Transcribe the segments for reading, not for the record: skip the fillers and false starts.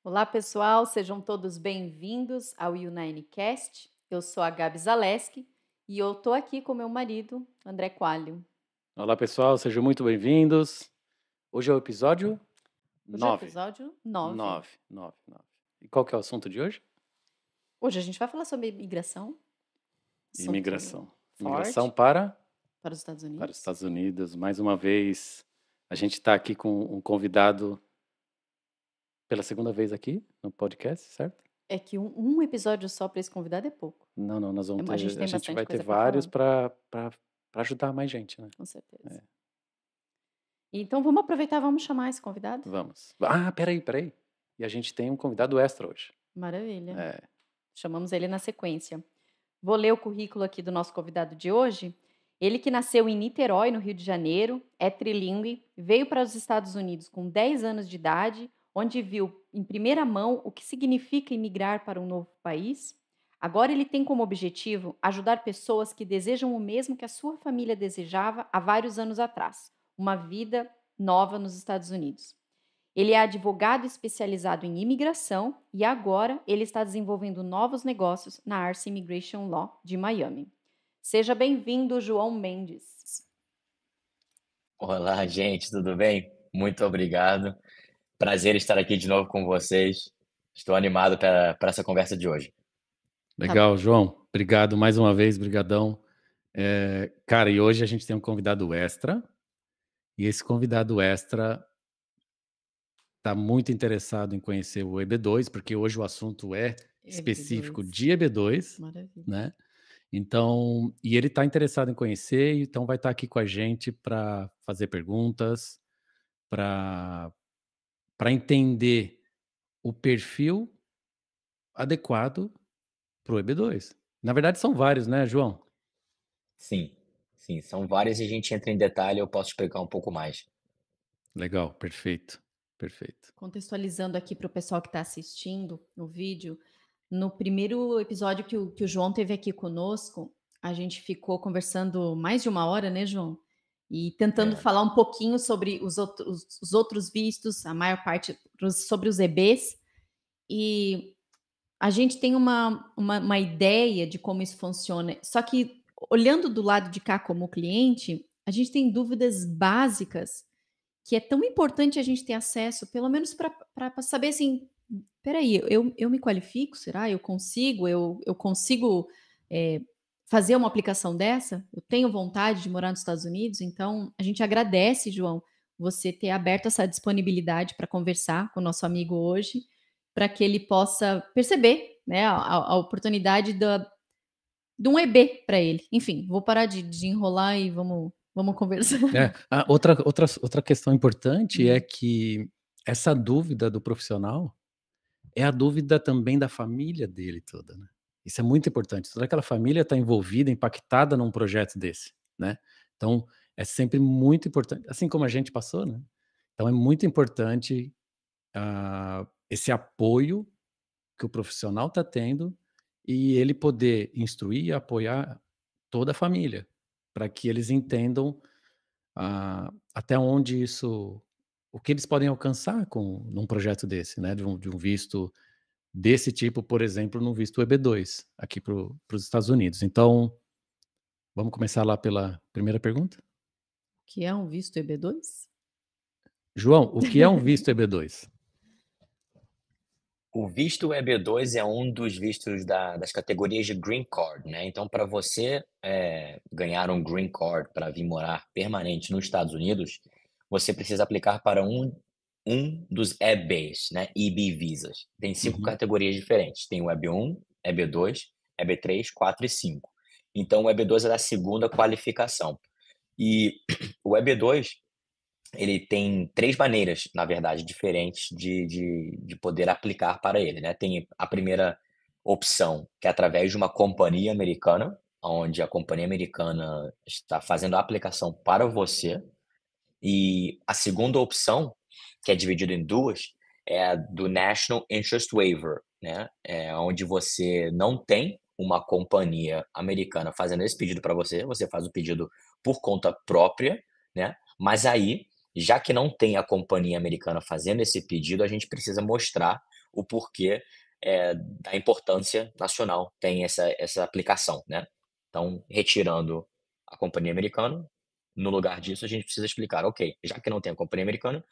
Olá, pessoal, sejam todos bem-vindos ao UnineCast. Eu sou a Gabi Zaleski e eu tô aqui com meu marido, André Coalho. Olá, pessoal, sejam muito bem-vindos. Hoje é o episódio Hoje é o 9. episódio 9. 9, 9, 9. E qual que é o assunto de hoje? Hoje a gente vai falar sobre imigração, assunto Imigração. Imigração forte para, para os Estados para os Unidos. Estados Unidos. Mais uma vez, a gente está aqui com um convidado pela segunda vez aqui no podcast, certo? É que um episódio só para esse convidado é pouco. Não, não, nós vamos A gente ter, a tem gente bastante vai ter coisa para vários falar, para ajudar mais gente, né? com certeza. É, Então vamos aproveitar, vamos chamar esse convidado? vamos. Ah, peraí. E a gente tem um convidado extra hoje. Maravilha. É, Chamamos ele na sequência. Vou ler o currículo aqui do nosso convidado de hoje. Ele que nasceu em Niterói, no Rio de Janeiro, é trilingue, veio para os Estados Unidos com 10 anos de idade, onde viu em primeira mão o que significa imigrar para um novo país. Agora ele tem como objetivo ajudar pessoas que desejam o mesmo que a sua família desejava há vários anos atrás, uma vida nova nos Estados Unidos. Ele é advogado especializado em imigração e agora ele está desenvolvendo novos negócios na Arce Immigration Law de Miami. Seja bem-vindo, João Mendes. Olá, gente, tudo bem? Muito obrigado. Prazer estar aqui de novo com vocês. Estou animado para essa conversa de hoje. Tá. legal, João. Obrigado mais uma vez, brigadão. Cara, e hoje a gente tem um convidado extra, e esse convidado extra está muito interessado em conhecer o EB2, porque hoje o assunto é específico EB2. de EB2, Maravilha. né? Então, e ele está interessado em conhecer, então vai estar aqui com a gente para fazer perguntas, para entender o perfil adequado para o EB2. Na verdade, são vários, né, João? Sim, sim, são várias e a gente entra em detalhe, eu posso explicar um pouco mais. Legal, perfeito, perfeito. Contextualizando aqui para o pessoal que está assistindo no vídeo, no primeiro episódio que o João teve aqui conosco, a gente ficou conversando mais de uma hora, né, João? E tentando É, falar um pouquinho sobre os outros vistos, a maior parte sobre os EBs. E a gente tem uma ideia de como isso funciona. Só que, olhando do lado de cá como cliente, a gente tem dúvidas básicas que é tão importante a gente ter acesso, pelo menos para saber assim, espera aí, eu me qualifico, será? Eu consigo, eh, fazer uma aplicação dessa? Eu tenho vontade de morar nos Estados Unidos? Então, a gente agradece, João, você ter aberto essa disponibilidade para conversar com o nosso amigo hoje, para que ele possa perceber, né, a oportunidade de um EB para ele. Enfim, vou parar de enrolar e vamos conversar. Outra questão importante é Hum. que essa dúvida do profissional é a dúvida também da família dele toda, né. Isso é muito importante, toda aquela família está envolvida, impactada num projeto desse, né. Então, é sempre muito importante, assim como a gente passou, né. Então é muito importante, esse apoio que o profissional está tendo e ele poder instruir e apoiar toda a família, para que eles entendam, até onde isso o que eles podem alcançar com num projeto desse, né, de um visto desse tipo, por exemplo, no visto EB2, aqui para os Estados Unidos. Então, vamos começar lá pela primeira pergunta? Que é um visto EB2? João, o que é um visto EB2? o visto EB2 é um dos vistos das categorias de Green Card, né? Então, para você ganhar um Green Card para vir morar permanente nos Estados Unidos, você precisa aplicar para um dos EBs, né? EB Visas. Tem 5 Uhum. categorias diferentes. Tem o EB1, EB2, EB3, 4 e 5. Então, o EB2 é da segunda qualificação. E o EB2, ele tem 3 maneiras, na verdade, diferentes de poder aplicar para ele, né. Tem a primeira opção, que é através de uma companhia americana, onde a companhia americana está fazendo a aplicação para você. E a segunda opção, que é dividido em 2, é a do National Interest Waiver, né, onde você não tem uma companhia americana fazendo esse pedido para você, você faz o pedido por conta própria, né, mas aí, já que não tem a companhia americana fazendo esse pedido, a gente precisa mostrar o porquê da importância nacional tem essa aplicação, né? Então, retirando a companhia americana, no lugar disso, a gente precisa explicar, ok, já que não tem a companhia americana,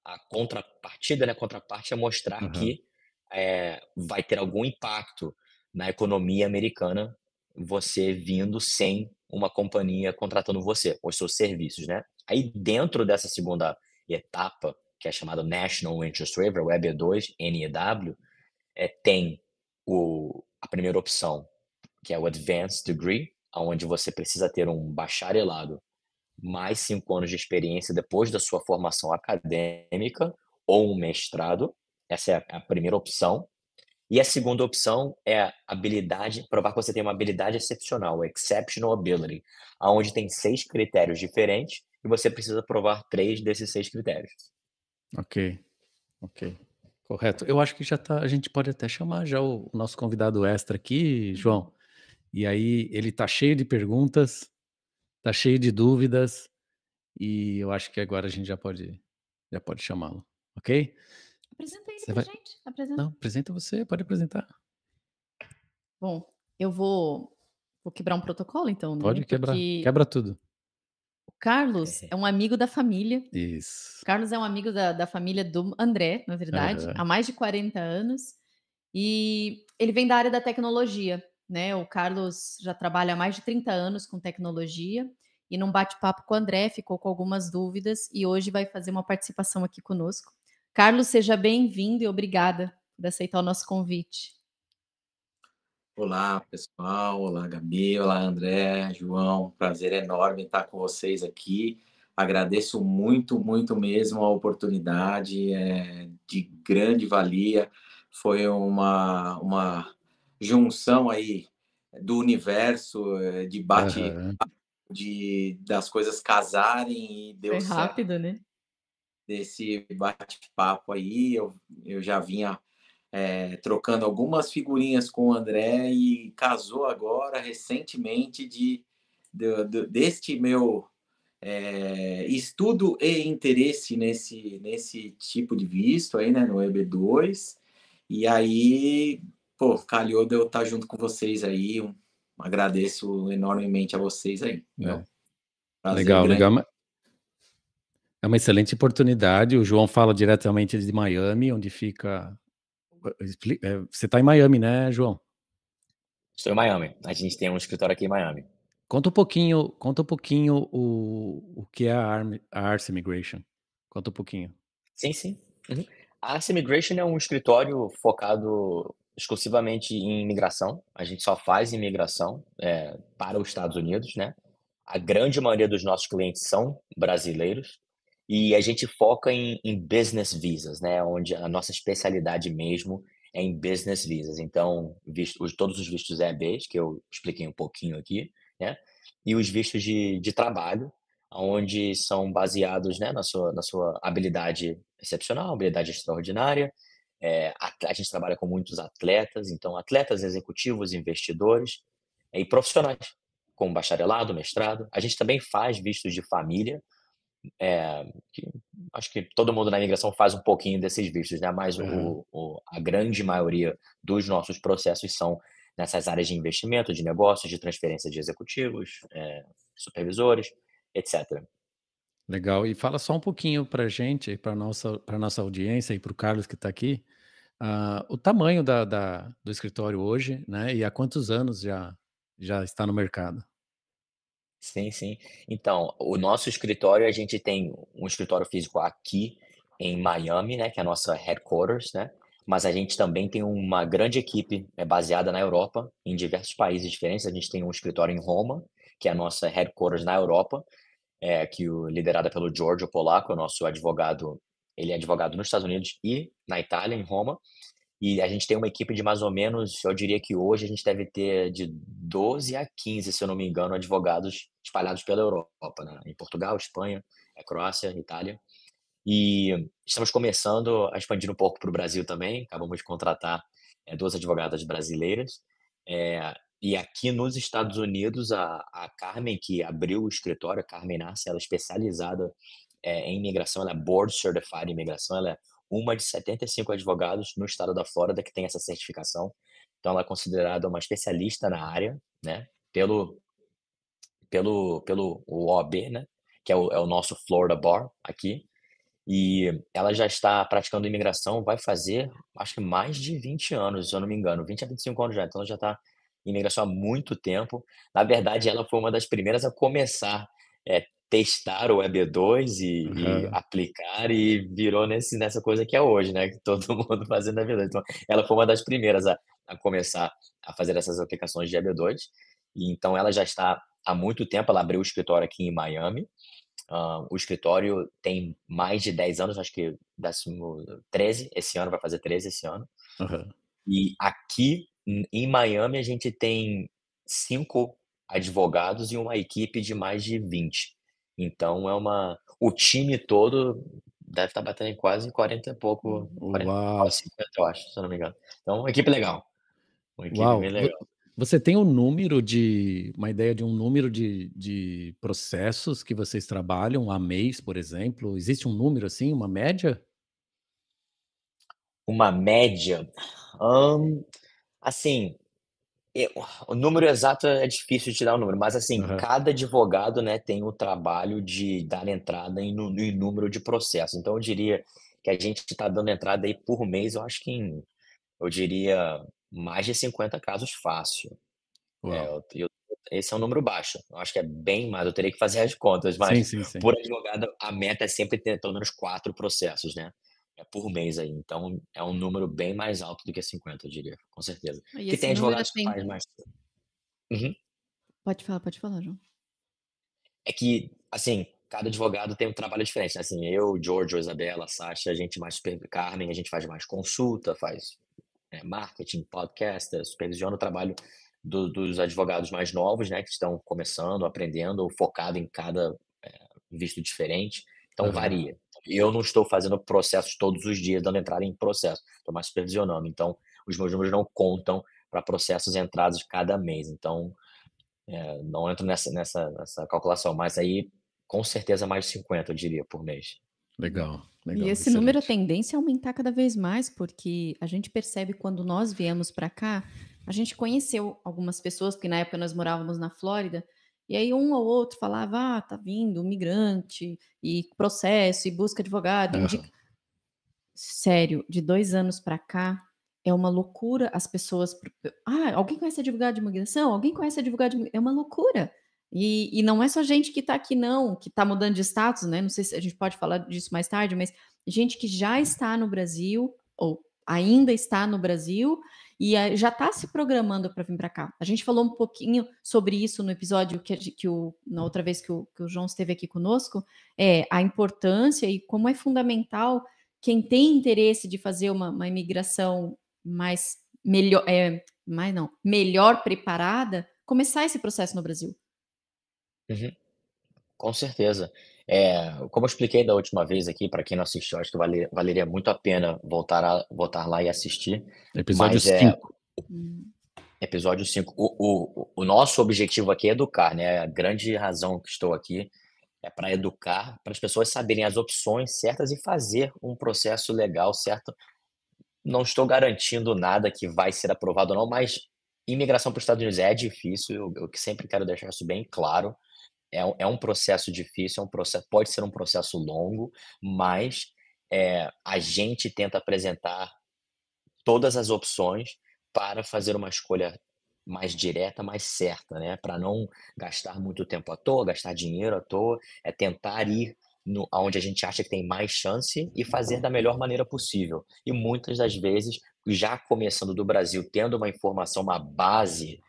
a contrapartida, né, a contraparte é mostrar Aham. que vai ter algum impacto na economia americana você vindo sem uma companhia contratando você, os seus serviços, né? Aí dentro dessa segunda etapa, que é chamada National Interest Waiver, o EB2, NEW, tem a primeira opção, que é o Advanced Degree, onde você precisa ter um bacharelado mais 5 anos de experiência depois da sua formação acadêmica ou um mestrado. Essa é a primeira opção. E a segunda opção é a habilidade, provar que você tem uma habilidade excepcional, exceptional ability, aonde tem 6 critérios diferentes e você precisa provar 3 desses 6 critérios. Ok, ok. Correto. Eu acho que a gente pode até chamar já o nosso convidado extra aqui, João. E aí ele tá cheio de perguntas, tá cheio de dúvidas, e eu acho que agora a gente já pode chamá-lo, ok? Apresenta ele Você pra vai gente, apresenta. Não, apresenta você, pode apresentar. Bom, eu vou quebrar um protocolo então, né, Pode quebrar, porque quebra tudo. o Carlos é um amigo da família. Isso. Carlos é um amigo da família do André, na verdade, Aham. há mais de 40 anos, e ele vem da área da tecnologia, né, o Carlos já trabalha há mais de 30 anos com tecnologia, e num bate-papo com o André ficou com algumas dúvidas, e hoje vai fazer uma participação aqui conosco. Carlos, seja bem-vindo e obrigada por aceitar o nosso convite. Olá, pessoal. Olá, Gabi. Olá, André, João. Prazer enorme estar com vocês aqui. Agradeço muito, muito mesmo a oportunidade, de grande valia. Foi uma junção aí do universo, de bate Aham. das coisas casarem e deu Foi certo rápido, né? desse bate-papo aí. Eu já vinha trocando algumas figurinhas com o André e casou agora, recentemente, deste meu estudo e interesse nesse tipo de visto aí, né, no EB2. E aí, pô, calhou de eu estar junto com vocês aí. Agradeço enormemente a vocês aí, É. meu. Prazer Legal, grande. legal. É uma excelente oportunidade. O João fala diretamente de Miami, onde fica. Você está em Miami, né, João? Estou em Miami. A gente tem um escritório aqui em Miami. Conta um pouquinho o que é a Arce Immigration. Conta um pouquinho. Sim, sim. Uhum. A Arce Immigration é um escritório focado exclusivamente em imigração. A gente só faz imigração para os Estados Unidos, né? A grande maioria dos nossos clientes são brasileiros e a gente foca em business visas, né? Onde a nossa especialidade mesmo é em business visas. Então, todos os vistos EABs, que eu expliquei um pouquinho aqui, né? E os vistos de trabalho, onde são baseados, né, na sua habilidade excepcional, habilidade extraordinária. A gente trabalha com muitos atletas, então atletas executivos, investidores e profissionais com bacharelado, mestrado. A gente também faz vistos de família, que acho que todo mundo na imigração faz um pouquinho desses vistos, né? Mas Aham. a grande maioria dos nossos processos são nessas áreas de investimento, de negócios, de transferência de executivos, supervisores, etc. Legal. E fala só um pouquinho para a gente, para nossa audiência e para o Carlos que está aqui, o tamanho do escritório hoje, né? E há quantos anos já está no mercado? Sim, sim. Então, o nosso escritório, a gente tem um escritório físico aqui em Miami, né, que é a nossa headquarters, né? Mas a gente também tem uma grande equipe baseada na Europa, em diversos países diferentes. A gente tem um escritório em Roma, que é a nossa headquarters na Europa, liderada pelo Giorgio Polacco, o nosso advogado. Ele é advogado nos Estados Unidos e na Itália, em Roma. E a gente tem uma equipe de mais ou menos, eu diria que hoje a gente deve ter de 12 a 15, se eu não me engano, advogados espalhados pela Europa, né? Em Portugal, Espanha, Croácia, Itália. E estamos começando a expandir um pouco para o Brasil também. Acabamos de contratar 2 advogadas brasileiras. E aqui nos Estados Unidos, a Carmen, que abriu o escritório, a Carmen Nassi, ela é especializada em imigração, ela é board certified em imigração, ela é uma de 75 advogados no estado da Flórida que tem essa certificação. Então, ela é considerada uma especialista na área, né? Pelo OAB, né? Que é o nosso Florida Bar aqui. E ela já está praticando imigração, vai fazer, acho que mais de 20 anos, se eu não me engano, 20 a 25 anos já. Então, ela já está em imigração há muito tempo. Na verdade, ela foi uma das primeiras a começar testar o EB2 e Aham. aplicar, e virou nessa coisa que é hoje, né? Que todo mundo fazendo EB2. Então, ela foi uma das primeiras a começar a fazer essas aplicações de EB2. E então, ela já está há muito tempo. Ela abriu o escritório aqui em Miami. O escritório tem mais de 10 anos, acho que 13 esse ano, vai fazer 13 esse ano. Aham. E aqui em Miami a gente tem 5 advogados e uma equipe de mais de 20. Então o time todo deve estar batendo em quase 40 e pouco, 40, Uau! quase 50, eu acho, se eu não me engano. Então, uma equipe legal, uma equipe Uau! bem legal. Você tem uma ideia de um número de processos que vocês trabalham a mês, por exemplo? Existe um número assim, uma média? Uma média, assim, o número exato é difícil de te dar um número, mas assim, Aham. cada advogado, né, tem o trabalho de dar entrada em número de processos. Então eu diria que a gente está dando entrada aí por mês, eu acho que eu diria mais de 50 casos fácil. Uau! Esse é um número baixo, eu acho que é bem mais, eu teria que fazer as contas, Sim, mas sim, sim. por advogado a meta é sempre ter pelo menos 4 processos, né, por mês aí. Então é um número bem mais alto do que 50, eu diria, com certeza. E Porque esse tem número advogados que tem faz mais. Uhum. pode falar, João. É que, assim, cada advogado tem um trabalho diferente, né, assim, eu, Giorgio, Isabela, Sasha, a gente mais Carmen, a gente faz mais consulta, faz, marketing, podcast, supervisiona o trabalho dos advogados mais novos, né, que estão começando, aprendendo, focado em cada, visto diferente, então Aham. varia. Eu não estou fazendo processos todos os dias, dando entrada em processo, estou mais supervisionando, então os meus números não contam para processos entrados cada mês, então não entro nessa calculação, mas aí com certeza mais de 50, eu diria, por mês. Legal, E legal, esse número, a excelente. tendência é aumentar cada vez mais, porque a gente percebe quando nós viemos para cá, a gente conheceu algumas pessoas, porque na época nós morávamos na Flórida, e aí um ou outro falava: "Ah, tá vindo um migrante, e processo, e busca advogado, indica". Aham. Sério, de 2 anos para cá, é uma loucura as pessoas alguém conhece advogado de imigração? Alguém conhece advogado de imi é uma loucura. E não é só gente que está aqui não, que está mudando de status, né, não sei se a gente pode falar disso mais tarde, mas gente que já está no Brasil, ou ainda está no Brasil, e já está se programando para vir para cá. A gente falou um pouquinho sobre isso no episódio na outra vez que o João esteve aqui conosco, a importância e como é fundamental quem tem interesse de fazer uma imigração melhor preparada, começar esse processo no Brasil. Uhum, com certeza. Como eu expliquei da última vez aqui, para quem não assistiu, acho que valeria muito a pena voltar lá e assistir, Episódio mas 5. Hum. episódio 5. O nosso objetivo aqui é educar, né, a grande razão que estou aqui é para educar, para as pessoas saberem as opções certas e fazer um processo legal, certo? Não estou garantindo nada que vai ser aprovado ou não, mas imigração para os Estados Unidos é difícil, eu que sempre quero deixar isso bem claro. É um processo difícil, pode ser um processo longo, mas, a gente tenta apresentar todas as opções para fazer uma escolha mais direta, mais certa, né, para não gastar muito tempo à toa, gastar dinheiro à toa, é tentar ir aonde a gente acha que tem mais chance e fazer da melhor maneira possível. E muitas das vezes, já começando do Brasil, tendo uma informação, uma base,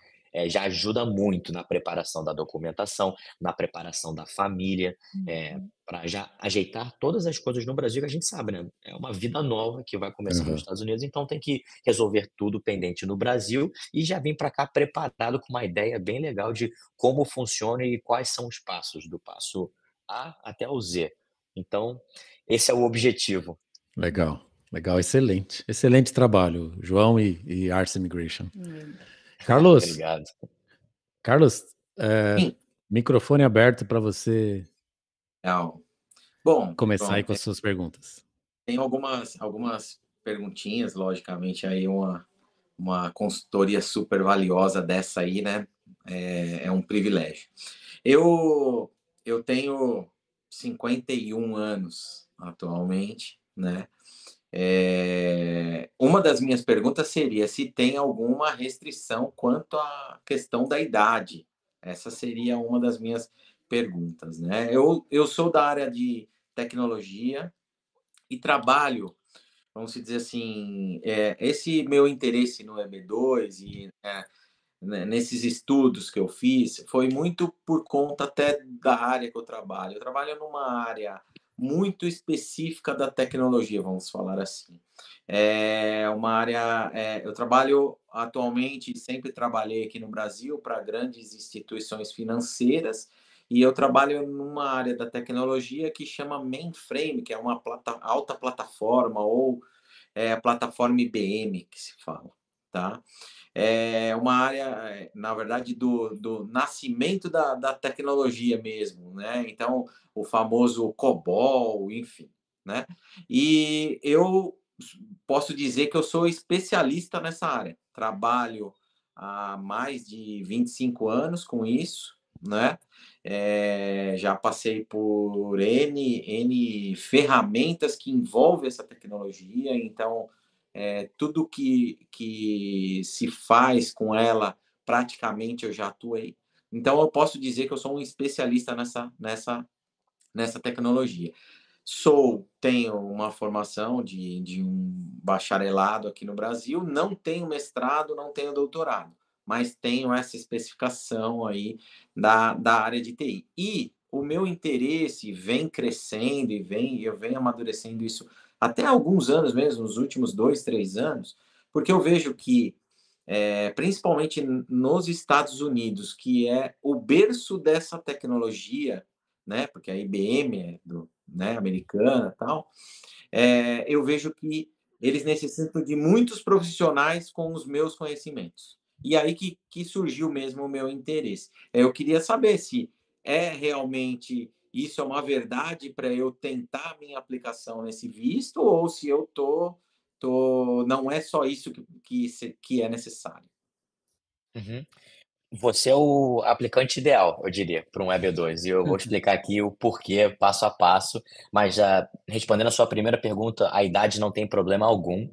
já ajuda muito na preparação da documentação, na preparação da família, Uhum. para já ajeitar todas as coisas no Brasil que a gente sabe, né, é uma vida nova que vai começando nos Aham. Estados Unidos, então tem que resolver tudo pendente no Brasil e já vim para cá preparado com uma ideia bem legal de como funciona e quais são os passos, do passo A até o Z. Então, esse é o objetivo. Legal, legal, excelente. Excelente trabalho, João e Ars Immigration. Carlos, Obrigado. Carlos, Sim. microfone aberto para você Legal. Bom, começar aí João, com as suas perguntas. Tem algumas perguntinhas, logicamente, aí uma consultoria super valiosa dessa aí, né? É um privilégio. Eu tenho 51 anos atualmente, né? Uma das minhas perguntas seria se tem alguma restrição quanto à questão da idade. Essa seria uma das minhas perguntas, né? Eu sou da área de tecnologia e trabalho, vamos dizer assim, esse meu interesse no EB2 e nesses estudos que eu fiz, foi muito por conta até da área que eu trabalho. Eu trabalho numa área muito específica da tecnologia, vamos falar assim. É uma área. Eu trabalho atualmente, sempre trabalhei aqui no Brasil para grandes instituições financeiras, e eu trabalho numa área da tecnologia que chama mainframe, que é uma alta plataforma, ou plataforma IBM, que se fala, tá? É uma área, na verdade, do nascimento da tecnologia mesmo, né? Então, o famoso COBOL, enfim, né? E eu posso dizer que eu sou especialista nessa área. Trabalho há mais de 25 anos com isso, né? Já passei por N ferramentas que envolvem essa tecnologia, então tudo que se faz com ela, praticamente eu já atuei. Então, eu posso dizer que eu sou um especialista nessa tecnologia. Tenho uma formação de um bacharelado aqui no Brasil, não tenho mestrado, não tenho doutorado, mas tenho essa especificação aí da área de TI. E o meu interesse vem crescendo eu venho amadurecendo isso até há alguns anos mesmo, nos últimos 2, 3 anos, porque eu vejo que, principalmente nos Estados Unidos, que é o berço dessa tecnologia, né, porque a IBM é americana e tal, eu vejo que eles necessitam de muitos profissionais com os meus conhecimentos. E aí que surgiu mesmo o meu interesse. Eu queria saber se realmente isso é uma verdade para eu tentar a minha aplicação nesse visto, ou se eu não é só isso que é necessário. Uhum. Você é o aplicante ideal, eu diria, para um EB2. E eu vou explicar aqui o porquê, passo a passo. Mas já respondendo a sua primeira pergunta, a idade não tem problema algum.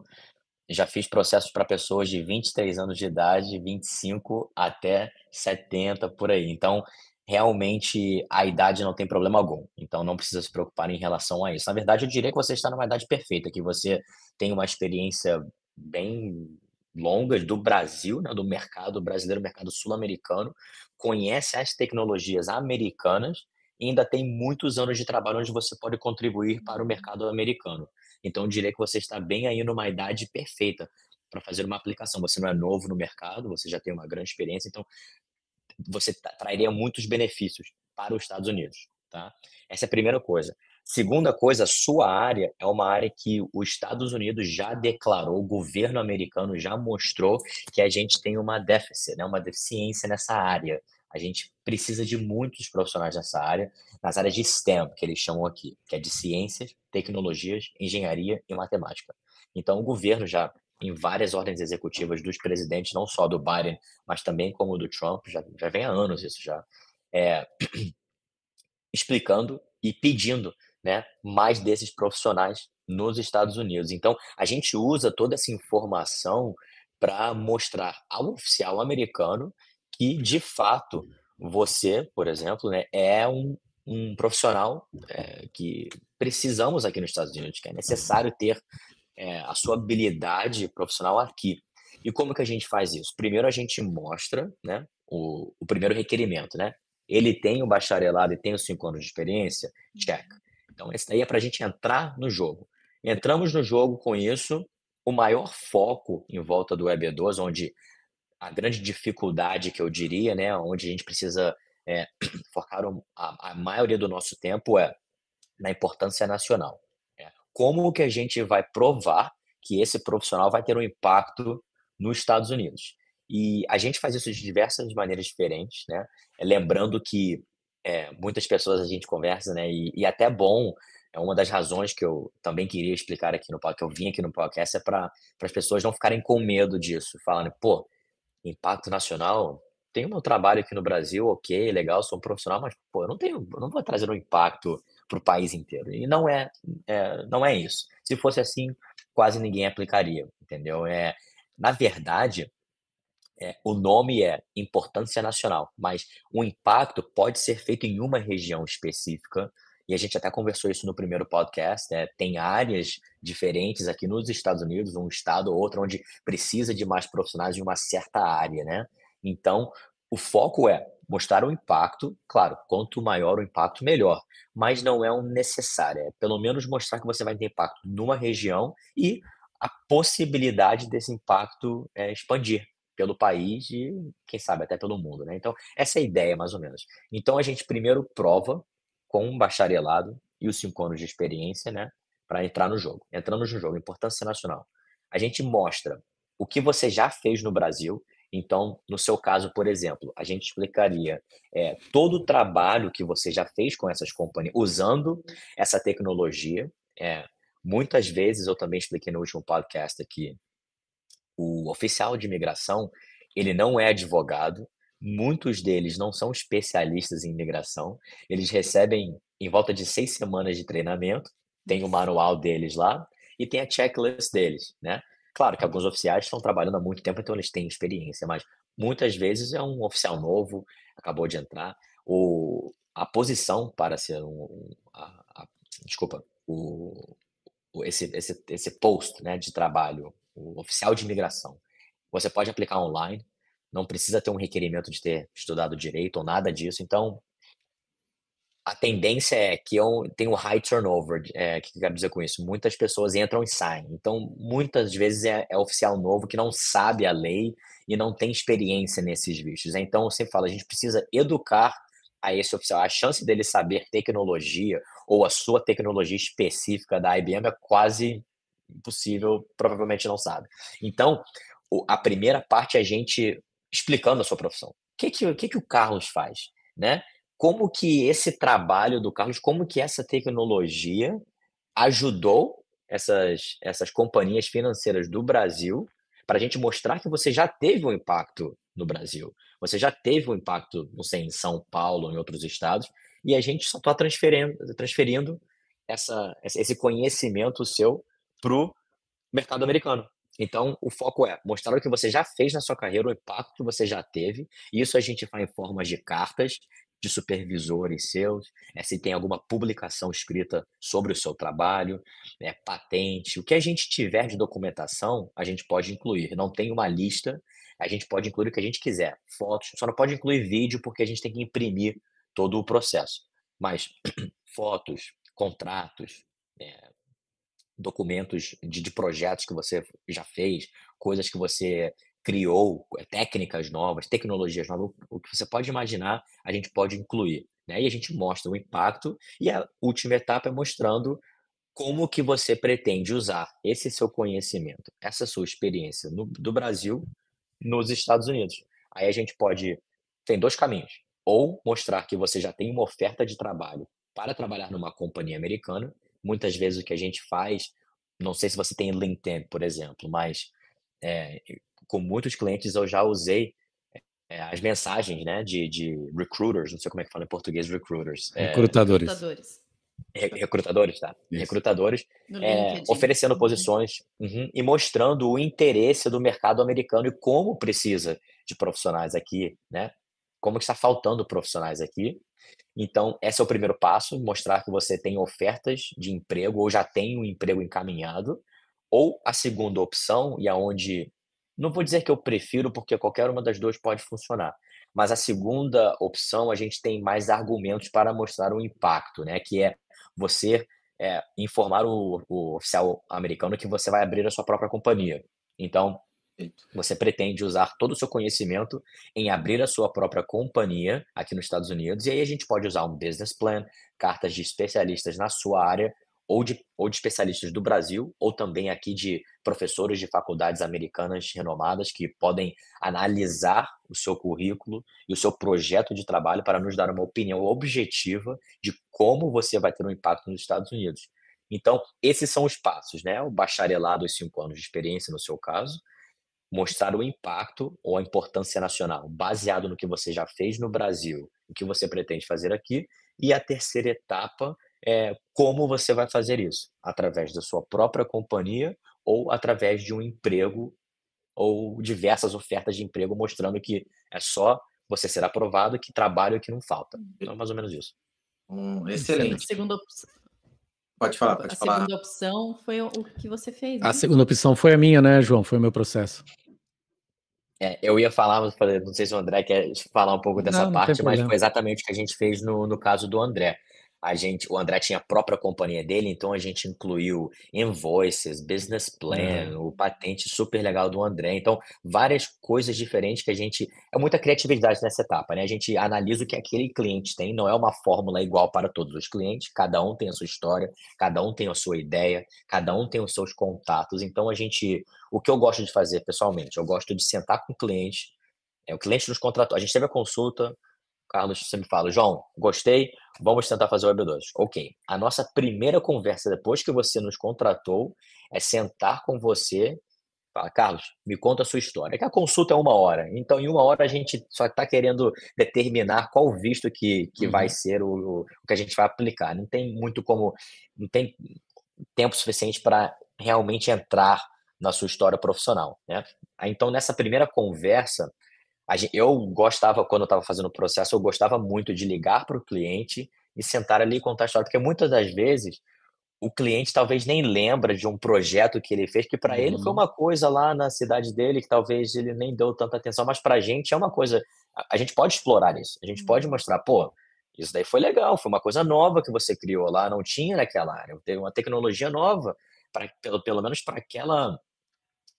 Já fiz processos para pessoas de 23 anos de idade, 25 até 70, por aí. Então, realmente, a idade não tem problema algum. Então, não precisa se preocupar em relação a isso. Na verdade, eu diria que você está numa idade perfeita, que você tem uma experiência bem longa do Brasil, né, do mercado brasileiro, mercado sul-americano, conhece as tecnologias americanas e ainda tem muitos anos de trabalho onde você pode contribuir para o mercado americano. Então, eu diria que você está bem aí numa idade perfeita para fazer uma aplicação. Você não é novo no mercado, você já tem uma grande experiência, então você trairia muitos benefícios para os Estados Unidos, tá? Essa é a primeira coisa. Segunda coisa, sua área é uma área que os Estados Unidos já declarou, o governo americano já mostrou que a gente tem uma déficit, né, uma deficiência nessa área. A gente precisa de muitos profissionais nessa área, nas áreas de STEM, que eles chamam aqui, que é de ciências, tecnologias, engenharia e matemática. Então, o governo já, em várias ordens executivas dos presidentes, não só do Biden, mas também como o do Trump, já vem há anos isso já, é, explicando e pedindo, né, mais desses profissionais nos Estados Unidos. Então, a gente usa toda essa informação para mostrar ao oficial americano que, de fato, você, por exemplo, né, é um profissional que precisamos aqui nos Estados Unidos, que é necessário ter a sua habilidade profissional aqui. E como que a gente faz isso? Primeiro a gente mostra, né, o primeiro requerimento, né? Ele tem o bacharelado e tem os 5 anos de experiência? Check. Então esse daí é para a gente entrar no jogo. Entramos no jogo com isso, o maior foco em volta do EB2, onde a grande dificuldade que eu diria, né, onde a gente precisa focar a maioria do nosso tempo na importância nacional. Como que a gente vai provar que esse profissional vai ter um impacto nos Estados Unidos? E a gente faz isso de diversas maneiras diferentes, né? Lembrando que muitas pessoas a gente conversa, né? E até é bom É uma das razões que eu também queria explicar aqui no podcast, que eu vim aqui no podcast, é para as pessoas não ficarem com medo disso, falando, pô, impacto nacional, tem o meu trabalho aqui no Brasil, ok, legal, sou um profissional, mas, pô, eu não vou trazer um impacto para o país inteiro. E não é isso. Se fosse assim, quase ninguém aplicaria, entendeu? Na verdade, o nome é importância nacional, mas o impacto pode ser feito em uma região específica, e a gente até conversou isso no primeiro podcast, tem áreas diferentes aqui nos Estados Unidos, um estado ou outro, onde precisa de mais profissionais em uma certa área, né? Então, o foco é mostrar o impacto, claro, quanto maior o impacto, melhor, mas não é um necessário, é pelo menos mostrar que você vai ter impacto numa região e a possibilidade desse impacto expandir pelo país e, quem sabe, até pelo mundo, né. Então, essa é a ideia, mais ou menos. Então a gente primeiro prova com um bacharelado e os 5 anos de experiência, né, para entrar no jogo. Entramos no jogo, importância nacional. A gente mostra o que você já fez no Brasil, então, no seu caso, por exemplo, a gente explicaria, todo o trabalho que você já fez com essas companhias usando essa tecnologia. Muitas vezes, eu também expliquei no último podcast aqui, o oficial de imigração, ele não é advogado, muitos deles não são especialistas em imigração, eles recebem em volta de 6 semanas de treinamento, tem o manual deles lá e tem a checklist deles, né. Claro que alguns oficiais estão trabalhando há muito tempo, então eles têm experiência, mas muitas vezes é um oficial novo, acabou de entrar, a posição para ser desculpa, esse post, né, de trabalho, o oficial de imigração. Você pode aplicar online, não precisa ter um requerimento de ter estudado direito ou nada disso. Então, a tendência é que tem um high turnover. O que eu quero dizer com isso? Muitas pessoas entram e saem. Então, muitas vezes é oficial novo que não sabe a lei e não tem experiência nesses vistos. Então, eu sempre falo, a gente precisa educar a esse oficial. A chance dele saber tecnologia ou a sua tecnologia específica da IBM é quase impossível, provavelmente não sabe. Então, a primeira parte é a gente explicando a sua profissão. O que o Carlos faz, né? Como que esse trabalho do Carlos, como que essa tecnologia ajudou essas companhias financeiras do Brasil, para a gente mostrar que você já teve um impacto no Brasil. Você já teve um impacto, não sei, em São Paulo, em outros estados, e a gente só está transferindo esse conhecimento seu para o mercado americano. Então, o foco é mostrar o que você já fez na sua carreira, o impacto que você já teve. E isso a gente faz em formas de cartas de supervisores seus, se tem alguma publicação escrita sobre o seu trabalho, patente, o que a gente tiver de documentação, a gente pode incluir. Não tem uma lista, a gente pode incluir o que a gente quiser. Fotos, só não pode incluir vídeo porque a gente tem que imprimir todo o processo. Mas fotos, contratos, eh, documentos de projetos que você já fez, coisas que você criou, técnicas novas, tecnologias novas, o que você pode imaginar, a gente pode incluir, né, e a gente mostra o impacto, e a última etapa é mostrando como que você pretende usar esse seu conhecimento, essa sua experiência do Brasil nos Estados Unidos. Aí a gente tem 2 caminhos, ou mostrar que você já tem uma oferta de trabalho para trabalhar numa companhia americana. Muitas vezes o que a gente faz, não sei se você tem LinkedIn, por exemplo, mas, eh, com muitos clientes eu já usei, as mensagens, né, de recruiters, não sei como é que fala em português recruiters, Recrutadores. Recrutadores. recrutadores, tá? Isso. Recrutadores, No LinkedIn. oferecendo posições, e mostrando o interesse do mercado americano e como precisa de profissionais aqui, né? Como que está faltando profissionais aqui. Então, esse é o primeiro passo, mostrar que você tem ofertas de emprego ou já tem um emprego encaminhado. Ou a segunda opção, e aonde não vou dizer que eu prefiro, porque qualquer uma das 2 pode funcionar, mas a segunda opção, a gente tem mais argumentos para mostrar o impacto, né, que é você, informar o oficial americano que você vai abrir a sua própria companhia. Então, Perfeito. você pretende usar todo o seu conhecimento em abrir a sua própria companhia aqui nos Estados Unidos, e aí a gente pode usar um business plan, cartas de especialistas na sua área, ou de especialistas do Brasil, ou também aqui de professores de faculdades americanas renomadas que podem analisar o seu currículo e o seu projeto de trabalho para nos dar uma opinião objetiva de como você vai ter um impacto nos Estados Unidos. Então, esses são os passos, né? O bacharelado, os 5 anos de experiência, no seu caso, mostrar o impacto ou a importância nacional, baseado no que você já fez no Brasil, o que você pretende fazer aqui, e a terceira etapa é como você vai fazer isso, através da sua própria companhia ou através de um emprego ou diversas ofertas de emprego mostrando que é só você ser aprovado, que trabalho que não falta. Então é mais ou menos isso. A Excelente. segunda opção, Pode falar, a pode falar. segunda opção foi o que você fez, A né? segunda opção foi a minha, né, João? Foi o meu processo. Eu ia falar, mas falei, não sei se o André quer falar um pouco dessa Não, não tem parte, mas foi problema. exatamente o que a gente fez no caso do André. O André tinha a própria companhia dele, então a gente incluiu invoices, business plan, o patente super legal do André. Então, várias coisas diferentes que a gente. É muita criatividade nessa etapa, né? A gente analisa o que aquele cliente tem, não é uma fórmula igual para todos os clientes, cada um tem a sua história, cada um tem a sua ideia, cada um tem os seus contatos. Então, o que eu gosto de fazer pessoalmente, eu gosto de sentar com o cliente nos contratou, a gente teve a consulta, Carlos, você me fala, João, gostei, vamos tentar fazer o Web2. Ok. A nossa primeira conversa depois que você nos contratou é sentar com você, falar, Carlos, me conta a sua história. Que a consulta é 1 hora, então em 1 hora a gente só está querendo determinar qual visto que vai ser o que a gente vai aplicar. Não tem muito como, não tem tempo suficiente para realmente entrar na sua história profissional, né? Então nessa primeira conversa eu gostava, quando eu estava fazendo o processo, eu gostava muito de ligar para o cliente e sentar ali e contar a história, porque muitas das vezes o cliente talvez nem lembra de um projeto que ele fez, que para ele foi uma coisa lá na cidade dele que talvez ele nem deu tanta atenção, mas para a gente é uma coisa. A gente pode explorar isso, a gente pode mostrar, pô, isso daí foi legal, foi uma coisa nova que você criou lá, não tinha naquela área, teve uma tecnologia nova, pelo menos para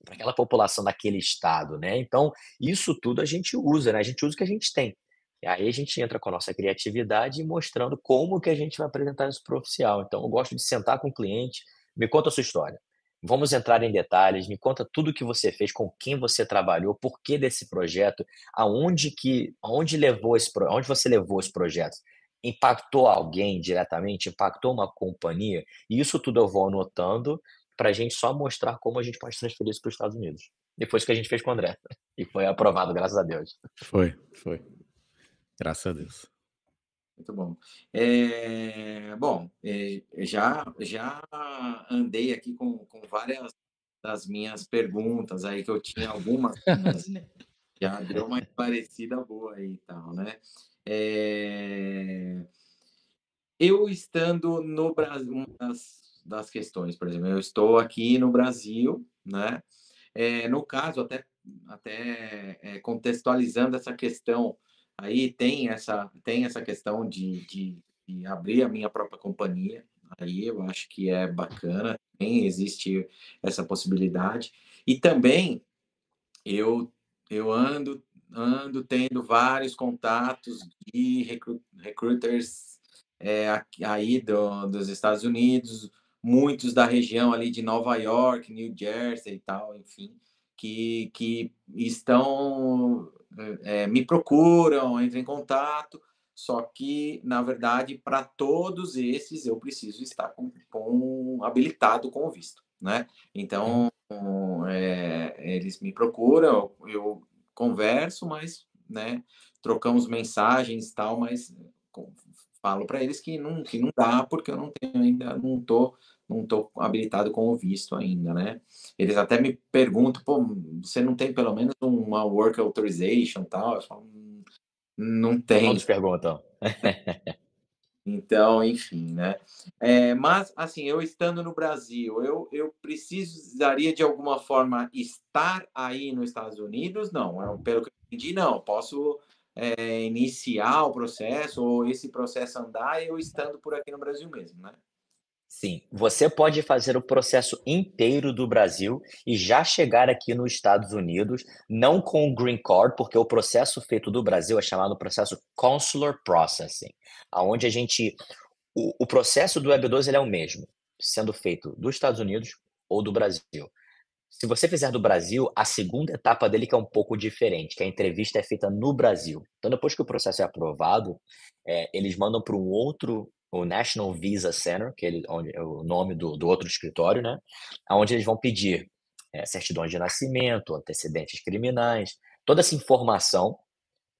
aquela população daquele estado, né? Então, isso tudo a gente usa, né? A gente usa o que a gente tem. E aí a gente entra com a nossa criatividade mostrando como que a gente vai apresentar isso para o oficial. Então, eu gosto de sentar com o cliente, me conta a sua história. Vamos entrar em detalhes, me conta tudo o que você fez, com quem você trabalhou, por que desse projeto, aonde você levou esse projeto. Impactou alguém diretamente, impactou uma companhia, e isso tudo eu vou anotando para a gente só mostrar como a gente pode transferir isso para os Estados Unidos. E foi isso que a gente fez com o André. E foi aprovado, graças a Deus. Foi. Graças a Deus. Muito bom. Já andei aqui com várias das minhas perguntas aí, que eu tinha algumas, já deu uma parecida boa aí e tal, né? Eu estando no Brasil, uma das questões, por exemplo, eu estou aqui no Brasil, né? No caso, até contextualizando essa questão, aí tem essa questão de abrir a minha própria companhia, aí eu acho que é bacana, também existe essa possibilidade. E também eu ando tendo vários contatos de recruiters aí dos Estados Unidos, muitos da região ali de Nova York, New Jersey e tal, enfim, que estão me procuram, entram em contato, só que, na verdade, para todos esses eu preciso estar habilitado com o visto, né? Então, eles me procuram, eu converso, mas, né, trocamos mensagens e tal, mas falo para eles que não dá, porque eu não tenho ainda, não tô habilitado com o visto ainda, né? Eles até me perguntam, pô, você não tem pelo menos uma work authorization e tal? Eu falo, não tem. Todos perguntam. Então, enfim, né? Mas, assim, eu estando no Brasil, eu precisaria de alguma forma estar aí nos Estados Unidos? Não, pelo que eu entendi, não. Posso iniciar o processo ou esse processo andar eu estando por aqui no Brasil mesmo, né? Sim, você pode fazer o processo inteiro do Brasil e já chegar aqui nos Estados Unidos, não com o Green Card, porque o processo feito do Brasil é chamado processo Consular Processing, aonde o processo do Web2 ele é o mesmo. sendo feito dos Estados Unidos ou do Brasil. Se você fizer do Brasil, a segunda etapa dele que é um pouco diferente, que a entrevista é feita no Brasil. Então, depois que o processo é aprovado, eles mandam para um outro, o National Visa Center, onde é o nome do outro escritório, né? Onde eles vão pedir certidões de nascimento, antecedentes criminais, toda essa informação.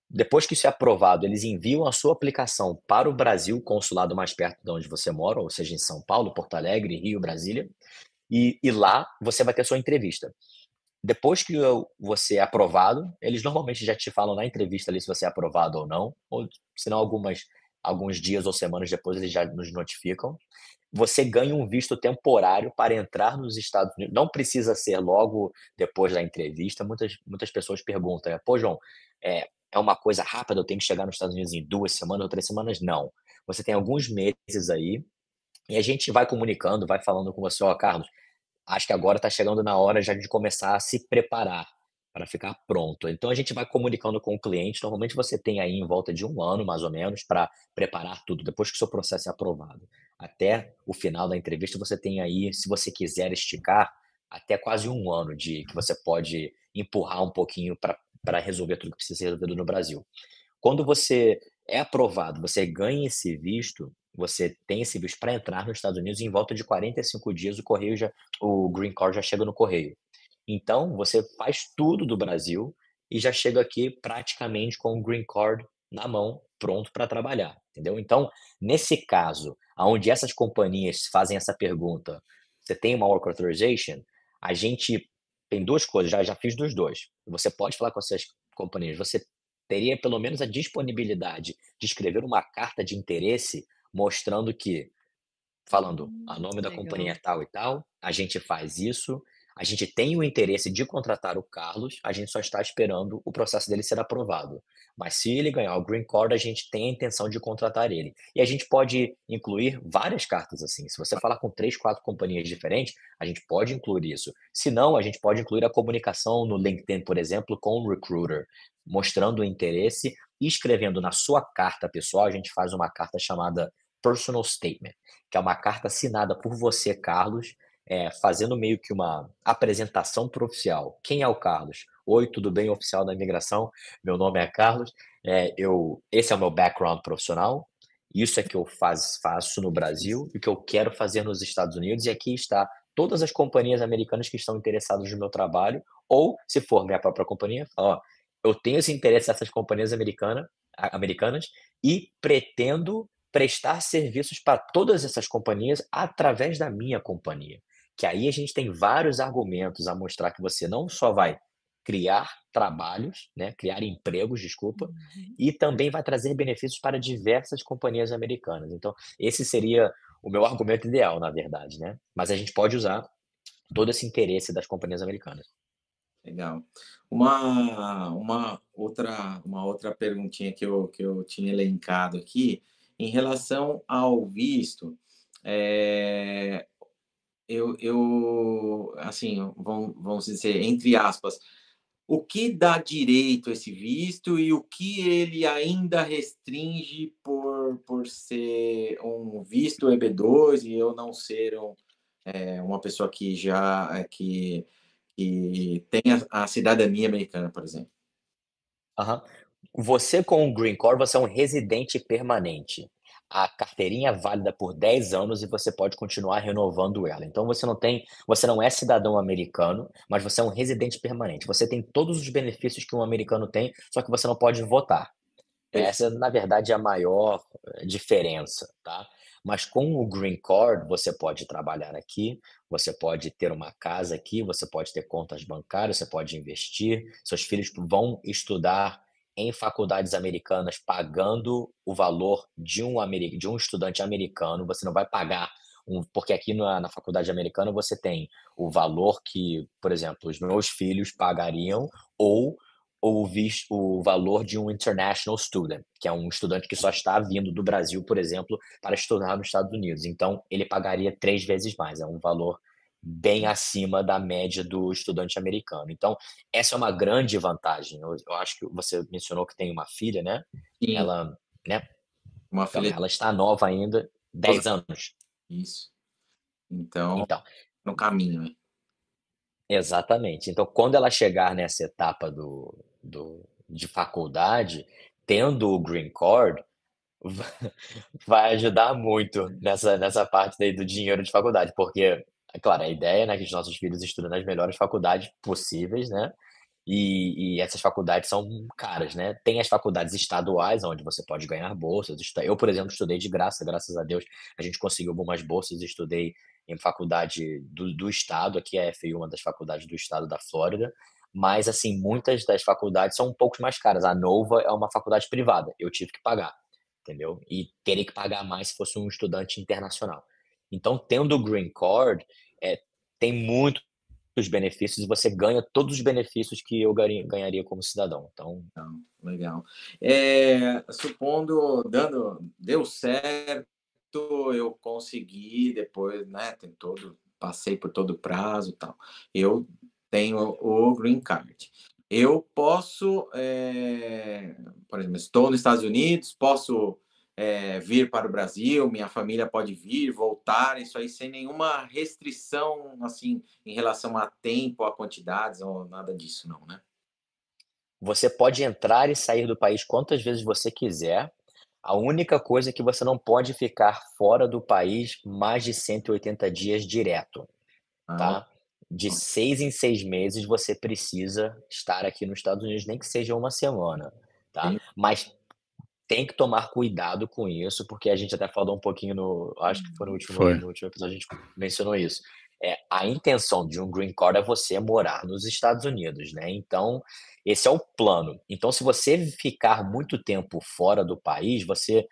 Depois que isso é aprovado, eles enviam a sua aplicação para o Brasil, o consulado mais perto de onde você mora, ou seja, em São Paulo, Porto Alegre, Rio, Brasília, e lá você vai ter sua entrevista. Depois que você é aprovado, eles normalmente já te falam na entrevista ali se você é aprovado ou não, ou se não alguns dias ou semanas depois eles já nos notificam. Você ganha um visto temporário para entrar nos Estados Unidos. Não precisa ser logo depois da entrevista. Muitas pessoas perguntam, pô, João, é uma coisa rápida, eu tenho que chegar nos Estados Unidos em 2 semanas ou 3 semanas? Não. Você tem alguns meses aí, e a gente vai comunicando, vai falando com você, ó, Carlos, acho que agora está chegando na hora já de começar a se preparar para ficar pronto. Então a gente vai comunicando com o cliente. Normalmente você tem aí em volta de 1 ano, mais ou menos, para preparar tudo. Depois que o seu processo é aprovado, até o final da entrevista, você tem aí, se você quiser esticar, até quase 1 ano de que você pode empurrar um pouquinho para resolver tudo que precisa ser resolvido no Brasil. Quando você é aprovado, você ganha esse visto, você tem esse visto para entrar nos Estados Unidos, em volta de 45 dias o green card já chega no correio. Então, você faz tudo do Brasil e já chega aqui praticamente com o green card na mão, pronto para trabalhar, entendeu? Então, nesse caso, aonde essas companhias fazem essa pergunta, você tem uma work authorization? A gente tem 2 coisas, já fiz dos 2. Você pode falar com essas companhias, você teria pelo menos a disponibilidade de escrever uma carta de interesse mostrando que, falando, a nome da companhia Legal. é tal e tal, a gente faz isso, a gente tem o interesse de contratar o Carlos, a gente só está esperando o processo dele ser aprovado. Mas se ele ganhar o green card, a gente tem a intenção de contratar ele. E a gente pode incluir várias cartas assim. Se você falar com 3, 4 companhias diferentes, a gente pode incluir isso. Se não, a gente pode incluir a comunicação no LinkedIn, por exemplo, com o recruiter, mostrando o interesse e escrevendo na sua carta pessoal. A gente faz uma carta chamada personal statement, que é uma carta assinada por você, Carlos, fazendo meio que uma apresentação para o oficial. Quem é o Carlos? Oi, tudo bem, oficial da imigração? Meu nome é Carlos. Esse é o meu background profissional. Isso é que eu faço no Brasil e o que eu quero fazer nos Estados Unidos. E aqui está todas as companhias americanas que estão interessadas no meu trabalho. Ou, se for minha própria companhia, fala, ó, eu tenho esse interesse nessas companhias americanas e pretendo prestar serviços para todas essas companhias através da minha companhia. Que aí a gente tem vários argumentos a mostrar que você não só vai criar trabalhos, né, criar empregos, desculpa, Uhum. e também vai trazer benefícios para diversas companhias americanas. Então, esse seria o meu argumento ideal, na verdade, né? Mas a gente pode usar todo esse interesse das companhias americanas. Legal. Uma outra perguntinha que eu tinha elencado aqui, em relação ao visto, eh, assim, vamos dizer, entre aspas, o que dá direito a esse visto e o que ele ainda restringe por ser um visto EB2 e eu não ser uma pessoa que já que tem a cidadania americana, por exemplo. Aham. Você com o Green Card, você é um residente permanente. A carteirinha é válida por 10 anos e você pode continuar renovando ela. Então você não é cidadão americano, mas você é um residente permanente. Você tem todos os benefícios que um americano tem, só que você não pode votar. Essa, na verdade, é a maior diferença, tá? Mas com o Green Card, você pode trabalhar aqui, você pode ter uma casa aqui, você pode ter contas bancárias, você pode investir, seus filhos vão estudar em faculdades americanas pagando o valor de um estudante americano, você não vai pagar porque aqui na faculdade americana você tem o valor que, por exemplo, os meus filhos pagariam ou o valor de um international student, que é um estudante que só está vindo do Brasil, por exemplo, para estudar nos Estados Unidos. Então, ele pagaria 3 vezes mais, é um valor bem acima da média do estudante americano. Então, essa é uma grande vantagem. Eu acho que você mencionou que tem uma filha, né? Sim, Ela, né? uma Então, filha ela está nova ainda, esposa. 10 anos. Isso. Então, Então, no caminho, hein? exatamente. Então, quando ela chegar nessa etapa de faculdade, tendo o green card, va vai ajudar muito nessa parte daí do dinheiro de faculdade, porque, é claro, a ideia, né, que os nossos filhos estudem nas melhores faculdades possíveis, né, e essas faculdades são caras, né. Tem as faculdades estaduais, onde você pode ganhar bolsas, eu, por exemplo, estudei de graça, graças a Deus, a gente conseguiu algumas bolsas, estudei em faculdade do estado, aqui é a FI, uma das faculdades do estado da Flórida, mas, assim, muitas das faculdades são um pouco mais caras. A Nova é uma faculdade privada, eu tive que pagar, entendeu. E teria que pagar mais se fosse um estudante internacional. Então, tendo o green card, tem muitos benefícios e você ganha todos os benefícios que eu ganharia como cidadão. Então, Então, legal. Supondo, deu certo, eu consegui depois, né, passei por todo o prazo e tal. Eu tenho o green card. Eu posso, por exemplo, estou nos Estados Unidos, posso, vir para o Brasil, minha família pode vir, voltar, isso aí sem nenhuma restrição, assim, em relação a tempo, a quantidades ou nada disso não, né? você pode entrar e sair do país quantas vezes você quiser. A única coisa é que você não pode ficar fora do país mais de 180 dias direto, Ah, tá? De ok. 6 em 6 meses você precisa estar aqui nos Estados Unidos, nem que seja uma semana, tá? Mas tem que tomar cuidado com isso, porque a gente até falou um pouquinho acho que foi no último Foi. no último episódio, a gente mencionou isso. A intenção de um green card é você morar nos Estados Unidos, né, então, esse é o plano. Então, se você ficar muito tempo fora do país, você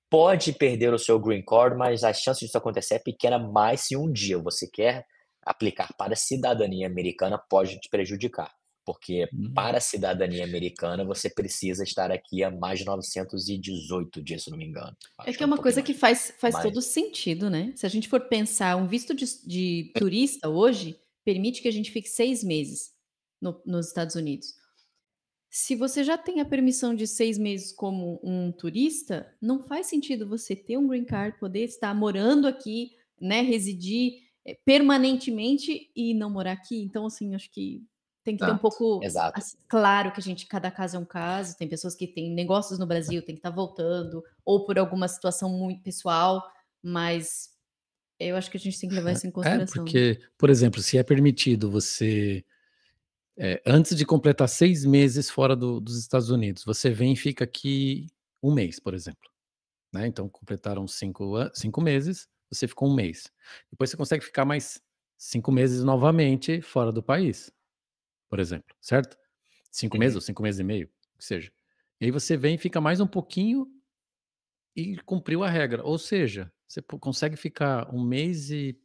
pode perder o seu green card, mas a chance disso acontecer é pequena, mas se um dia você quer aplicar para a cidadania americana, pode te prejudicar, porque Hum. para a cidadania americana você precisa estar aqui há mais de 918 dias, se não me engano. É Acho que que é é um uma pouquinho coisa mais. que faz Mas todo sentido, né. Se a gente for pensar, um visto de turista hoje permite que a gente fique 6 meses nos Estados Unidos. Se você já tem a permissão de 6 meses como um turista, não faz sentido você ter um green card, poder estar morando aqui, né, residir, permanentemente e não morar aqui. Então, assim, acho que tem que ter um Exato. pouco exato. claro que cada caso é um caso, tem pessoas que têm negócios no Brasil, tem que estar voltando, ou por alguma situação muito pessoal, mas eu acho que a gente tem que levar isso em consideração, né. Porque, por exemplo, se é permitido você, antes de completar 6 meses fora dos Estados Unidos, você vem e fica aqui 1 mês, por exemplo, né, então completaram 5 meses, você ficou 1 mês. Depois você consegue ficar mais 5 meses novamente fora do país, por exemplo, certo? 5 meses Uhum. ou 5 meses e meio, que seja. E aí você vem e fica mais um pouquinho e cumpriu a regra, ou seja, você consegue ficar 1 mês e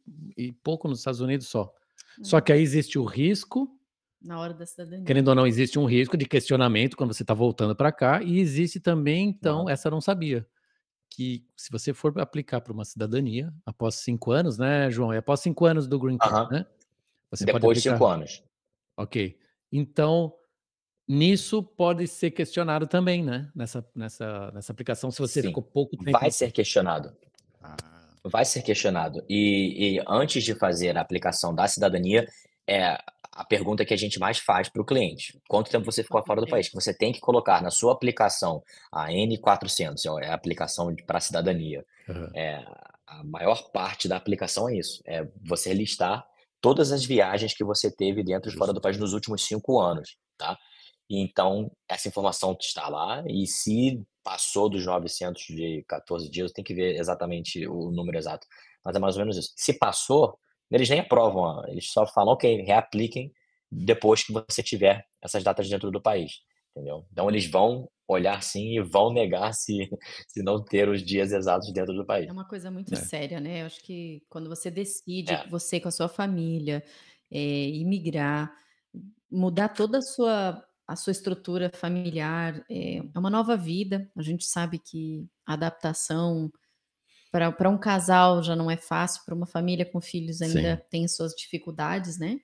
pouco nos Estados Unidos só. Só É, que aí existe o risco, na hora da cidadania. querendo ou não, existe um risco de questionamento quando você está voltando para cá, e existe também, então, Aham. essa eu não sabia, que se você for aplicar para uma cidadania, após 5 anos, né, João? É após 5 anos do green card, Aham. né? Você pode Depois de 5 aplicar. anos. Ok. Então, nisso pode ser questionado também, né, nessa aplicação, se você Sim, ficou pouco tempo vai no ser país. questionado. Ah, Vai ser questionado. E antes de fazer a aplicação da cidadania, é a pergunta que a gente mais faz para o cliente: "Quanto tempo você ficou Quanto fora do país?" tempo? Que você tem que colocar na sua aplicação, a N400, é a aplicação para a cidadania. aham. Eh, a maior parte da aplicação é isso, é você listar todas as viagens que você teve dentro e fora do Justo. país nos últimos 5 anos, tá. E então, essa informação está lá, e se passou dos 914 dias, tem que ver exatamente o número exato, mas é mais ou menos isso. Se passou, eles nem aprovam, eles só falam: "Ok, reapliquem depois que você tiver essas datas dentro do país", entendeu. Então eles vão olhar sim e vão negar se não ter os dias exatos dentro do país. É uma coisa muito É. séria, né, eu acho que quando você decide, É, você com a sua família, imigrar, mudar toda a sua estrutura familiar, é uma nova vida, a gente sabe que a adaptação para um casal já não é fácil, para uma família com filhos ainda Sim. tem suas dificuldades, né,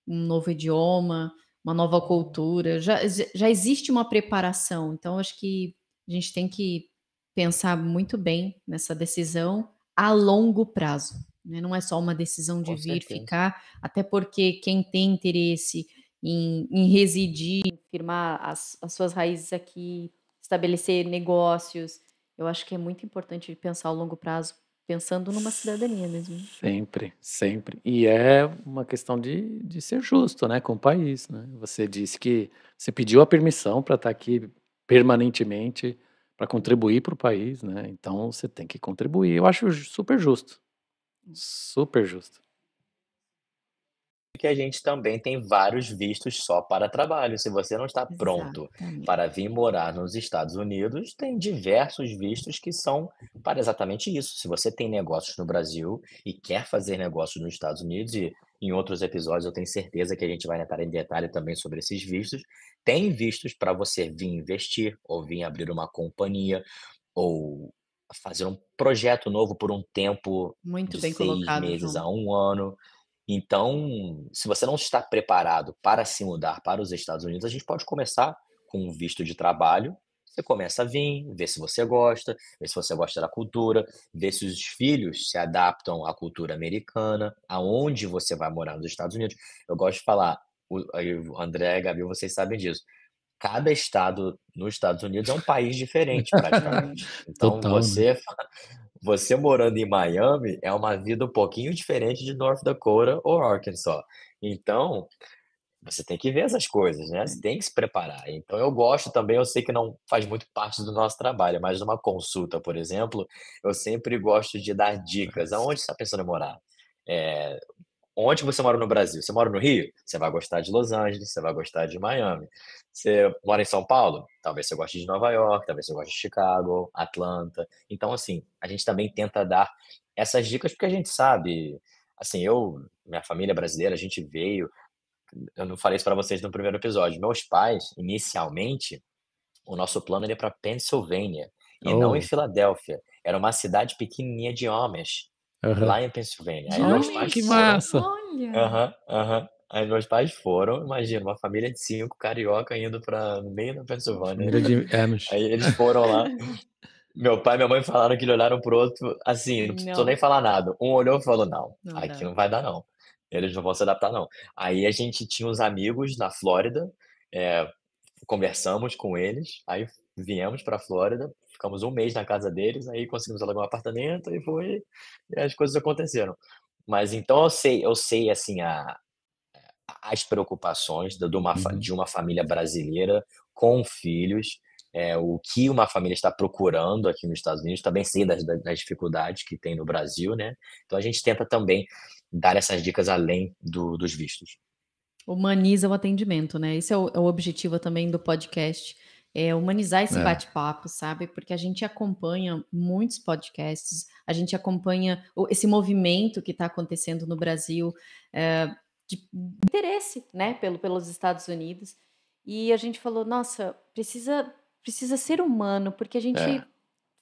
um novo idioma, uma nova cultura, já existe uma preparação, então acho que a gente tem que pensar muito bem nessa decisão a longo prazo. né? Não é só uma decisão de Com vir certeza. ficar, até porque quem tem interesse em residir, em firmar as suas raízes aqui, estabelecer negócios, eu acho que é muito importante pensar ao longo prazo, pensando numa cidadania mesmo. Sempre, sempre. E é uma questão de ser justo, né, com o país, né? Você disse que você pediu a permissão para estar aqui permanentemente, para contribuir para o país, né? Então você tem que contribuir. Eu acho super justo, super justo. Que a gente também tem vários vistos só para trabalho. Se você não está pronto para Exatamente. vir morar nos Estados Unidos, tem diversos vistos que são para exatamente isso. Se você tem negócios no Brasil e quer fazer negócios nos Estados Unidos, e em outros episódios eu tenho certeza que a gente vai entrar em detalhe também sobre esses vistos, tem vistos para você vir investir, ou vir abrir uma companhia, ou fazer um projeto novo por um tempo Muito de bem 6 colocado, meses João. a 1 ano. Então, se você não está preparado para se mudar para os Estados Unidos, a gente pode começar com um visto de trabalho. Você começa a vir, ver se você gosta, ver se você gosta da cultura, ver se os filhos se adaptam à cultura americana, aonde você vai morar nos Estados Unidos. Eu gosto de falar, aí o André e a Gabi, vocês sabem disso. Cada estado nos Estados Unidos é um país diferente, É, praticamente. Então, Total, né? você morando em Miami é uma vida um pouquinho diferente de North Dakota ou Arkansas. Então, você tem que ver essas coisas, né, você tem que se preparar. Então eu gosto também, eu sei que não faz muito parte do nosso trabalho, mas numa consulta, por exemplo, eu sempre gosto de dar dicas. Aonde você está pensando em morar? Eh, Onde você mora no Brasil? Você mora no Rio? Você vai gostar de Los Angeles, você vai gostar de Miami. Você mora em São Paulo? Talvez você goste de Nova York, talvez você goste de Chicago, Atlanta. Então, assim, a gente também tenta dar essas dicas porque a gente sabe, assim, minha família é brasileira, a gente veio, eu não falei isso para vocês no primeiro episódio. Meus pais, inicialmente, o nosso plano era para Pensilvânia e não em Oh, Filadélfia. Era uma cidade pequenininha de Amish, aham. lá em Pensilvânia. Aí meus Oh, pais que Amish, foram. massa! olha! Aham, aham. Aí meus pais foram, imagina, uma família de 5 carioca indo para no meio da Pensilvânia. Família de Amish. Aí eles foram lá, meu pai e minha mãe falaram que eles olharam para o outro, assim, não precisou nem Não, falar nada. Um olhou e falou: "Não, não aqui dá. não vai dar não, eles não vão se adaptar não". Aí a gente tinha uns amigos na Flórida, eh, conversamos com eles, aí viemos pra Flórida, ficamos 1 mês na casa deles, aí conseguimos alugar um apartamento e as coisas aconteceram. Mas então eu sei, assim, as preocupações da Uhum. de uma família brasileira com filhos, o que uma família está procurando aqui nos Estados Unidos, também sei das dificuldades que tem no Brasil, né, então a gente tenta também dar essas dicas além dos vistos. Humaniza o atendimento, né, esse é o objetivo também do podcast, é humanizar esse É. bate-papo, sabe, porque a gente acompanha muitos podcasts, a gente acompanha esse movimento que está acontecendo no Brasil, de interesse, né, pelos Estados Unidos, e a gente falou: "Nossa, precisa ser humano", porque a É. gente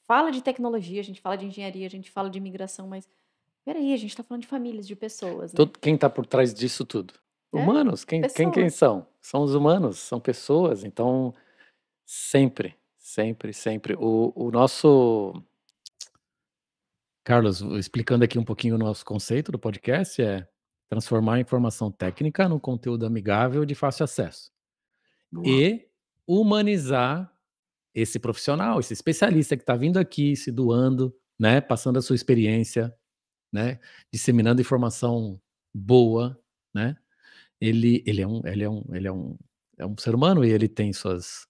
fala de tecnologia, a gente fala de engenharia, a gente fala de imigração, mas espera aí, a gente está falando de famílias, de pessoas, né. Quem está por trás disso tudo? É, Humanos, quem pessoas. são? São os humanos, são pessoas, então sempre, sempre, sempre. O nosso Carlos, explicando aqui um pouquinho o nosso conceito do podcast, é transformar a informação técnica num conteúdo amigável de fácil acesso Boa. e humanizar esse profissional, esse especialista que está vindo aqui, se doando, né, passando a sua experiência, né, disseminando informação boa, né. Ele é um ser humano e ele tem suas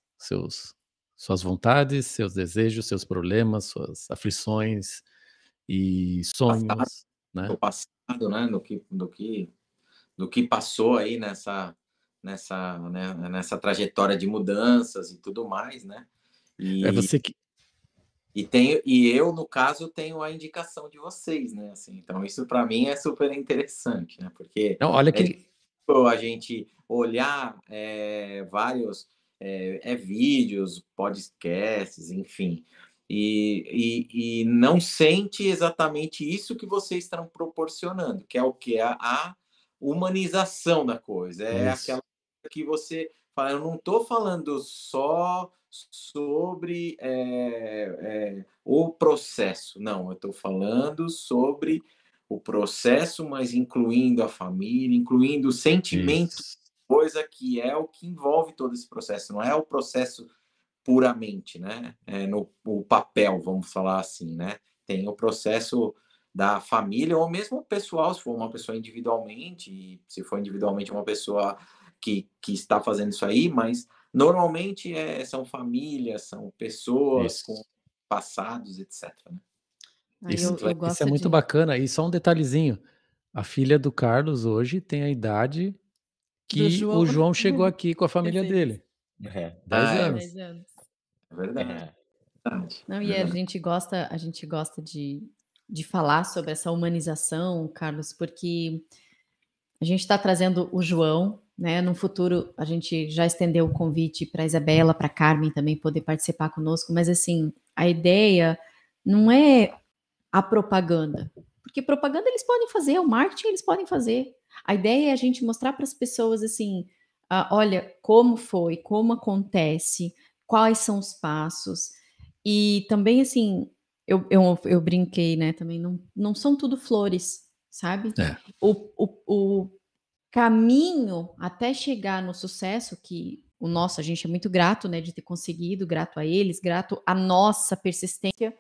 vontades, seus desejos, seus problemas, suas aflições e Passado, sonhos, né. do passado, né, do que passou aí nessa trajetória de mudanças e tudo mais, né. É E você que eu, no caso, tenho a indicação de vocês, né, assim, então isso para mim é super interessante, né, porque não, olha é que difícil a gente olhar, vários, vídeos, podcasts, enfim, e não sente exatamente isso que vocês estão proporcionando, que é o quê? A humanização da coisa, é isso, aquela que você fala: "Eu não estou falando só sobre, o processo, não, eu estou falando sobre o processo, mas incluindo a família, incluindo o sentimento, Isso. coisa que é o que envolve todo esse processo, não é o processo puramente, né? No o papel, vamos falar assim, né? Tem o processo da família, ou mesmo pessoal, se for uma pessoa individualmente, e se for individualmente uma pessoa que está fazendo isso aí, mas normalmente são famílias, são pessoas com Isso. passados, etc. Né? Aí Isso, eu isso é gosto muito de bacana. E só um detalhezinho: a filha do Carlos hoje tem a idade do que João. o João chegou aqui com a família Recém-nascido. dele. É, 10 É 10 anos. anos. verdade. é. Não, e Verdade. a gente gosta de falar sobre essa humanização, Carlos, porque a gente está trazendo o João, né? No futuro, a gente já estendeu o convite para a Isabela, para a Carmen também poder participar conosco, mas assim, a ideia não é a propaganda, porque propaganda eles podem fazer, o marketing eles podem fazer. A ideia é a gente mostrar para as pessoas assim, olha como foi, como acontece, quais são os passos. E também assim, eu brinquei, né? Também não são tudo flores, sabe? É. O caminho até chegar no sucesso que o nosso, a gente é muito grato, né, de ter conseguido, grato a eles, grato à nossa persistência.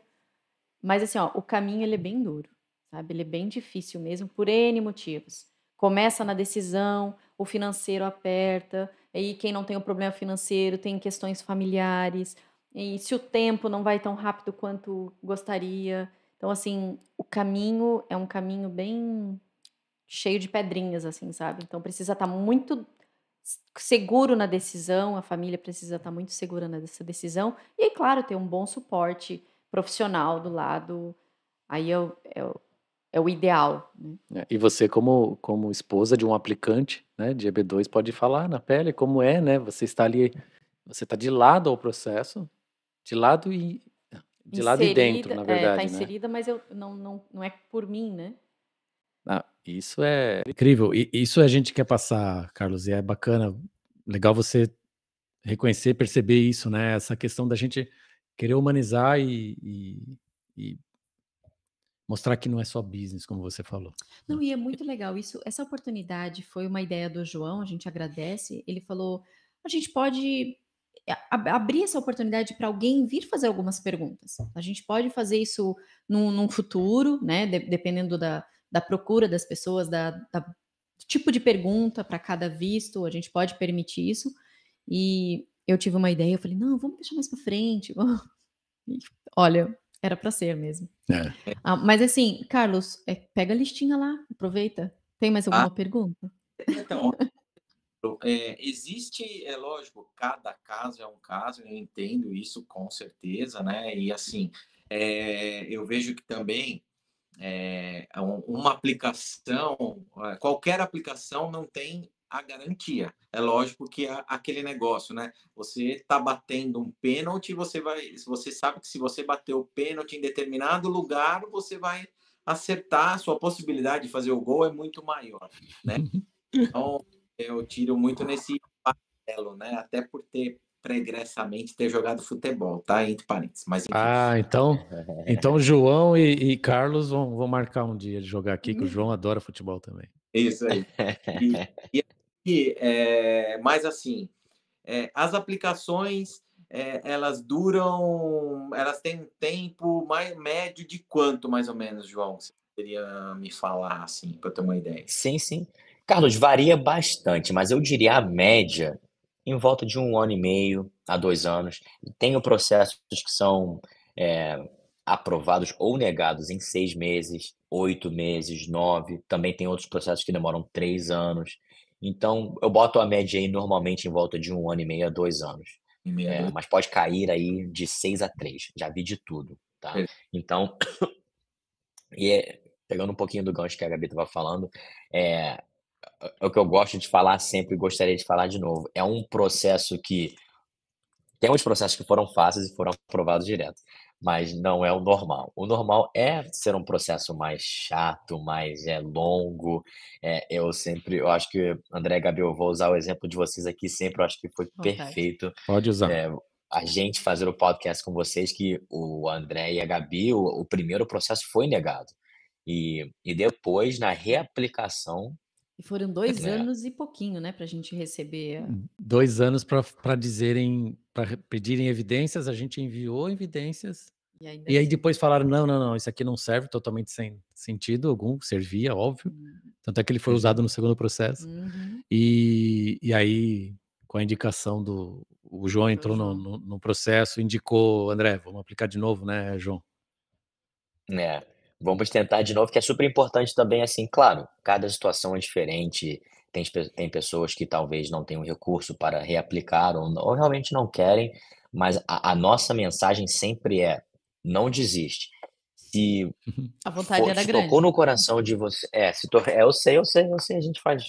Mas assim, ó, o caminho ele é bem duro, sabe? Ele é bem difícil mesmo por N motivos. Começa na decisão, o financeiro aperta, aí quem não tem o problema financeiro tem questões familiares, e se o tempo não vai tão rápido quanto gostaria. Então, assim, o caminho é um caminho bem cheio de pedrinhas, assim, sabe? Então precisa estar muito seguro na decisão, a família precisa estar muito segura nessa decisão, e aí, claro, ter um bom suporte profissional do lado, aí é o ideal, né? E você, como esposa de um aplicante, né, de EB2, pode falar na pele como é, né? Você está ali, você está de lado ao processo, de lado e dentro, na Inserida, tá verdade, né? inserida, mas não é por mim, né? Ah, isso é incrível. E isso a gente quer passar, Carlos, e é bacana, legal você reconhecer, perceber isso, né? Essa questão da gente querer humanizar e mostrar que não é só business, como você falou. Não, e é muito legal isso. Essa oportunidade foi uma ideia do João, a gente agradece. Ele falou: a gente pode abrir essa oportunidade para alguém vir fazer algumas perguntas. A gente pode fazer isso num futuro, né? Dependendo da procura das pessoas, do tipo de pergunta para cada visto, a gente pode permitir isso. E eu tive uma ideia, eu falei: não, vamos deixar mais para frente. E, olha, era para ser mesmo. É. Mas assim, Carlos, pega a listinha lá, aproveita. Tem mais alguma pergunta? Então, existe, é lógico, cada caso é um caso, eu entendo isso com certeza, né? E assim, eu vejo que também uma aplicação, qualquer aplicação não tem a garantia. É lógico que aquele negócio, né? Você está batendo um pênalti, você sabe que se você bater o pênalti em determinado lugar, você vai acertar, a sua possibilidade de fazer o gol é muito maior, né? Então, eu tiro muito nesse paralelo, né? Até por pregressamente ter jogado futebol, tá? Entre parênteses. Mas, enfim. Então João e Carlos vão marcar um dia de jogar aqui, que o João adora futebol também. Isso aí. Mas assim, as aplicações, elas duram, elas têm um tempo médio de quanto, mais ou menos, João? Você poderia me falar, assim, para eu ter uma ideia? Sim, sim. Carlos, varia bastante, mas eu diria a média em volta de 1 ano e meio a 2 anos. Tenho processos que são, aprovados ou negados em 6 meses, 8 meses, 9. Também tem outros processos que demoram 3 anos. Então, eu boto a média aí normalmente em volta de 1 ano e meio a 2 anos. Em meia, dois. Mas pode cair aí de 6 a 3. Já vi de tudo, tá? Então, pegando um pouquinho do gancho que a Gabi estava falando, é o que eu gosto de falar sempre e gostaria de falar de novo. É um processo que tem uns processos que foram fáceis e foram aprovados direto, mas não é o normal. O normal é ser um processo mais chato, mais longo. Eu acho que, André e Gabi, eu vou usar o exemplo de vocês aqui sempre, eu acho que foi Vontade. perfeito. Pode usar. A gente fazer o podcast com vocês, que o André e a Gabi, o primeiro processo foi negado. E depois, na reaplicação, E foram 2 né? anos e pouquinho, né, pra gente receber a 2 anos para dizerem, para pedirem evidências, a gente enviou evidências, e ainda e aí assim. depois falaram: "Não, não, não, isso aqui não serve", totalmente sem sentido algum, servia, óbvio, Hum. tanto é que ele foi usado no segundo processo. Uhum. E aí, com a indicação o João Do entrou no João. no processo, indicou: "André, vamos aplicar de novo, né, João?". É, vamos tentar de novo, que é super importante também, assim, claro, cada situação é diferente, tem pessoas que talvez não tenham recurso para reaplicar ou realmente não querem, mas a nossa mensagem sempre é: "Não desiste". Se A vontade era se tocou grande. no coração de você se to eu sei, a gente faz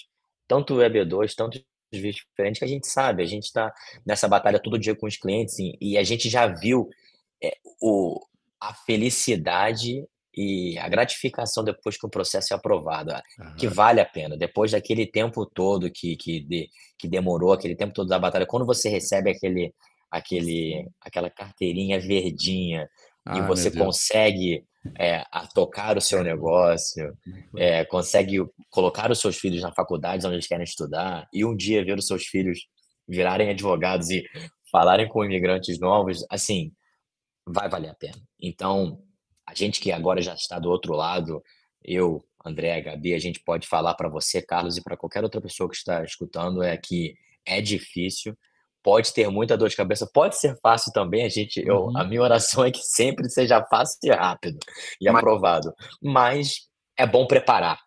tanto o EB2, tantos vídeos diferentes que a gente sabe, a gente está nessa batalha todo dia com os clientes e a gente já viu, o a felicidade e a gratificação depois que o processo é aprovado, que Aham. vale a pena, depois daquele tempo todo que demorou, aquele tempo todo da batalha, quando você recebe Sim. aquela carteirinha verdinha e Ai, meu você Deus. consegue, tocar o seu negócio, Como é que foi? consegue colocar os seus filhos na faculdade onde eles querem estudar, e um dia ver os seus filhos virarem advogados e falarem com imigrantes novos, assim, vai valer a pena. Então, a gente que agora já está do outro lado, eu, André, Gabi, a gente pode falar para você, Carlos, e para qualquer outra pessoa que está escutando, é que é difícil, pode ter muita dor de cabeça, pode ser fácil também, a Uhum. minha oração é que sempre seja fácil e rápido e Mas aprovado, mas é bom preparar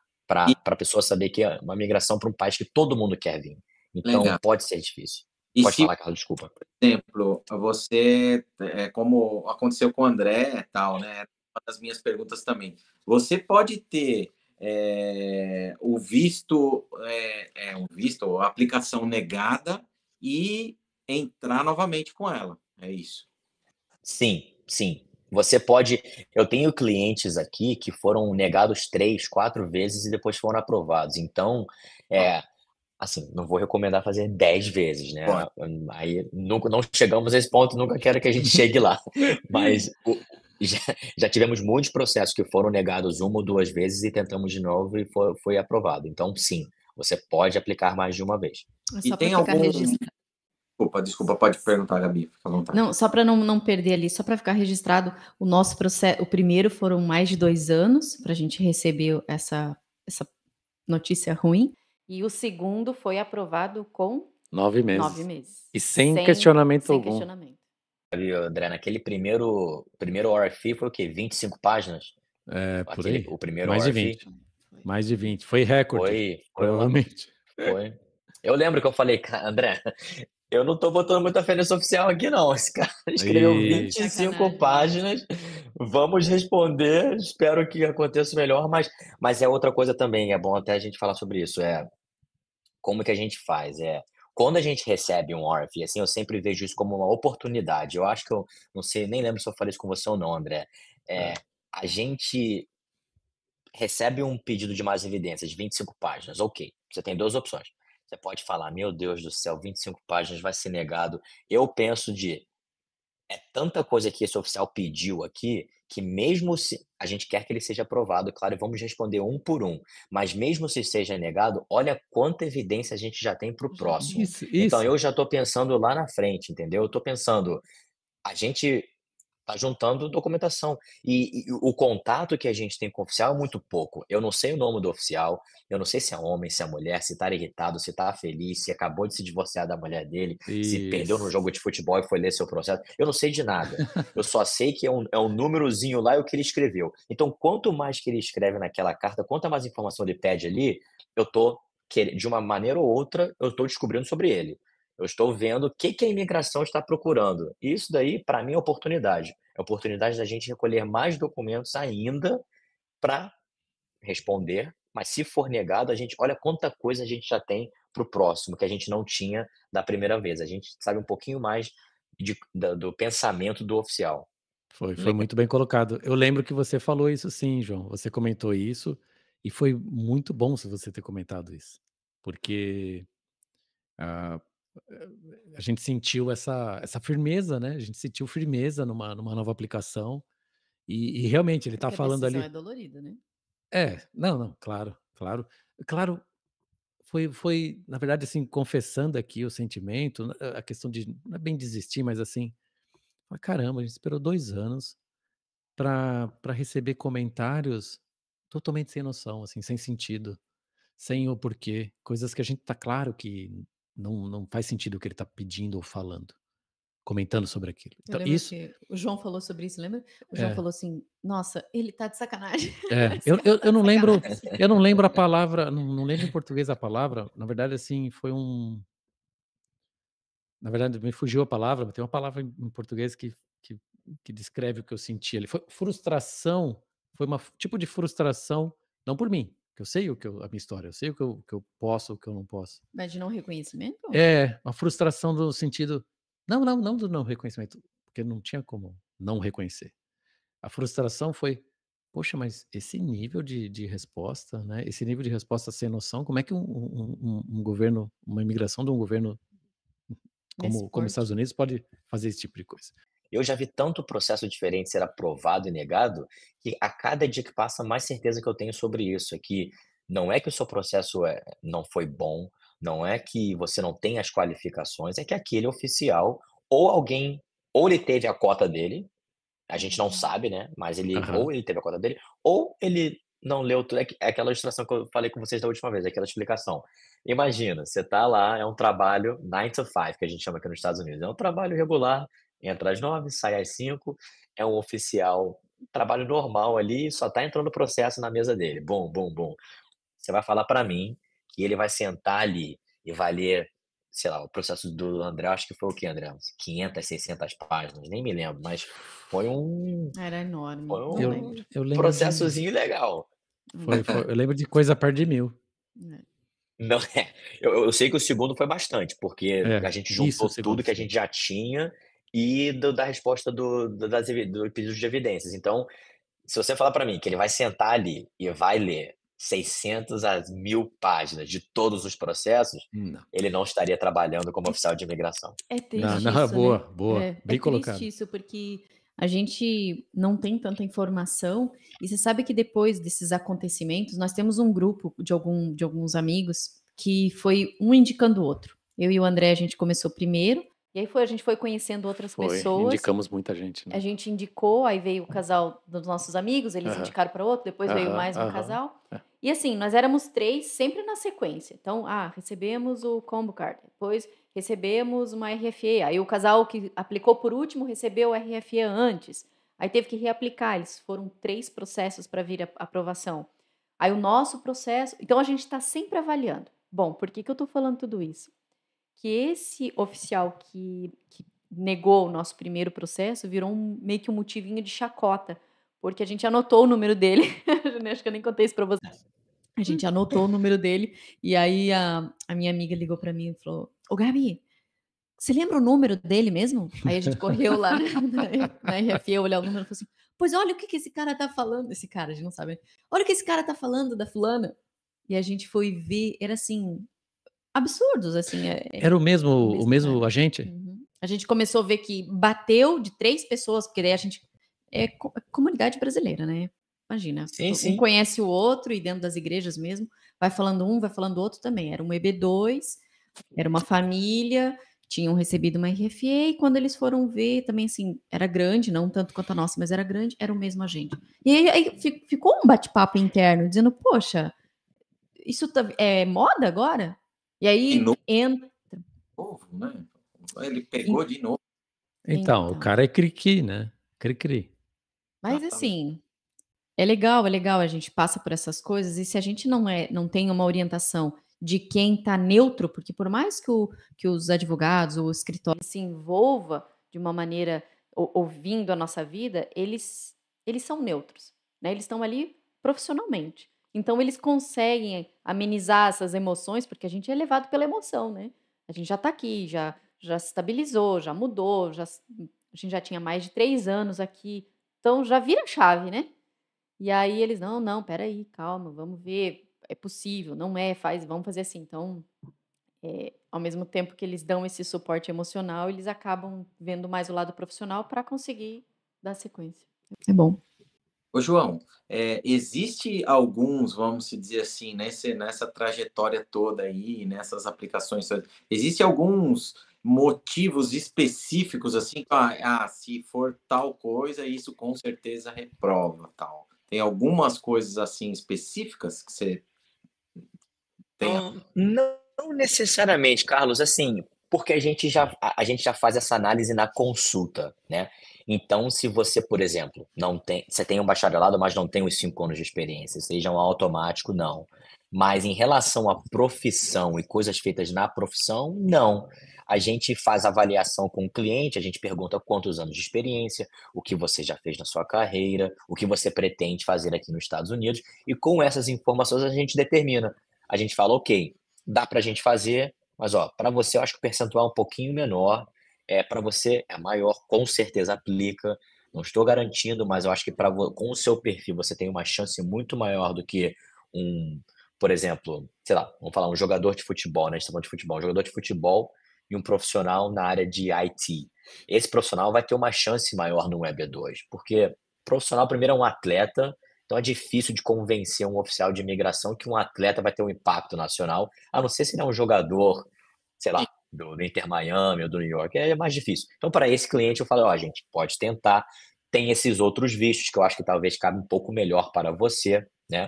e para a pessoa saber que é uma migração para um país que todo mundo quer vir. Então, legal. pode ser difícil. E Pode se, falar, Carlos, desculpa. por exemplo, você, como aconteceu com o André, tal, né? Uma das minhas perguntas também. Você pode ter o visto, um visto, ou a aplicação negada e entrar novamente com ela. É isso. Sim, sim. Você pode eu tenho clientes aqui que foram negados 3, 4 vezes e depois foram aprovados. Então, Ó, é assim, não vou recomendar fazer 10 vezes, ó, né, aí nunca não chegamos a esse ponto, nunca quero que a gente chegue lá. Mas já já tivemos muitos processos que foram negados uma ou 2 vezes e tentamos de novo e foi aprovado. Então sim, você pode aplicar mais de uma vez. É e só para tem ficar algum. registrado. Desculpa, pode perguntar, Gabi, fica à vontade. Não, só para não perder ali, só para ficar registrado, o nosso processo, o primeiro foram mais de 2 anos para a gente receber essa notícia ruim, e o segundo foi aprovado com 9 9 meses. meses, E sem questionamento sem algum. questionamento. Viu, André, naquele primeiro RFI foi o quê? 25 páginas? É, por aí. O primeiro Mais de RFI? 20. Foi. Mais de 20. Foi recorde, Foi uma provavelmente. foi. Eu lembro que eu falei: André, eu não tô botando muita fé nesse oficial aqui não, esse cara escreveu Isso. 25 Sacanagem, né. páginas, vamos responder, espero que aconteça o melhor", mas é outra coisa também, é bom até a gente falar sobre isso, como que a gente faz? Quando a gente recebe um RFI, assim, eu sempre vejo isso como uma oportunidade, eu acho que eu não sei, nem lembro se eu falei isso com você ou não, André, É. a gente recebe um pedido de mais evidências, 25 páginas, ok. Você tem 2 opções. Você pode falar: "Meu Deus do céu, 25 páginas vai ser negado". Eu penso é tanta coisa que esse oficial pediu aqui, que mesmo se a gente quer que ele seja aprovado, claro, e vamos responder um por um, mas mesmo se seja negado, olha quanta evidência a gente já tem para o Já tem. próximo. Isso, Então isso. eu já estou pensando lá na frente, entendeu? Eu estou pensando, a gente tá juntando documentação. E o contato que a gente tem com o oficial é muito pouco. Eu não sei o nome do oficial, eu não sei se é homem, se é mulher, se tá irritado, se tá feliz, se acabou de se divorciar da mulher dele, se perdeu no Isso. jogo de futebol e foi ler seu processo. Eu não sei de nada. Eu só sei que é um númerozinho lá e o que ele escreveu. Então, quanto mais que ele escreve naquela carta, quanto mais informação ele pede ali, eu tô de uma maneira ou outra, eu estou descobrindo sobre ele. Eu estou vendo o que que a imigração está procurando. E isso daí, para mim, é oportunidade. É oportunidade da gente recolher mais documentos ainda para responder, mas se for negado, a gente olha quanta coisa a gente já tem para o próximo, que a gente não tinha da primeira vez. A gente sabe um pouquinho mais do pensamento do oficial. Foi Legal. muito bem colocado. Eu lembro que você falou isso sim, João. Você comentou isso, e foi muito bom se você ter comentado isso, porque, ah, a gente sentiu essa firmeza, né, a gente sentiu firmeza numa nova aplicação, e realmente ele É tá que a falando decisão ali é dolorida, né. Não, claro, claro. Claro, foi, na verdade, assim, confessando aqui o sentimento, a questão de não é bem desistir, mas assim, falar: "Caramba, a gente esperou 2 anos para receber comentários totalmente sem noção, assim, sem sentido, sem o porquê, coisas que a gente tá claro que não faz sentido o que ele tá pedindo ou falando, comentando sobre aquilo". Eu Então lembro isso que o João falou sobre isso, lembra? O João é, falou assim: "Nossa, ele tá de sacanagem. Esse eu cara tá de não lembro, sacanagem". eu não lembro a palavra, não lembro em português a palavra, na verdade, assim, na verdade me fugiu a palavra, mas tem uma palavra em português que que descreve o que eu senti ali. Foi frustração, foi uma tipo de frustração, não por mim, que eu sei a minha história, eu sei o que eu posso, o que eu não posso. Mas de não reconhecimento? É, uma frustração do sentido, não do não reconhecimento, porque não tinha como não reconhecer. A frustração foi: "Poxa, mas esse nível de resposta, né, esse nível de resposta sem noção, como é que um governo, uma imigração de um governo Nesse como os porte? Estados Unidos pode fazer esse tipo de coisa?". Eu já vi tanto processo diferente ser aprovado e negado, que a cada dia que passa, mais certeza que eu tenho sobre isso, é que não é que o seu processo não foi bom, não é que você não tem as qualificações, é que aquele oficial ou alguém ou ele teve a cota dele, a gente não Uhum. sabe, né, mas Aham. ele teve a cota dele, ou ele não leu tudo, é aquela ilustração que eu falei com vocês da última vez, aquela explicação. Imagina, você tá lá, é um trabalho 9 to 5, que a gente chama aqui nos Estados Unidos, é um trabalho regular, entra às 9, sai às 5, é um oficial, um trabalho normal ali, só tá entrando o processo na mesa dele, bum, bum, bum. Você vai falar para mim que ele vai sentar ali e vai ler, sei lá, o processo do André, acho que foi o quê, André? Uns 500, 600 páginas, nem me lembro, mas foi um Era foi enorme, não um lembro. Eu lembro de processozinho legal. foi eu lembro de coisa perto de 1000. É. Não é, eu sei que o segundo foi bastante, porque a É, gente isso, juntou tudo que a segundo. gente já tinha e da resposta do pedido de evidências. Então, se você falar para mim que ele vai sentar ali e vai ler 600 a 1000 páginas de todos os processos, Não. ele não estaria trabalhando como oficial de imigração. É Não, triste não, isso, né. boa, boa, É bem triste colocado. isso, porque a gente não tem tanta informação, e você sabe que depois desses acontecimentos, nós temos um grupo de alguns amigos, que foi um indicando o outro. Eu e o André, a gente começou primeiro, e aí a gente foi conhecendo outras Foi, pessoas, indicamos muita gente, a né. gente indicou, aí veio o casal dos nossos amigos, eles Aham, indicaram para outro, depois veio aham, mais um aham. casal. É. E assim, nós éramos 3 sempre na sequência. Então, recebemos o combo card, depois recebemos uma RFE, aí o casal que aplicou por último recebeu a RFE antes, aí teve que reaplicar, eles foram 3 processos para vir a aprovação. Aí o nosso processo, então a gente está sempre avaliando. Bom, por que que eu estou falando tudo isso? Que esse oficial que negou o nosso primeiro processo virou meio que um motivinho de chacota, porque a gente anotou o número dele, acho que eu nem contei isso pra você. A gente anotou o número dele, e aí a minha amiga ligou pra mim e falou: "Ô Gabi, você lembra o número dele mesmo?". Aí a gente correu lá na RFE olhar o número e falou assim: "Pois olha o que que esse cara tá falando", esse cara, a gente não sabe, né. "Olha o que esse cara tá falando da fulana". E a gente foi ver, era assim, absurdos, assim, Era o o mesmo mesmo cara. agente? Uhum. A gente começou a ver que bateu de 3 pessoas, porque daí a gente é comunidade brasileira, né. Imagina, Sim, um sim. conhece o outro e dentro das igrejas mesmo, vai falando um, vai falando o outro também. Era um EB2, era uma família, tinham recebido uma RFE e quando eles foram ver também, assim, era grande, não tanto quanto a nossa, mas era grande, era o mesmo agente. E aí ficou um bate-papo interno dizendo: "Poxa, isso é moda agora?". E De aí entra novo, né? Ele pegou de novo. Então, o então, cara é cri-cri, né, cri-cri. mas Exatamente. assim, é legal, a gente passa por essas coisas e se a gente não tem uma orientação de quem está neutro, porque por mais que os advogados ou o escritório se envolva de uma maneira ouvindo a nossa vida, eles são neutros, né, eles estão ali profissionalmente. Então eles conseguem amenizar essas emoções, porque a gente é levado pela emoção, né. A gente já está aqui, já se estabilizou, já mudou, a gente já tinha mais de 3 anos aqui, então já vira chave, né. E aí eles: "Não, não, espera aí, calma, vamos ver, é possível, não é, vamos fazer assim". Então, ao mesmo tempo que eles dão esse suporte emocional, eles acabam vendo mais o lado profissional para conseguir dar sequência. É bom. Ô, João, existe alguns, vamos se dizer assim, nessa trajetória toda aí, nessas aplicações todas, existe alguns motivos específicos, assim, se for tal coisa, isso com certeza reprova, tal. Tem algumas coisas, assim, específicas que você tenha... Não necessariamente, Carlos, assim, porque a gente já faz essa análise na consulta, né. Então, se você, por exemplo, não tem você tem um bacharelado, mas não tem os 5 anos de experiência, seja um automático, não. Mas em relação à profissão e coisas feitas na profissão, não. A gente faz avaliação com o cliente, a gente pergunta quantos anos de experiência, o que você já fez na sua carreira, o que você pretende fazer aqui nos Estados Unidos, e com essas informações a gente determina. A gente fala: "Ok, dá para a gente fazer, mas ó, para você eu acho que o percentual é um pouquinho menor, para você é maior, com certeza aplica. Não estou garantindo, mas eu acho que com o seu perfil você tem uma chance muito maior do que um, por exemplo, sei lá, vamos falar um jogador de futebol, né, a gente tá falando de futebol, um jogador de futebol e um profissional na área de IT. Esse profissional vai ter uma chance maior no EB2, porque o profissional primeiro é um atleta, então é difícil de convencer um oficial de imigração que um atleta vai ter um impacto nacional, a não ser se ele é um jogador, sei lá, do Inter Miami ou do New York, é mais difícil. Então, para esse cliente, eu falei: ó, gente, pode tentar. Tem esses outros vistos que eu acho que talvez cabe um pouco melhor para você, né?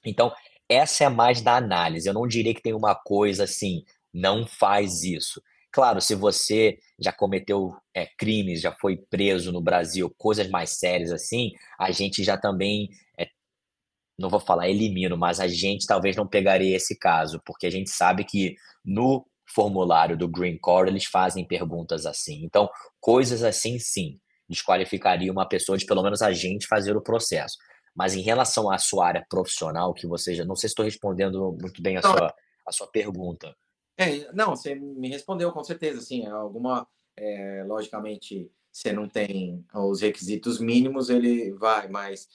Então, essa é mais da análise. Eu não diria que tem uma coisa assim, não faz isso. Claro, se você já cometeu crimes, já foi preso no Brasil, coisas mais sérias assim, a gente já também não vou falar elimino, mas a gente talvez não pegaria esse caso, porque a gente sabe que no formulário do Green Card eles fazem perguntas assim. Então, coisas assim, sim, desqualificaria uma pessoa de pelo menos a gente fazer o processo. Mas em relação à sua área profissional, que você já, não sei se estou respondendo muito bem a sua pergunta. Não, você me respondeu com certeza, assim, logicamente, você não tem os requisitos mínimos, ele vai, mas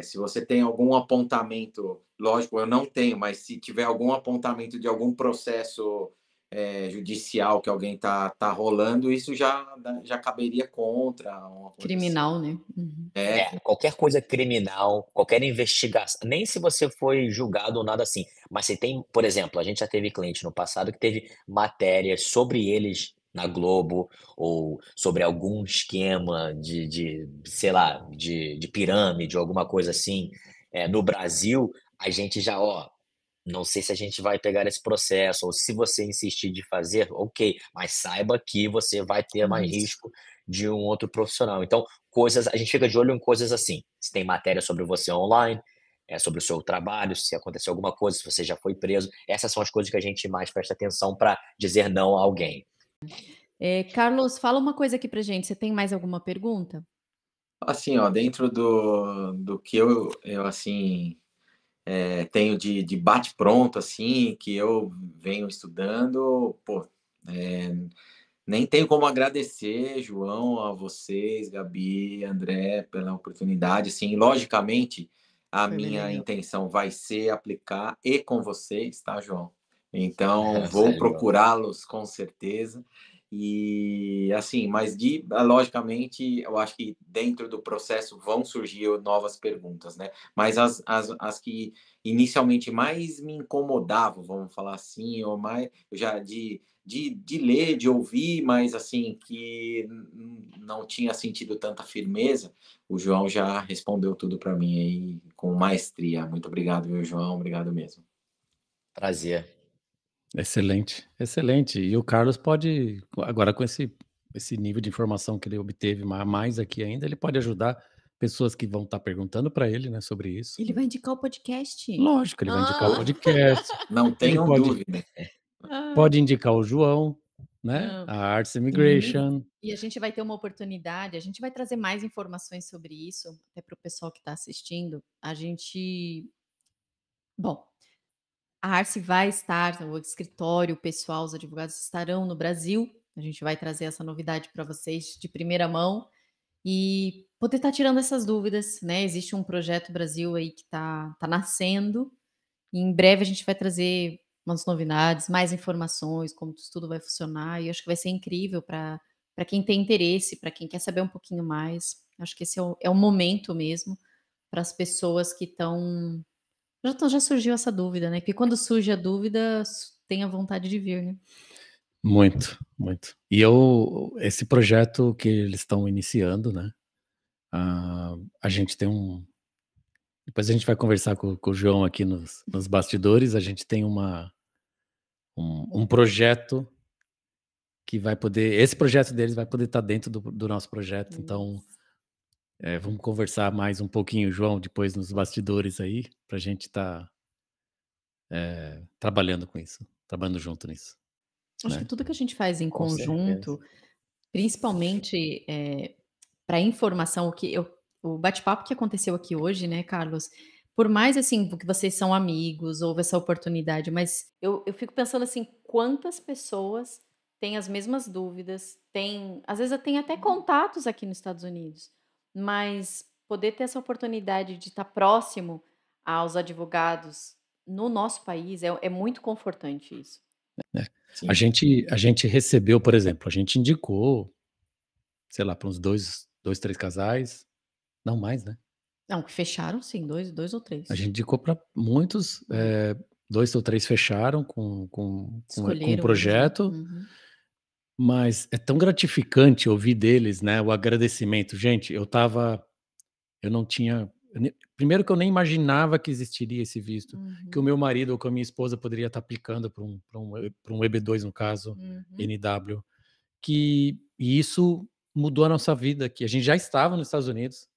se você tem algum apontamento, lógico, eu não tenho, mas se tiver algum apontamento de algum processo judicial que alguém tá rolando, isso já caberia contra uma coisa assim. Criminal, né? Uhum. Qualquer coisa criminal, qualquer investigação, nem se você foi julgado ou nada assim, mas se tem, por exemplo, a gente já teve cliente no passado que teve matérias sobre eles na Globo, ou sobre algum esquema sei lá, de pirâmide, alguma coisa assim, no Brasil, a gente já, ó, não sei se a gente vai pegar esse processo, ou se você insistir de fazer, ok, mas saiba que você vai ter mais Isso. risco de um outro profissional. Então, a gente fica de olho em coisas assim. Se tem matéria sobre você online, sobre o seu trabalho, se aconteceu alguma coisa, se você já foi preso. Essas são as coisas que a gente mais presta atenção para dizer não a alguém. Carlos, fala uma coisa aqui pra gente. Você tem mais alguma pergunta? Assim, ó, dentro do que eu assim, tenho de bate-pronto, assim, que eu venho estudando, pô, nem tenho como agradecer, João, a vocês, Gabi, André, pela oportunidade. Assim, logicamente, a Foi bem minha legal. intenção vai ser aplicar e com vocês, tá, João? Então, vou Sério, João. procurá-los com certeza. E assim, mas logicamente, eu acho que dentro do processo vão surgir novas perguntas, né? Mas as que inicialmente mais me incomodavam, vamos falar assim, ou mais eu já de ler, de ouvir, mas assim, que não tinha sentido tanta firmeza, o João já respondeu tudo para mim aí com maestria. Muito obrigado, viu, João? Obrigado mesmo. Prazer. Excelente, excelente. E o Carlos pode, agora com esse nível de informação que ele obteve mais aqui ainda, ele pode ajudar pessoas que vão estar perguntando para ele, né, sobre isso. Ele vai indicar o podcast. Lógico, ele vai indicar o Ah! podcast, Não ele tenham pode dúvida. Ah, pode indicar o João, né, não. a Arts Sim, Immigration. E a gente vai ter uma oportunidade, a gente vai trazer mais informações sobre isso, até para o pessoal que está assistindo. Bom, a Arce vai estar, o escritório, o pessoal, os advogados estarão no Brasil. A gente vai trazer essa novidade para vocês de primeira mão e poder estar tirando essas dúvidas, né? Existe um projeto Brasil aí que tá nascendo, e em breve a gente vai trazer umas novidades, mais informações, como isso tudo vai funcionar, e eu acho que vai ser incrível para quem tem interesse, para quem quer saber um pouquinho mais. Acho que esse é o momento mesmo para as pessoas que estão já surgiu essa dúvida, né, porque quando surge a dúvida, tem a vontade de vir, né. Muito, muito. E esse projeto que eles estão iniciando, né, a gente tem depois a gente vai conversar com o João aqui nos bastidores, a gente tem um projeto que vai poder esse projeto deles vai poder estar dentro do nosso projeto, então, vamos conversar mais um pouquinho, João, depois nos bastidores aí, pra gente estar trabalhando com isso, trabalhando junto nisso, Acho que né. tudo que a gente faz em Com certeza. conjunto, principalmente, para informação, o bate-papo que aconteceu aqui hoje, né, Carlos, por mais, assim, que vocês são amigos, houve essa oportunidade, mas eu fico pensando, assim, quantas pessoas têm as mesmas dúvidas, às vezes tem até contatos aqui nos Estados Unidos, mas poder ter essa oportunidade de estar próximo aos advogados no nosso país é muito confortante isso. A Sim. gente recebeu, por exemplo, a gente indicou, sei lá, para uns 3 casais, não mais, né. Não, que fecharam sim, dois ou A 3. gente indicou para muitos, 2 ou 3 fecharam com o Escolheram eles, né. projeto, Uhum. mas é tão gratificante ouvir deles, né, o agradecimento. Gente, eu não tinha primeiro que eu nem imaginava que existiria esse visto, que o Uhum. meu marido ou que a minha esposa poderia estar aplicando para um EB2 no caso, Uhum. NW, e isso mudou a nossa vida aqui. A gente já estava nos Estados Unidos,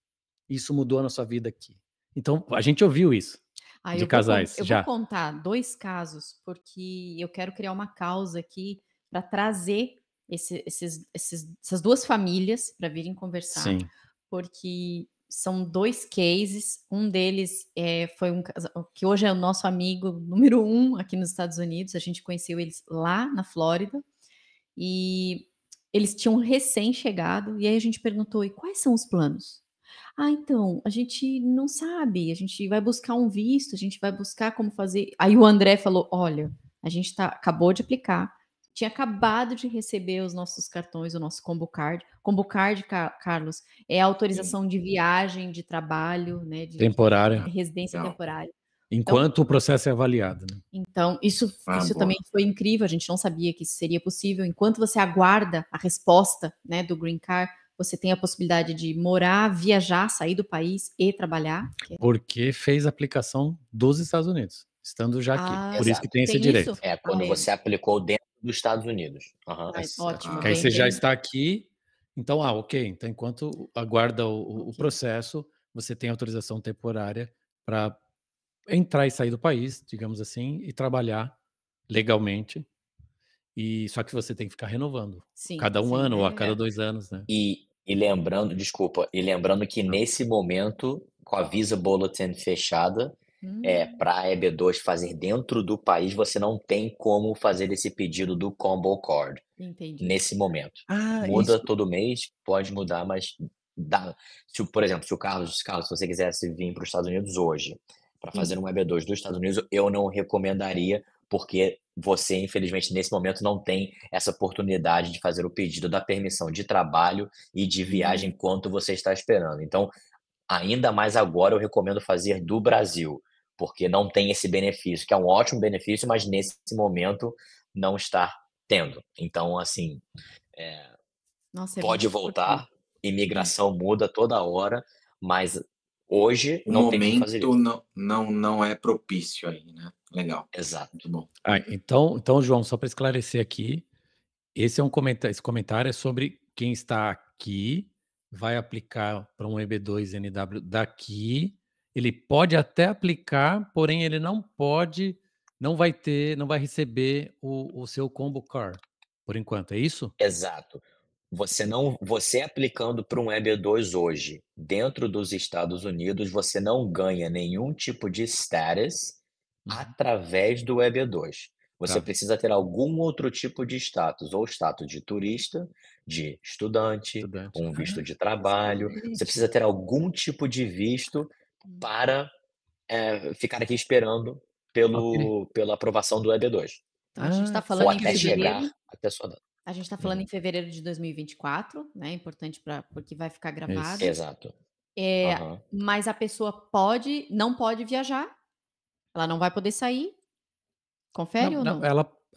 isso mudou a nossa vida aqui. Então, a gente ouviu isso, Ah, de casais, eu vou já. contar 2 casos, porque eu quero criar uma causa aqui para trazer essas 2 famílias para virem conversar, Sim, porque são 2 cases, um deles, foi um casal que hoje é o nosso amigo número 1 aqui nos Estados Unidos, a gente conheceu eles lá na Flórida, e eles tinham recém-chegado, e aí a gente perguntou: "E quais são os planos?". "Ah, então, a gente não sabe, a gente vai buscar um visto, a gente vai buscar como fazer". Aí o André falou: "Olha, a gente acabou de aplicar, tinha acabado de receber os nossos cartões, o nosso Combo Card". Combo Card, Carlos, é a Sim. autorização de viagem, de trabalho, né, de temporária, residência Legal. temporária. Então enquanto o processo é avaliado, né. então, Ah, isso boa. também foi incrível, a gente não sabia que isso seria possível. Enquanto você aguarda a resposta, né, do green card, você tem a possibilidade de morar, viajar, sair do país e trabalhar, Porque fez a aplicação dos Estados Unidos, estando já aqui. Por isso que Exato. tem esse tem isso? direito. É Ah, quando você aplicou dentro dos Estados Unidos. Aham. ótimo, Que aí bem você já bem está aqui, então, ok, então enquanto aguarda o ok. processo, você tem autorização temporária para entrar e sair do país, digamos assim, e trabalhar legalmente, e só que você tem que ficar renovando, Sim, cada 1 sim, ano ou a cada É. 2 anos, né. E lembrando, desculpa, e lembrando que nesse momento, com a Visa Bulletin fechada, Hum, para a EB2 fazer dentro do país, você não tem como fazer esse pedido do Combo Card, entendi. nesse momento. Ah, Muda isso todo mês, pode mudar, mas dá por exemplo, se o Carlos, se você quisesse vir para os Estados Unidos hoje, para fazer Sim. um EB2 dos Estados Unidos, eu não recomendaria, porque você, infelizmente, nesse momento não tem essa oportunidade de fazer o pedido da permissão de trabalho e de viagem Hum, enquanto você está esperando. Então, ainda mais agora eu recomendo fazer do Brasil, porque não tem esse benefício, que é um ótimo benefício, mas nesse momento não está tendo. Então, assim, nossa, é pode muito importante. voltar, É. imigração muda toda hora, mas hoje O não tem como fazer momento isso. não é propício aí, né. Legal, Exato. muito bom. então, João, só para esclarecer aqui, esse comentário é sobre quem está aqui, vai aplicar para um EB2 NW daqui, ele pode até aplicar, porém ele não vai receber o seu combo car, por enquanto, é isso? Exato. Você aplicando para um EB2 hoje, dentro dos Estados Unidos, você não ganha nenhum tipo de status Uhum. através do EB2. Você Tá, precisa ter algum outro tipo de status, ou status de turista, de estudante, estudante. um visto Ah, de trabalho. Você Excelente. precisa ter algum tipo de visto para, ficar aqui esperando ok. pela aprovação do EB2, Então a gente Ah, está ou falando em até chegar fevereiro. até a sua data. A gente está falando Uhum. em fevereiro de 2024, né? Importante porque vai ficar Isso. gravado. Exato. Aham. Mas a pessoa não pode viajar, ela não vai poder sair. Confere Não, ou não, não?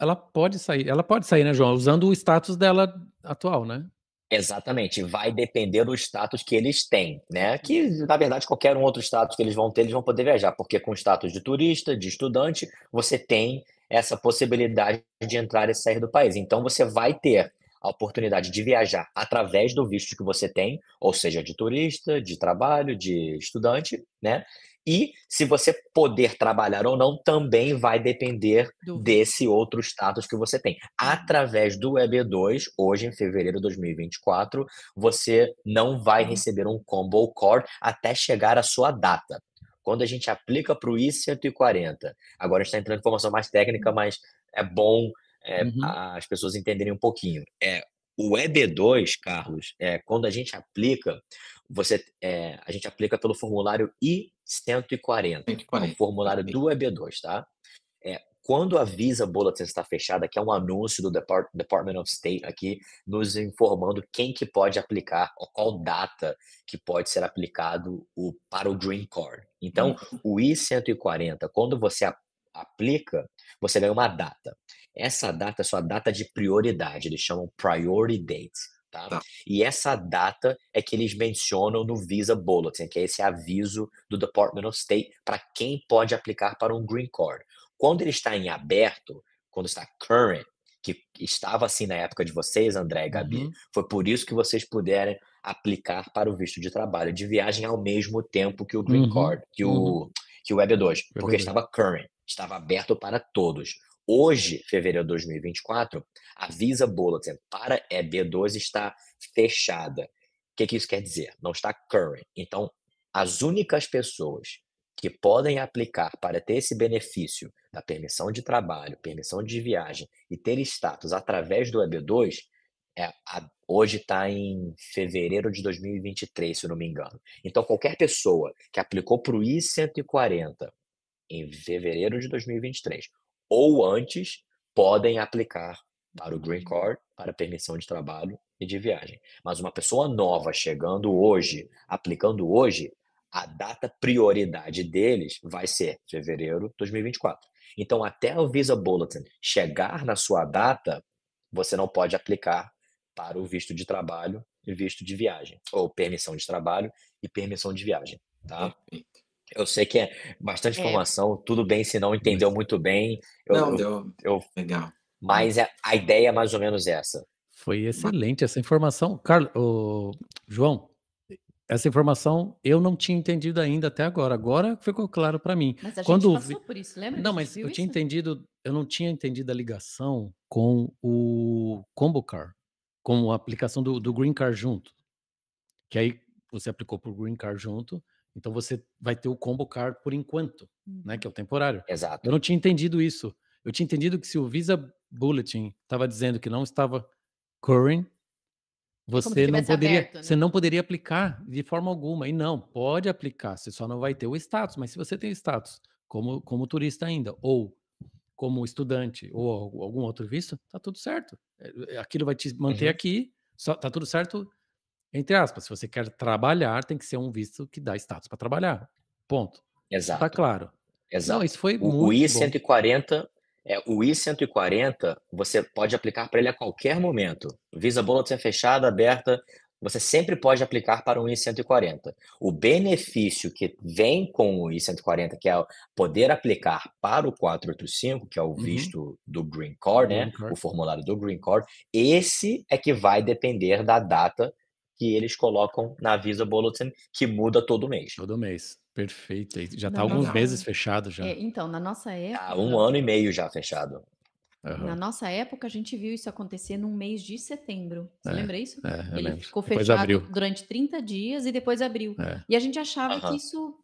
ela pode sair, né, João, usando o status dela atual, né? Exatamente, vai depender do status que eles têm, né, que na verdade qualquer um outro status que eles vão ter, eles vão poder viajar, porque com status de turista, de estudante, você tem essa possibilidade de entrar e sair do país. Então você vai ter a oportunidade de viajar através do visto que você tem, ou seja, de turista, de trabalho, de estudante, né, e se você poder trabalhar ou não, também vai depender Do visto. desse outro status que você tem. Através do EB2, hoje em fevereiro de 2024, você não vai receber um Combo Core até chegar a sua data. Quando a gente aplica para o I-140, agora a gente está entrando em informação mais técnica, mas é bom Uhum. as pessoas entenderem um pouquinho. O EB2, Carlos, quando a gente aplica, a gente aplica pelo formulário I-140, é o 140, formulário perfeito. do EB2, tá? Quando a Visa Bulletin está fechada, que é um anúncio do Department of State aqui, nos informando quem que pode aplicar, ou qual data que pode ser aplicado para o Green Card. Então, o I-140, quando você aplica, você ganha uma data. Essa data é sua data de prioridade, eles chamam Priority Date, tá? Tá. E essa data é que eles mencionam no Visa Bulletin, que é esse aviso do Department of State para quem pode aplicar para um Green Card. Quando ele está em aberto, quando está current, que estava assim na época de vocês, André e Gabi, Uhum. foi por isso que vocês puderam aplicar para o visto de trabalho de viagem ao mesmo tempo que o Green Uhum. Card, que o EB2, porque EB2. estava current, estava aberto para todos. Hoje, fevereiro de 2024, a Visa Bulletin para EB2 está fechada. O que isso quer dizer? Não está current. Então, as únicas pessoas que podem aplicar para ter esse benefício da permissão de trabalho, permissão de viagem e ter status através do EB2, hoje está em fevereiro de 2023, se eu não me engano. Então, qualquer pessoa que aplicou para o I-140 em fevereiro de 2023 ou antes, podem aplicar para o Green Card, para permissão de trabalho e de viagem. Mas uma pessoa nova chegando hoje, aplicando hoje, a data prioridade deles vai ser fevereiro de 2024. Então, até o Visa Bulletin chegar na sua data, você não pode aplicar para o visto de trabalho e visto de viagem, ou permissão de trabalho e permissão de viagem, tá? Perfeito. Eu sei que é bastante É, informação, tudo bem se não entendeu Mas muito bem, Não, deu legal. mas a ideia é mais ou menos essa. foi excelente essa informação. João, essa informação eu não tinha entendido ainda até agora. Agora ficou claro para mim. mas a gente Quando passou por isso, lembra que Não, a gente mas viu isso? eu não tinha entendido a ligação com o Combo Car, com a aplicação do Green Card junto. Que aí você aplicou para o Green Card junto, então você vai ter o Combo Card por enquanto, né, que é o temporário. Eu Exato. não tinha entendido isso. Eu tinha entendido que se o Visa Bulletin estava dizendo que não estava current, É como se tivesse aberto, né? você não poderia aplicar de forma alguma. E não, pode aplicar, você só não vai ter o status. Mas se você tem status como turista ainda, ou como estudante, ou algum outro visto, tá tudo certo. Aquilo vai te manter Uhum. aqui, só tá tudo certo, entre aspas. Se você quer trabalhar, tem que ser um visto que dá status para trabalhar. Ponto. Isso tá Exato, claro. Não, exato. isso foi O muito bom. I-140, o I-140, você pode aplicar para ele a qualquer momento. Visa Bulletin é fechada, aberta, você sempre pode aplicar para um I-140. O benefício que vem com o I-140, que é poder aplicar para o 485, que é o Uhum. visto do Green Card, né? Green Card. O formulário do Green Card, esse é que vai depender da data que eles colocam na Visa Bulletin, que muda todo mês. Todo mês. Perfeito. E já Na tá alguns nossa, meses fechado já. então, na nossa Há época, 1 ano e meio já fechado. na Aham. nossa época, a gente viu isso acontecer num mês de setembro. Você lembra isso? Eu Ele lembro. ficou Depois fechado abriu. durante 30 dias e depois abriu. É. E a gente achava que Aham. isso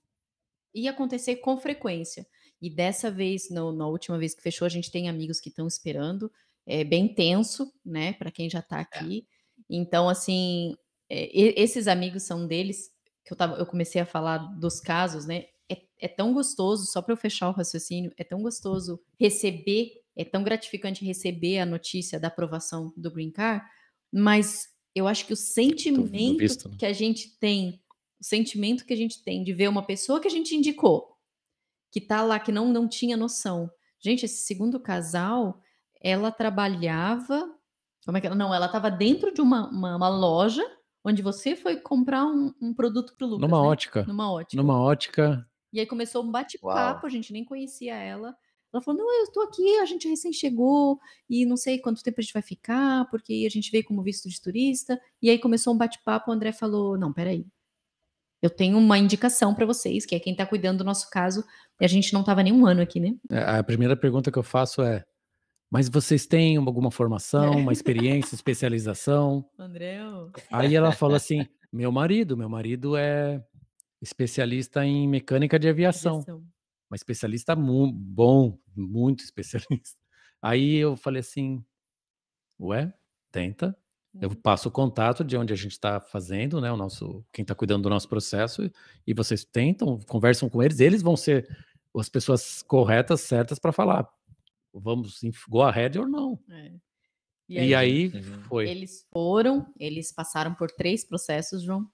ia acontecer com frequência. E dessa vez, na última vez que fechou, a gente tem amigos que estão esperando. É bem tenso, né, para quem já está É. aqui. Então, assim, esses amigos são deles que eu comecei a falar dos casos, né? É tão gostoso, só para eu fechar o raciocínio, é tão gostoso receber é tão gratificante receber a notícia da aprovação do Green Card, mas eu acho que o Do sentimento visto, né? que a gente tem, o sentimento que a gente tem de ver uma pessoa que a gente indicou, que tá lá, que não tinha noção. Gente, esse segundo casal, ela trabalhava. Como é que ela? Não, ela estava dentro de uma loja onde você foi comprar um produto pro Lucas, Numa né? ótica. Numa ótica. Numa ótica. E aí começou um Uau. bate-papo, a gente nem conhecia ela. Ela falou: não, eu estou aqui, a gente recém chegou e não sei quanto tempo a gente vai ficar, porque a gente veio como visto de turista. E aí começou um bate-papo, o André falou: não, peraí, eu tenho uma indicação para vocês, que é quem está cuidando do nosso caso, e a gente não estava nem um ano aqui, né? A primeira pergunta que eu faço é: mas vocês têm alguma formação, uma experiência, especialização? André, Aí ela falou assim: meu marido é especialista em mecânica de aviação. aviação. Uma especialista bom, muito especialista. Aí eu falei assim: ué, tenta. Eu passo o contato de onde a gente está fazendo, né? Quem está cuidando do nosso processo, e vocês tentam, conversam com eles vão ser as pessoas corretas, certas para falar. Vamos go ahead ou não. É. E aí Uhum. foi. Eles passaram por 3 processos, João.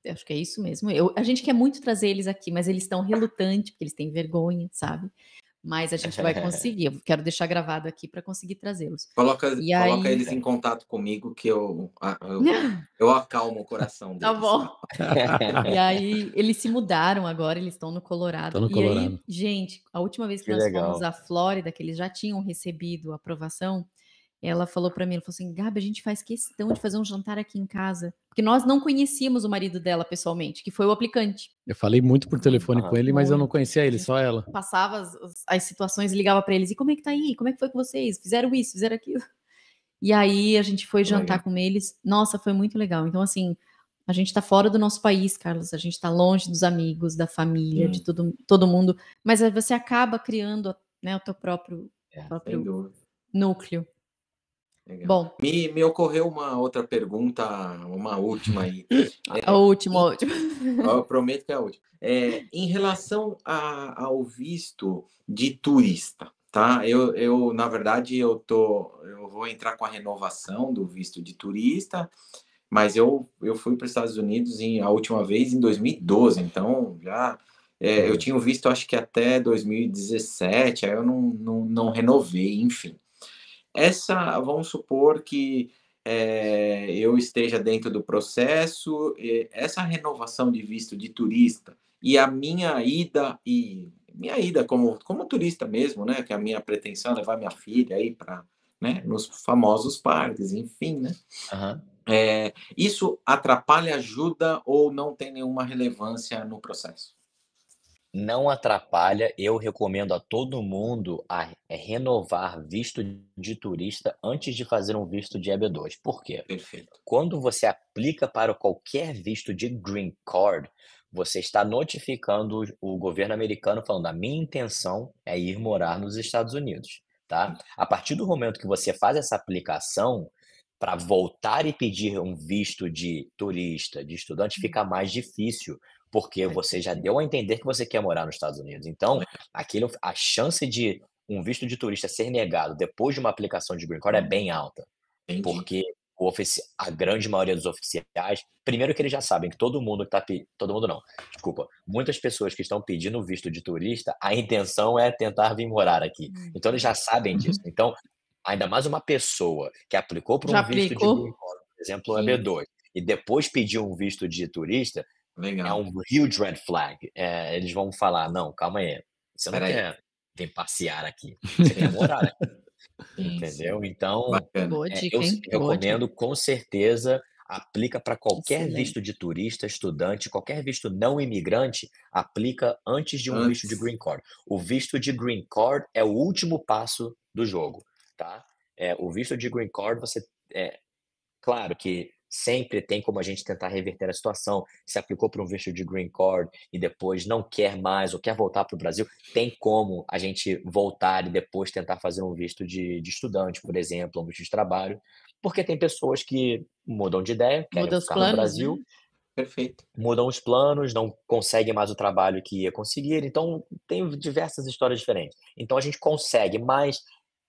Eu acho que é isso mesmo. A gente quer muito trazer eles aqui, mas eles estão relutantes, porque eles têm vergonha, sabe? Mas a gente vai conseguir. Eu quero deixar gravado aqui para conseguir trazê-los. Coloca E aí, eles em contato comigo que eu acalmo o coração tá deles. bom. E aí, eles se mudaram agora, eles estão no Colorado. Tô no E Colorado. aí, gente, a última vez que Que nós legal. fomos à Flórida, que eles já tinham recebido a aprovação, ela falou para mim, ela falou assim: Gabi, a gente faz questão de fazer um jantar aqui em casa, porque nós não conhecíamos o marido dela pessoalmente, que foi o aplicante. Eu falei muito por telefone com ele, mas eu não Muito. conhecia A ele, gente só ela. passava as situações e ligava para eles: e como é que tá aí? Como é que foi com vocês? Fizeram isso, fizeram aquilo? E aí a gente foi jantar Legal. com eles. Nossa, foi muito legal. Então, assim, a gente tá fora do nosso país, Carlos. A gente tá longe dos amigos, da família, de todo mundo. Mas aí você acaba criando, né, o teu próprio Sem dúvida. núcleo. Legal. Bom, Me ocorreu uma outra pergunta, uma última aí. a última. Eu prometo que é a última. Em relação ao visto de turista, tá? Na verdade, eu vou entrar com a renovação do visto de turista, mas eu fui para os Estados Unidos a última vez em 2012, então já eu tinha o visto acho que até 2017, aí eu não renovei, enfim. Vamos supor que eu esteja dentro do processo, essa renovação de visto de turista e a minha ida como turista mesmo, né? Que a minha pretensão é levar minha filha aí para, né, nos famosos parques, enfim, né? Aham. Isso atrapalha, ajuda ou não tem nenhuma relevância no processo? Não atrapalha, eu recomendo a todo mundo renovar visto de turista antes de fazer um visto de EB2. Por quê? Perfeito. Quando você aplica para qualquer visto de Green Card, você está notificando o governo americano falando: a minha intenção é ir morar nos Estados Unidos, tá? A partir do momento que você faz essa aplicação, para voltar e pedir um visto de turista, de estudante, fica mais difícil, porque você já deu a entender que você quer morar nos Estados Unidos. Então, a chance de um visto de turista ser negado depois de uma aplicação de Green Card é bem alta, Entendi. porque a grande maioria dos oficiais, primeiro que eles já sabem que todo mundo que todo mundo não, desculpa, muitas pessoas que estão pedindo visto de turista, a intenção é tentar vir morar aqui. Então eles já sabem disso. Então, ainda mais uma pessoa que aplicou para Já um visto de Green aplicou? Card, por exemplo, o Sim. EB2, e depois pediu um visto de turista, é Legal. um huge red flag. Eles vão falar: não, calma aí, você não Espera aí. quer vir passear aqui, você quer morar aqui. Sim, Entendeu? Então, bacana. Boa dica, eu hein? Boa dica. recomendo com certeza, aplica para qualquer Excelente. visto de turista, estudante, qualquer visto não imigrante, aplica antes de um visto de Green Card. O visto de Green Card é o último passo do jogo, tá? O visto de Green Card, claro que sempre tem como a gente tentar reverter a situação. Se aplicou para um visto de Green Card e depois não quer mais ou quer voltar para o Brasil, tem como a gente voltar e depois tentar fazer um visto de estudante, por exemplo, um visto de trabalho, porque tem pessoas que mudam de ideia, querem Muda os ficar no planos, Brasil, né? Perfeito. mudam os planos, não conseguem mais o trabalho que ia conseguir, então tem diversas histórias diferentes. Então a gente consegue, mas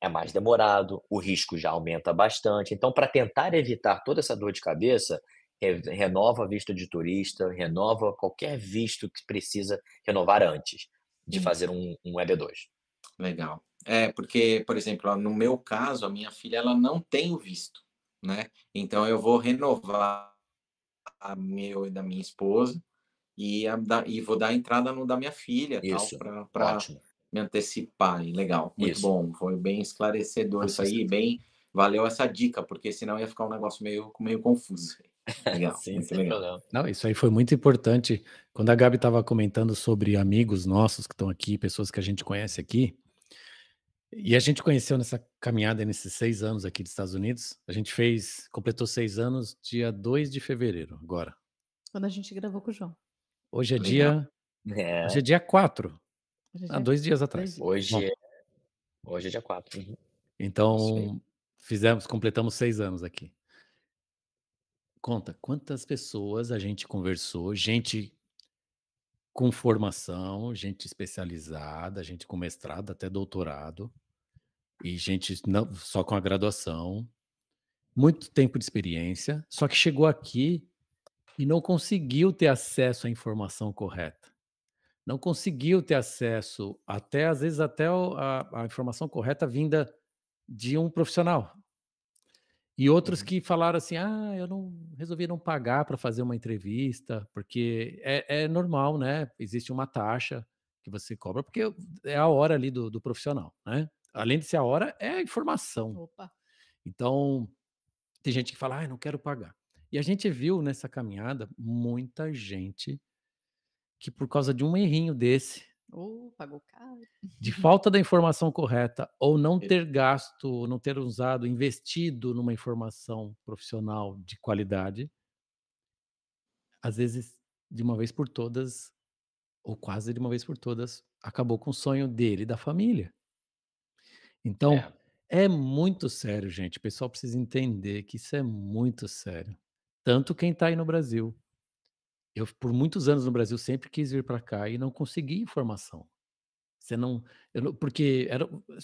é mais demorado, o risco já aumenta bastante. Então, para tentar evitar toda essa dor de cabeça, renova visto de turista, renova qualquer visto que precisa renovar antes de Sim. fazer um EB2. Legal. É, porque, por exemplo, ó, no meu caso, a minha filha ela não tem o visto, né? Então eu vou renovar a meu e da minha esposa e vou dar entrada no da minha filha, tal, Isso, para ótimo. me antecipar. E legal, muito Isso. bom. Foi bem esclarecedor isso Nossa, aí, bem valeu essa dica, porque senão ia ficar um negócio meio confuso. Legal, Sim, muito sem legal. problema. não, isso aí foi muito importante. Quando a Gabi estava comentando sobre amigos nossos que estão aqui, pessoas que a gente conhece aqui, e a gente conheceu nessa caminhada, nesses 6 anos aqui dos Estados Unidos, a gente completou 6 anos dia 2 de fevereiro, agora. Quando a gente gravou com o João. Hoje é Legal. dia, hoje é É, dia 4, Hoje é há dia 2 dias 2 atrás. dias. hoje, Bom, hoje é dia 4. Uhum. Isso aí. então completamos 6 anos aqui. Conta, quantas pessoas a gente conversou, gente com formação, gente especializada, gente com mestrado até doutorado, e gente não só com a graduação, muito tempo de experiência, só que chegou aqui e não conseguiu ter acesso à informação correta. Não conseguiu ter acesso até, às vezes, até a informação correta vinda de um profissional. E outros Uhum. que falaram assim: "Ah, eu resolvi não pagar para fazer uma entrevista, porque é normal, né, existe uma taxa que você cobra, porque é a hora ali do profissional, né". Além de ser a hora, é a informação. Opa. Então, tem gente que fala: "Ai, não quero pagar". E a gente viu nessa caminhada muita gente que por causa de um errinho desse, Pagou caro. de falta da informação correta ou não ter gasto, não ter usado, investido numa informação profissional de qualidade, às vezes, de uma vez por todas, ou quase de uma vez por todas, acabou com o sonho dele e da família. Então, É, é muito sério, gente. O pessoal precisa entender que isso é muito sério. Tanto quem está aí no Brasil. Eu, por muitos anos no Brasil, sempre quis vir para cá e não consegui informação. Você não, porque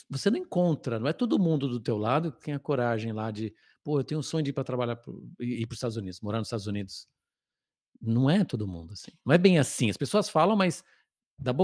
você não encontra, não é todo mundo do teu lado que tem a coragem lá de, pô, eu tenho um sonho de ir para trabalhar, ir para os Estados Unidos, morar nos Estados Unidos. Não é todo mundo assim. Não é bem assim. As pessoas falam, mas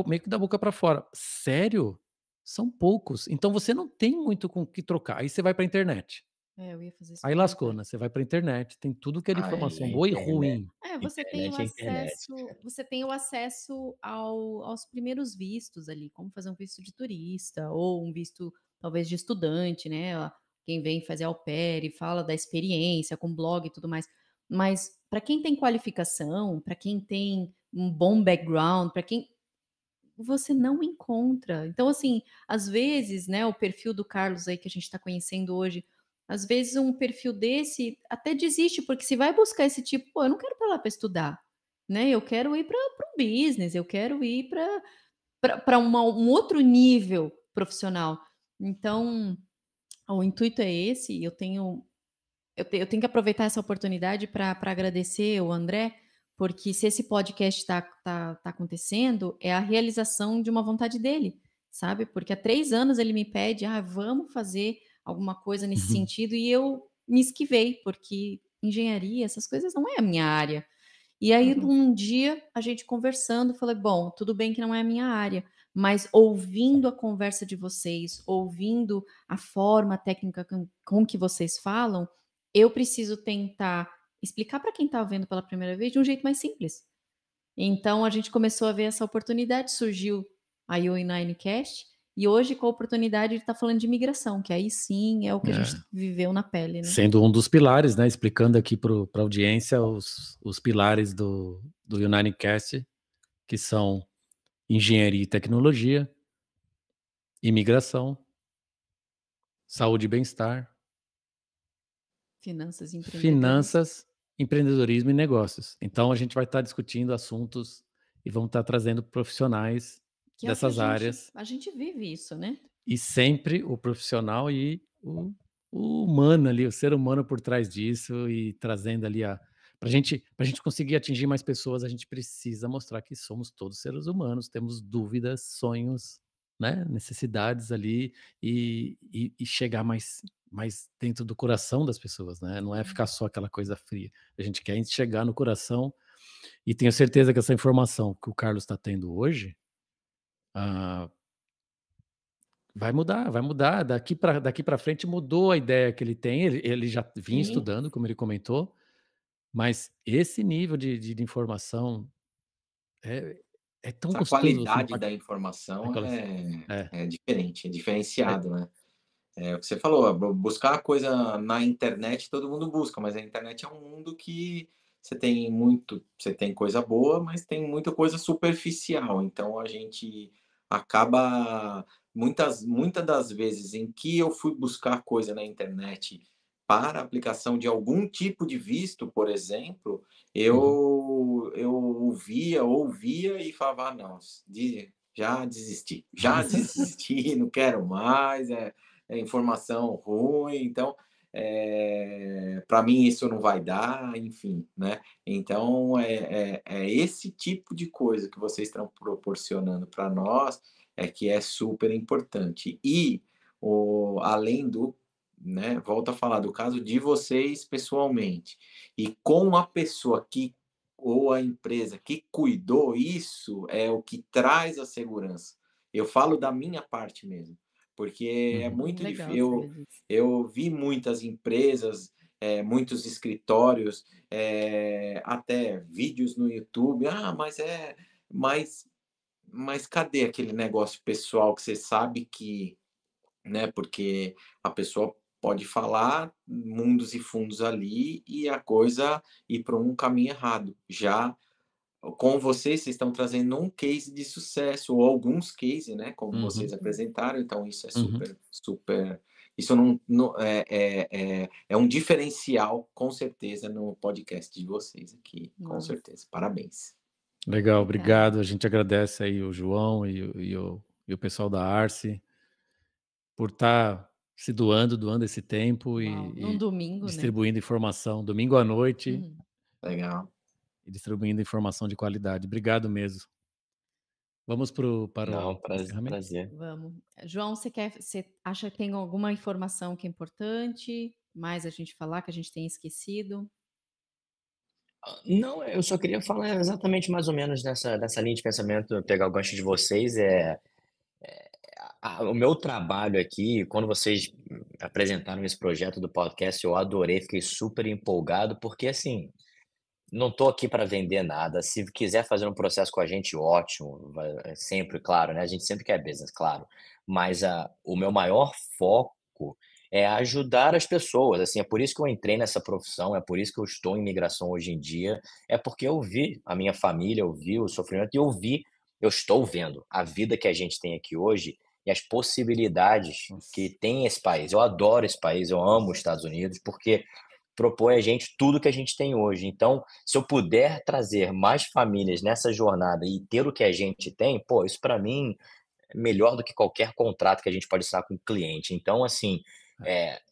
meio que da boca para fora. Sério? São poucos. Então você não tem muito com o que trocar. Aí você vai para a internet. É, eu ia fazer esse Aí lascou, comentário. né? Você vai para a internet, tem tudo que é de Aí a informação boa e internet. ruim. internet é internet. Você tem o acesso aos primeiros vistos ali, como fazer um visto de turista ou um visto talvez de estudante, né? Quem vem fazer au pair e fala da experiência com blog e tudo mais. Mas para quem tem qualificação, para quem tem um bom background, para quem você não encontra. Então, assim, às vezes, né, o perfil do Carlos aí que a gente está conhecendo hoje, às vezes um perfil desse até desiste, porque se vai buscar esse tipo, pô, eu não quero ir para lá para estudar, né? Eu quero ir para o business, eu quero ir para um outro nível profissional. Então, o intuito é esse, e eu tenho que aproveitar essa oportunidade para agradecer o André, porque se esse podcast tá acontecendo, é a realização de uma vontade dele, sabe? Porque há 3 anos ele me pede, vamos fazer alguma coisa nesse Uhum. sentido, e eu me esquivei, porque engenharia, essas coisas não é a minha área. E aí, Uhum. um dia, a gente conversando, falei, bom, tudo bem que não é a minha área, mas ouvindo a conversa de vocês, ouvindo a forma técnica com que vocês falam, eu preciso tentar explicar para quem está vendo pela primeira vez de um jeito mais simples. Então a gente começou a ver essa oportunidade, surgiu a UI9Cast, e hoje com a oportunidade de estar falando de migração, que aí sim é o que a gente É. viveu na pele, né? Sendo um dos pilares, né? Explicando aqui para a audiência os pilares do UnityCast, que são engenharia e tecnologia, imigração, saúde e bem-estar, Finanças e empreendedorismo. finanças, empreendedorismo e negócios. Então a gente vai estar discutindo assuntos e vamos estar trazendo profissionais Que é o que dessas áreas a gente vive isso, né? e sempre o profissional e o humano ali, o ser humano por trás disso e trazendo ali para a gente conseguir atingir mais pessoas, a gente precisa mostrar que somos todos seres humanos, temos dúvidas, sonhos né, necessidades ali e chegar mais dentro do coração das pessoas, né, não é ficar só aquela coisa fria. A gente quer chegar no coração e tenho certeza que essa informação que o Carlos está tendo hoje, ah, vai mudar. Daqui para frente mudou a ideia que ele tem, ele já vinha Sim. estudando, como ele comentou, mas esse nível de informação é é tão Essa gostoso você qualidade da informação aquelas é é, é diferente, é é, diferenciado, né. É o que você falou, buscar coisa na internet todo mundo busca, mas a internet é um mundo que você tem coisa boa, mas tem muita coisa superficial, então a gente acaba muitas das vezes em que eu fui buscar coisa na internet para aplicação de algum tipo de visto, por exemplo, uhum. eu ouvia e falava: "Ah, não, já desisti, não quero mais, é informação ruim, então, para mim isso não vai dar", enfim, né. Então é esse tipo de coisa que vocês estão proporcionando para nós, é que é super importante. E além do né, volto a falar do caso de vocês pessoalmente, e com a pessoa que ou a empresa que cuidou, isso é o que traz a segurança. Eu falo da minha parte mesmo. Porque é Uhum. muito Legal difícil. saber disso. Eu vi muitas empresas, muitos escritórios, até vídeos no YouTube. "Ah, mas mas cadê aquele negócio pessoal que você sabe que", né, porque a pessoa pode falar mundos e fundos ali e a coisa ir para um caminho errado. Já com vocês estão trazendo um case de sucesso ou alguns cases, né, como vocês Uhum, apresentaram, então isso é uhum. super isso não é um diferencial, com certeza, no podcast de vocês aqui, com Nossa, certeza. Parabéns. Legal, obrigada. obrigado. A gente agradece aí o João e o pessoal da Arce por estar se doando esse tempo Uau, num e domingo, né. distribuindo informação domingo à noite Uhum. Legal. e distribuindo informação de qualidade. Obrigado mesmo. Vamos para o Não, encerramento? prazer. Vamos. João, você acha que tem alguma informação que é importante, mais a gente falar, que a gente tenha esquecido? Não, eu só queria falar exatamente mais ou menos dessa linha de pensamento, pegar o gancho de vocês, o meu trabalho aqui, quando vocês apresentaram esse projeto do podcast, eu adorei, fiquei super empolgado, porque assim, não estou aqui para vender nada. Se quiser fazer um processo com a gente, ótimo. É sempre, claro, né? A gente sempre quer business, claro. Mas o meu maior foco é ajudar as pessoas. Assim, é por isso que eu entrei nessa profissão, é por isso que eu estou em migração hoje em dia. É porque eu vi a minha família, eu vi o sofrimento e eu estou vendo a vida que a gente tem aqui hoje e as possibilidades que Nossa, tem esse país. Eu adoro esse país, eu amo os Estados Unidos, porque propõe a gente tudo que a gente tem hoje. Então, se eu puder trazer mais famílias nessa jornada e ter o que a gente tem, pô, isso para mim é melhor do que qualquer contrato que a gente pode assinar com o cliente. Então, assim,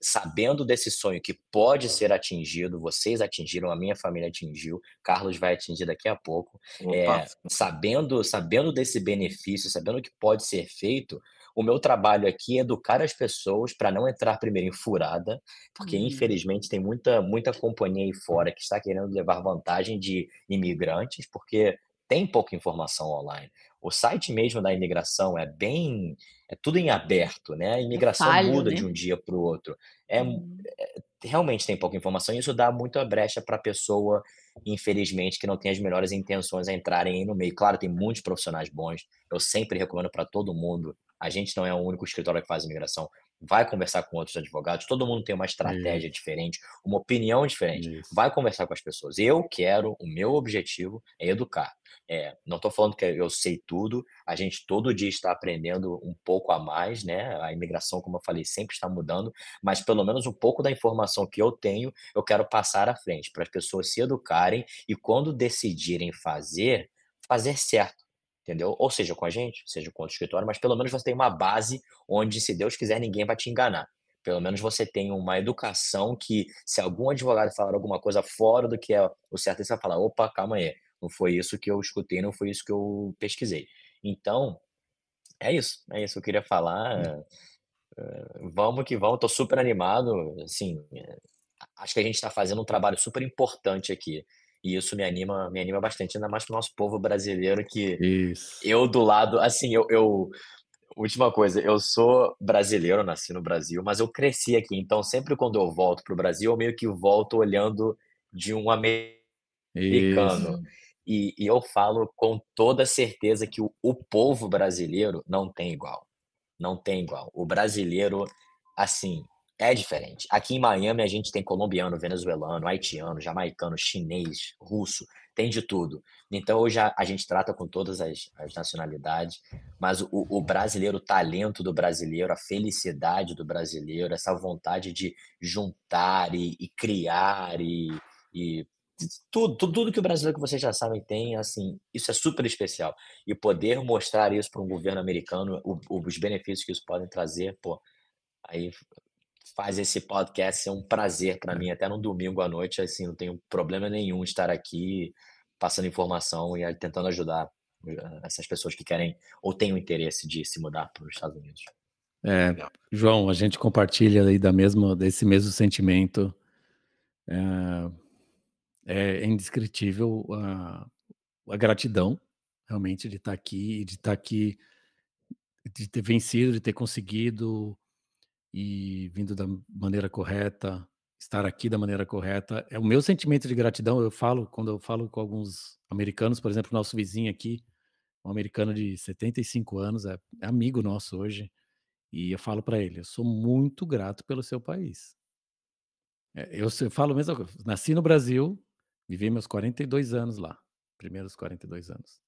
sabendo desse sonho que pode ser atingido, vocês atingiram, a minha família atingiu, Carlos vai atingir daqui a pouco, Opa, sabendo desse benefício, sabendo que pode ser feito, o meu trabalho aqui é educar as pessoas para não entrar primeiro em furada, porque Uhum. infelizmente tem muita companhia aí fora que está querendo levar vantagem de imigrantes, porque tem pouca informação online. O site mesmo da imigração é tudo em aberto, né, a É imigração falho, muda né. de um dia para o outro. É Uhum. realmente tem pouca informação e isso dá muito a brecha para a pessoa, infelizmente, que não tem as melhores intenções a entrarem aí no meio. Claro, tem muitos profissionais bons, eu sempre recomendo para todo mundo, a gente não é o único escritório que faz imigração, vai conversar com outros advogados, todo mundo tem uma estratégia isso, diferente, uma opinião diferente, isso. vai conversar com as pessoas. O meu objetivo é educar. Não estou falando que eu sei tudo, a gente todo dia está aprendendo um pouco a mais, né, a imigração, como eu falei, sempre está mudando, mas pelo menos um pouco da informação que eu tenho, eu quero passar à frente, para as pessoas se educarem e quando decidirem fazer certo, entendeu? Ou seja com a gente, seja com outro escritório, mas pelo menos você tem uma base onde, se Deus quiser, ninguém vai te enganar. Pelo menos você tem uma educação que, se algum advogado falar alguma coisa fora do que é o certo, você vai falar: "Opa, calma aí, não foi isso que eu escutei, não foi isso que eu pesquisei". Então, É isso que eu queria falar. Vamos que vamos, tô super animado, assim, acho que a gente está fazendo um trabalho super importante aqui, e isso me anima bastante, ainda mais para o nosso povo brasileiro que Isso. eu do lado assim, eu última coisa, eu sou brasileiro, nasci no Brasil, mas eu cresci aqui, então sempre quando eu volto para o Brasil, eu meio que volto olhando de um Isso. americano. E eu falo com toda certeza que o povo brasileiro não tem igual. Não tem igual. O brasileiro, assim, é diferente. Aqui em Miami a gente tem colombiano, venezuelano, haitiano, jamaicano, chinês, russo, tem de tudo. Então hoje a gente trata com todas as nacionalidades, mas o brasileiro, o talento do brasileiro, a felicidade do brasileiro, essa vontade de juntar e criar e tudo que o brasileiro que vocês já sabem tem, assim, isso é super especial. E poder mostrar isso para um governo americano, os benefícios que isso podem trazer, pô, aí faz esse podcast ser um prazer para mim, até no domingo à noite, assim, não tenho problema nenhum estar aqui passando informação e tentando ajudar essas pessoas que querem ou têm o interesse de se mudar para os Estados Unidos. É, Legal. João, a gente compartilha aí desse mesmo sentimento. É indescritível a gratidão, realmente, de estar aqui, de ter vencido, de ter conseguido e vindo da maneira correta, estar aqui da maneira correta. É o meu sentimento de gratidão, quando eu falo com alguns americanos, por exemplo, nosso vizinho aqui, um americano de 75 anos, é amigo nosso hoje, e eu falo para ele: "Eu sou muito grato pelo seu país". Eu falo a mesma coisa, nasci no Brasil, vivi meus 42 anos lá, primeiros 42 anos.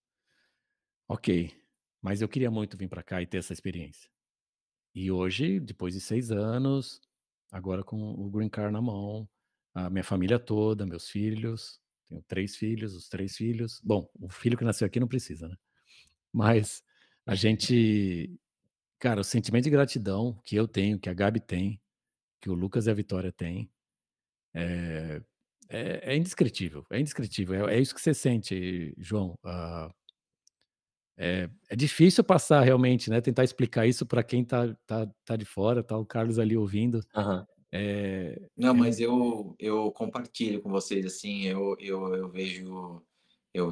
Ok, mas eu queria muito vir para cá e ter essa experiência. E hoje, depois de 6 anos, agora com o green card na mão, a minha família toda, meus filhos, tenho 3 filhos, os 3 filhos, bom, o filho que nasceu aqui não precisa, né, mas a gente, cara, o sentimento de gratidão que eu tenho, que a Gabi tem, que o Lucas e a Vitória têm, é é indescritível, é indescritível, é isso que você sente, João. É difícil passar realmente, né, tentar explicar isso para quem tá de fora, tá o Carlos ali ouvindo, Aham. é Não, é mas eu compartilho com vocês, assim, eu vejo, eu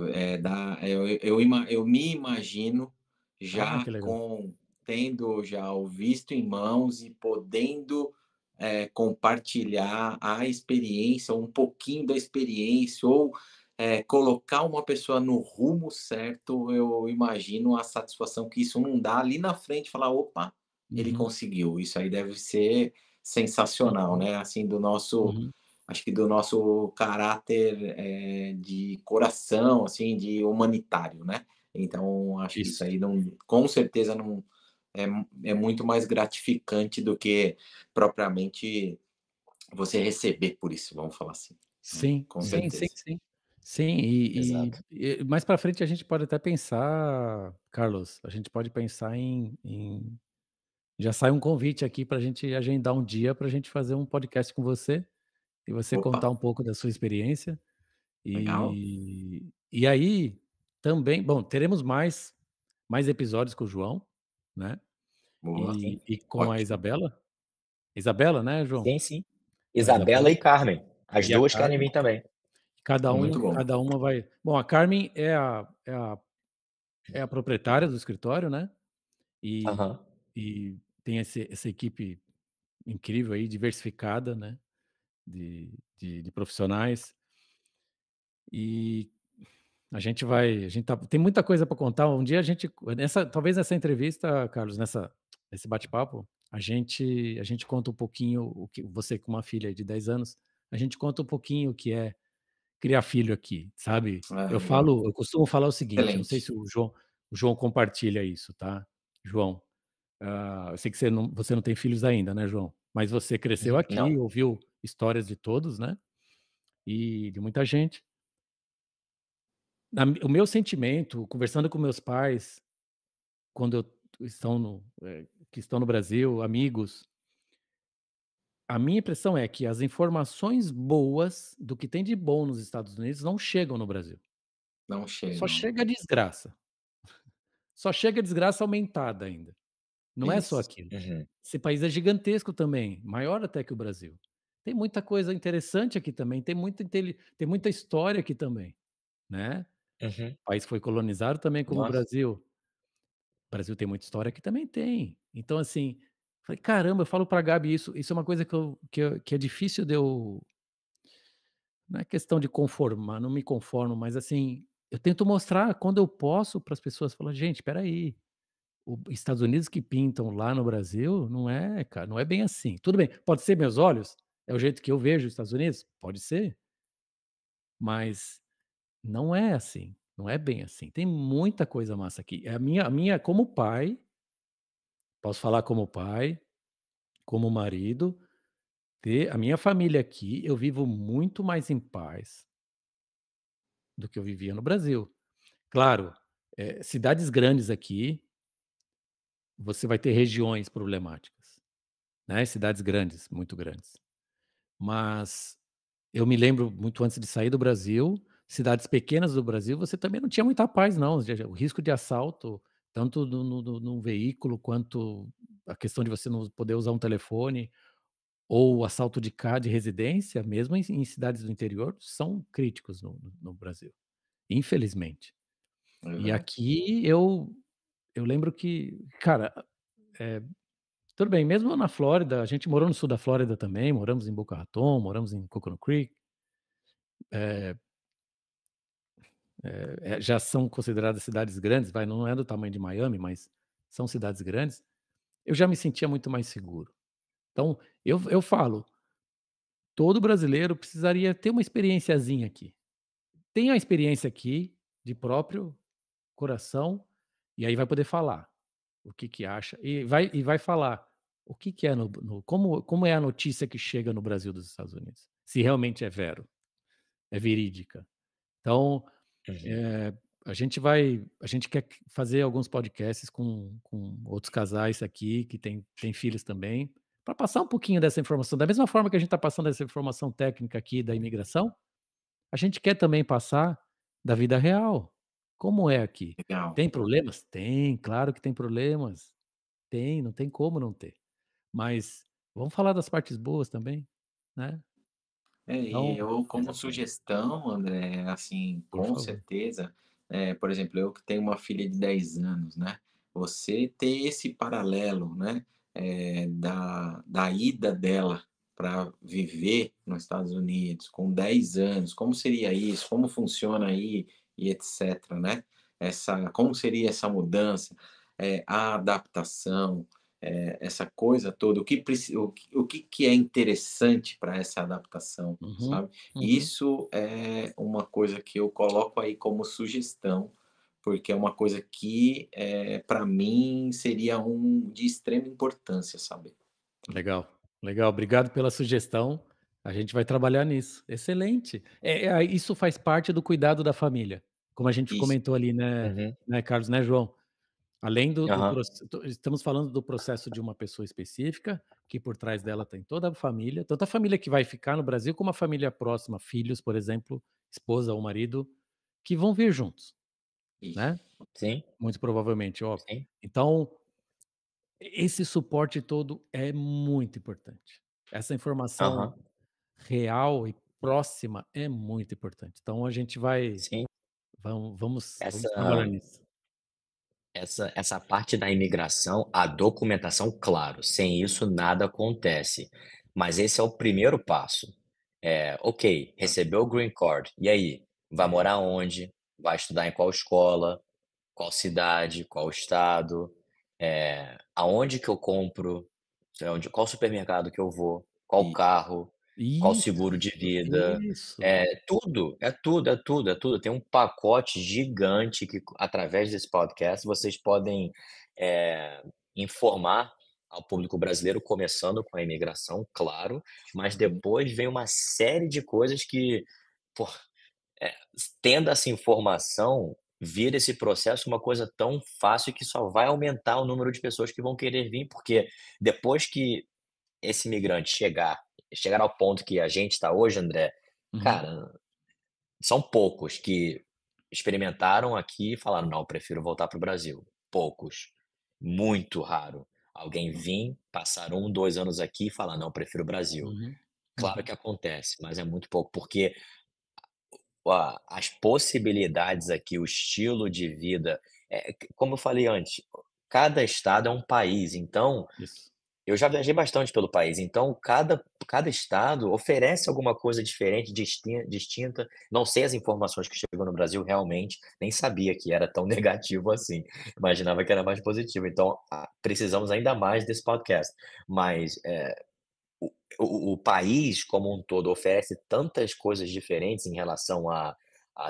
me imagino já que legal. com tendo já o visto em mãos e podendo, compartilhar a experiência, um pouquinho da experiência ou, colocar uma pessoa no rumo certo, eu imagino a satisfação que isso não dá ali na frente, falar: "Opa, ele Uhum, conseguiu". Isso aí deve ser sensacional, uhum, né, assim, do nosso uhum. acho que do nosso caráter, de coração, assim, de humanitário, né. Então acho que isso Isso. aí não com certeza não é muito mais gratificante do que propriamente você receber por isso, vamos falar assim, né, Sim, com sim, sim, certeza. sim. Sim, Exato. mais para frente a gente pode até pensar, Carlos, a gente pode pensar em já sai um convite aqui para a gente agendar um dia para a gente fazer um podcast com você, e você Opa, contar um pouco da sua experiência. legal, E aí, também bom, teremos mais episódios com o João, né, boa, e com a ótimo. Isabela. Isabela, né, João? Sim, sim. Com a Isabela Isabela e Carmen, as e a 2 querem Carmen. vir também. Muito bom. Cada uma vai, bom, a Carmen é a proprietária do escritório, né, e Aham. e tem essa equipe incrível aí, diversificada, né, de profissionais. E a gente tem muita coisa para contar. Um dia a gente, talvez nessa entrevista, Carlos, nesse bate-papo, a gente conta um pouquinho o que você, com uma filha de 10 anos, a gente conta um pouquinho o que é criar filho aqui, sabe. Ah, legal, Eu costumo falar o seguinte, eu não sei excelente. se o João compartilha isso, tá. João, eu sei que você não tem filhos ainda, né, João, mas você cresceu aqui, Não. ouviu histórias de todos, né, e de muita gente. O meu sentimento, conversando com meus pais, quando que estão no Brasil, amigos, a minha impressão é que as informações boas do que tem de bom nos Estados Unidos não chegam no Brasil. Não Só chegam, né. chega a desgraça. só chega a desgraça aumentada ainda. Não é só Isso. aquilo. Uhum. Esse país é gigantesco também, maior até que o Brasil. Tem muita coisa interessante aqui também, tem muita história aqui também, né. Uhum. O país foi colonizado também como o Nossa. Brasil. O Brasil tem muita história aqui também tem. Então assim, falei: "Caramba", eu falo pra Gabi isso é uma coisa que é difícil de eu não é questão de conformar, não me conformo, mas assim, eu tento mostrar quando eu posso para as pessoas, falar: "Gente, espera aí, o Estados Unidos que pintam lá no Brasil não é, cara, não é bem assim. Tudo bem, pode ser meus olhos, é o jeito que eu vejo os Estados Unidos? Pode ser, mas não é assim, não é bem assim. Tem muita coisa massa aqui. É a minha como pai, posso falar como pai, como marido, ter a minha família aqui, eu vivo muito mais em paz do que eu vivia no Brasil. Claro, cidades grandes aqui, você vai ter regiões problemáticas, né, cidades grandes, muito grandes. Mas eu me lembro muito antes de sair do Brasil, cidades pequenas do Brasil, você também não tinha muita paz não, o risco de assalto, tanto no veículo, quanto a questão de você não poder usar um telefone, ou assalto de residência, mesmo em cidades do interior, são críticos no Brasil, infelizmente. E Exato. aqui eu lembro que, cara, eh, tudo bem, mesmo na Flórida, a gente morou no sul da Flórida também, moramos em Boca Raton, moramos em Coconut Creek. Eh já são consideradas cidades grandes, vai, não é do tamanho de Miami, mas são cidades grandes, eu já me sentia muito mais seguro. Então, eu falo, todo brasileiro precisaria ter uma experiênciazinha aqui. Tenha a experiência aqui, de próprio coração, e aí vai poder falar o que que acha, e vai falar o que que é como é a notícia que chega no Brasil dos Estados Unidos, se realmente é é verídica. Então, Uhum. Eh, a gente quer fazer alguns podcasts com outros casais aqui que têm filhos também, para passar um pouquinho dessa informação. Da mesma forma que a gente está passando essa informação técnica aqui da imigração, a gente quer também passar da vida real. Como é aqui? Legal. Tem problemas? Tem, claro que tem problemas. Tem, não tem como não ter. Mas vamos falar das partes boas também, né. E Então, eu como Exatamente. sugestão, André, assim, por com favor. certeza, por exemplo, eu que tenho uma filha de 10 anos, né, você ter esse paralelo, né, da ida dela para viver nos Estados Unidos com 10 anos, como seria isso, como funciona aí e etcétera, né. Como seria essa mudança, a adaptação, essa coisa toda, o que que é interessante para essa adaptação, Uhum, sabe. uhum. Isso é uma coisa que eu coloco aí como sugestão, porque é uma coisa que, pra mim seria de extrema importância saber. Legal, legal. Obrigado pela sugestão. A gente vai trabalhar nisso. Excelente. Isso faz parte do cuidado da família, como a gente Isso, comentou ali, Uhum. né, Carlos, né, João? Além do Aham. proce estamos falando do processo de uma pessoa específica, que por trás dela tem toda a família, tanto a família que vai ficar no Brasil, como a família próxima, filhos, por exemplo, esposa ou marido, que vão vir juntos, isso. né, Sim, muito provavelmente, óbvio. sim. Então, esse suporte todo é muito importante. Essa informação Aham. real e próxima é muito importante. Então a gente vai Sim. vamos trabalhar Essa nisso. essa parte da imigração, a documentação, claro, sem isso nada acontece. Mas esse é o primeiro passo. Ok, recebeu o green card, e aí? Vai morar onde? Vai estudar em qual escola? Qual cidade? Qual estado? Aonde que eu compro? Qual supermercado que eu vou? Qual E carro? Qual seguro de Isso, vida? isso. É tudo. Tem um pacote gigante que, através desse podcast, vocês podem, eh, informar ao público brasileiro, começando com a imigração, claro, mas uhum, depois vem uma série de coisas que, pô, eh, tendo essa informação, vira esse processo uma coisa tão fácil que só vai aumentar o número de pessoas que vão querer vir, porque depois que esse imigrante chegar ao ponto que a gente está hoje, André, Uhum. cara, são poucos que experimentaram aqui e falaram: "Não, eu prefiro voltar para o Brasil". poucos, muito raro. Alguém vir, passar 1, 2 anos aqui e falar: "Não, prefiro o Brasil". Uhum, Claro uhum. que acontece, mas é muito pouco, porque as possibilidades aqui, o estilo de vida, como eu falei antes, cada estado é um país, então Isso. eu já viajei bastante pelo país, então cada estado oferece alguma coisa diferente, distinta. Não sei as informações que chegou no Brasil realmente, nem sabia que era tão negativo assim, imaginava que era mais positivo, então, precisamos ainda mais desse podcast. Mas, o país como um todo oferece tantas coisas diferentes em relação à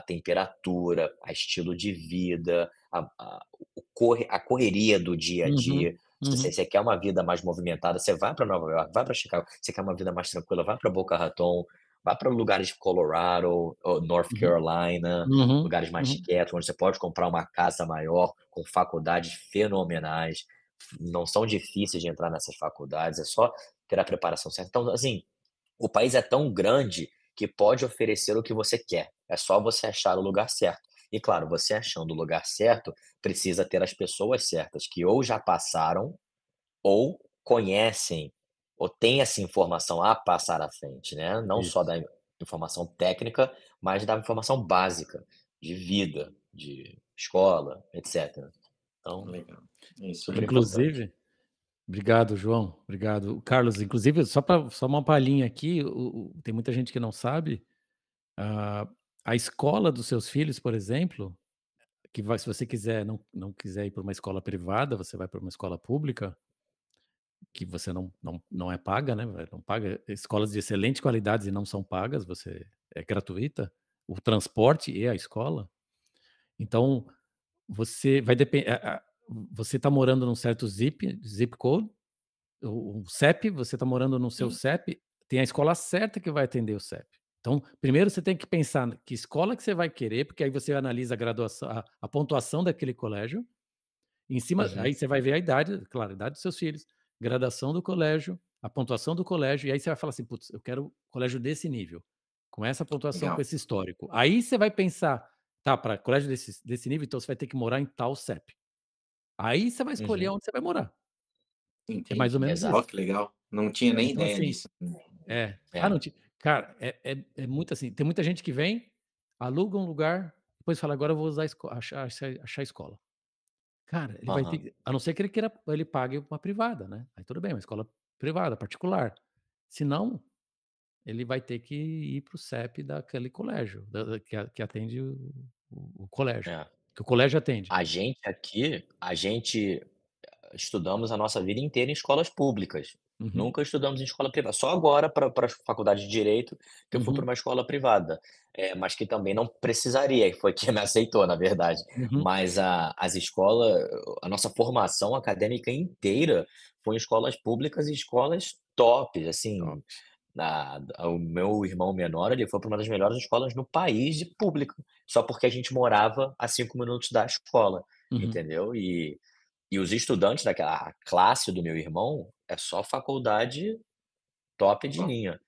temperatura, a estilo de vida, a correria do dia a Uhum, dia. uhum, Você quer uma vida mais movimentada, você vai para Nova York, vai para Chicago. Você quer uma vida mais tranquila, vai para Boca Raton, vai para lugares de Colorado ou North uhum, Carolina, uhum, lugares mais uhum. quietos, onde você pode comprar uma casa maior, com faculdades fenomenais. Não são difíceis de entrar nessas faculdades, é só ter a preparação certa. Então, assim, o país é tão grande que pode oferecer o que você quer. É só você achar o lugar certo. E claro, você achando o lugar certo, precisa ter as pessoas certas, que ou já passaram, ou conhecem, ou têm essa informação a passar à frente, né? Não só Isso. da informação técnica, mas da informação básica, de vida, de escola, etc. Então, Legal. É super importante. Inclusive obrigado, João, obrigado. Carlos, inclusive, só uma palhinha aqui, tem muita gente que não sabe, a a escola dos seus filhos, por exemplo, que vai se você quiser não quiser ir para uma escola privada, você vai para uma escola pública, que você não é paga, né, não paga, escolas de excelente qualidade e não são pagas, você é gratuita, o transporte e a escola. Então, você vai depender. Você está morando num certo zip code, o CEP, você está morando no seu Sim. CEP, tem a escola certa que vai atender o CEP. Então, primeiro você tem que pensar que escola que você vai querer, porque aí você analisa a graduação, a pontuação daquele colégio, em cima uhum, aí você vai ver a idade, claro, a idade dos seus filhos, graduação do colégio, a pontuação do colégio, e aí você vai falar assim: "Putz, eu quero colégio desse nível, com essa pontuação, com Legal. esse histórico". Aí você vai pensar: "Tá, para colégio desse nível, então você vai ter que morar em tal CEP". Aí você vai escolher uhum, onde você vai morar. É mais ou Entendi. menos Ó, isso. exato. que legal. Não tinha nem Então ideia assim disso. Ah, É, não ti cara, é muito assim, tem muita gente que vem, aluga um lugar, depois fala: "Agora eu vou usar achar escola". Cara, ele vai ter aham, que a não ser que ele pague uma privada, né, aí tudo bem, uma escola privada, particular. Se não, ele vai ter que ir para o CEP daquele colégio, da que atende o colégio, é. que o colégio atende. A gente estudamos a nossa vida inteira em escolas públicas. Uhum, Nunca estudamos em escola privada. Só agora para a faculdade de direito que eu fui para uhum, uma escola privada, mas que também não precisaria, e foi quem me aceitou, na verdade. uhum. Mas as escolas, a nossa formação acadêmica inteira foi em escolas públicas e escolas tops, Top. assim, o meu irmão menor, ele foi para uma das melhores escolas no país de pública, só porque a gente morava a 5 minutos da escola, Uhum. entendeu? E os estudantes daquela a classe do meu irmão, é só faculdade top de Ó, linha.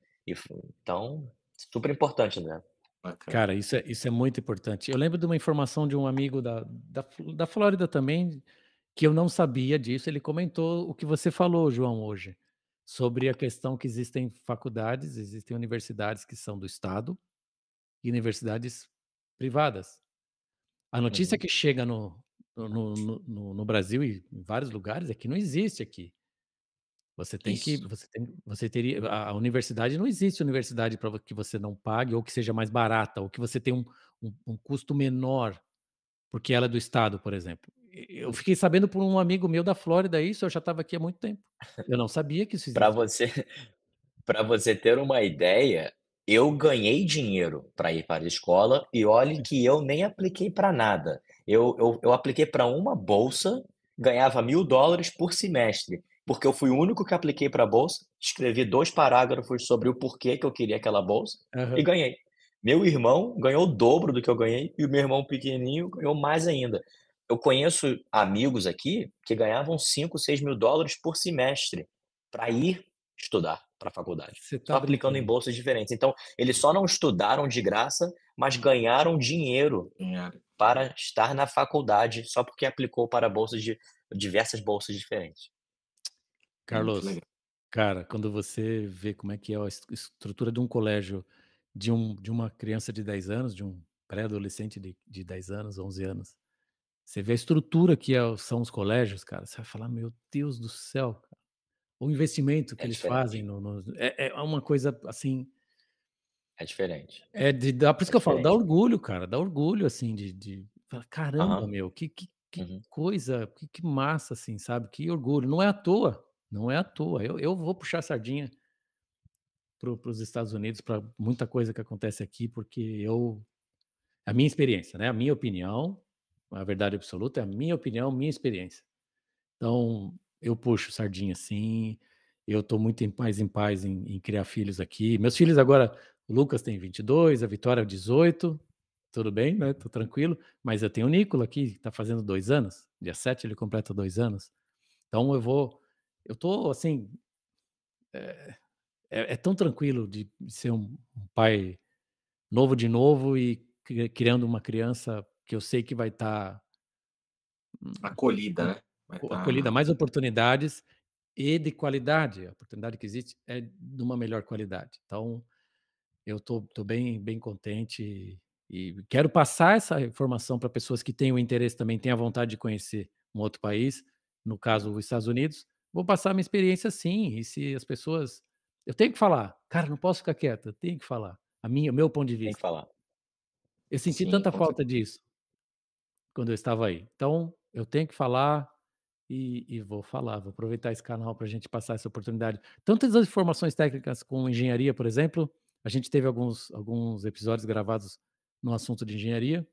Então, super importante, né. bacana. Cara, isso é muito importante. Eu lembro de uma informação de um amigo da Flórida também, que eu não sabia disso, ele comentou o que você falou, João, hoje, sobre a questão que existem faculdades, existem universidades que são do estado e universidades privadas. A notícia Uhum. que chega no Brasil e em vários lugares é que não existe aqui. Isso. Você teria a universidade não existe universidade para que você não pague ou que seja mais barata, ou que você tenha um custo menor, porque ela é do estado, por exemplo. Eu fiquei sabendo por um amigo meu da Flórida isso, eu já estava aqui há muito tempo. Eu não sabia que isso Pra existia. você Para você ter uma ideia, eu ganhei dinheiro para ir para a escola e olhe que eu nem apliquei para nada. Eu apliquei para uma bolsa, ganhava $1.000 por semestre, porque eu fui o único que apliquei para a bolsa, escrevi 2 parágrafos sobre o porquê que eu queria aquela bolsa e Aham. ganhei. Meu irmão ganhou o dobro do que eu ganhei e o meu irmão pequenininho ganhou mais ainda. Eu conheço amigos aqui que ganhavam 5, $6.000 por semestre para ir estudar para a faculdade, Você só está aplicando em brincando. bolsas diferentes. Então, eles só não estudaram de graça, mas ganharam dinheiro Ganharam. para estar na faculdade só porque aplicou para diversas bolsas diferentes. Muito Carlos, legal. cara, quando você vê como é que é a estrutura de um colégio de uma criança de 10 anos, de um pré-adolescente de 10 anos, 11 anos, você vê a estrutura que são os colégios, cara, você vai falar: "Meu Deus do céu, cara", o investimento que É eles fazem diferente, é uma coisa, assim, é diferente, por isso é que eu falo, dá diferente. orgulho, cara, dá orgulho, assim, de falar: "Caramba, Aham, meu, que uhum. coisa, que massa", assim, sabe, que orgulho. Não é à toa, não é à toa. Eu vou puxar a sardinha para os Estados Unidos, para muita coisa que acontece aqui, porque a minha experiência, né, a minha opinião, a verdade absoluta é a minha opinião, minha experiência. Então, eu puxo sardinha sim, eu estou muito em paz em criar filhos aqui. Meus filhos agora, o Lucas tem 22, a Vitória 18, tudo bem, né, tô tranquilo, mas eu tenho o Nicola aqui, que tá fazendo 2 anos, dia 7 ele completa 2 anos. Então eu tô assim, é tão tranquilo de ser um pai novo de novo e criando uma criança que eu sei que vai estar Acolhida, né? Vai acolhida, estar. mais oportunidades e de qualidade. A oportunidade que existe é de uma melhor qualidade. Então, eu tô bem contente e quero passar essa informação para pessoas que têm o interesse também, têm a vontade de conhecer um outro país, no caso, os Estados Unidos. Vou passar a minha experiência sim, e se as pessoas eu tenho que falar, cara, não posso ficar quieto, eu tenho que falar, o meu ponto de Tem que vista. falar. Eu senti Sim, tanta com falta certeza. disso quando eu estava aí. Então, eu tenho que falar e vou falar, vou aproveitar esse canal para a gente passar essa oportunidade. Tantas as informações técnicas com engenharia, por exemplo, a gente teve alguns episódios gravados no assunto de engenharia.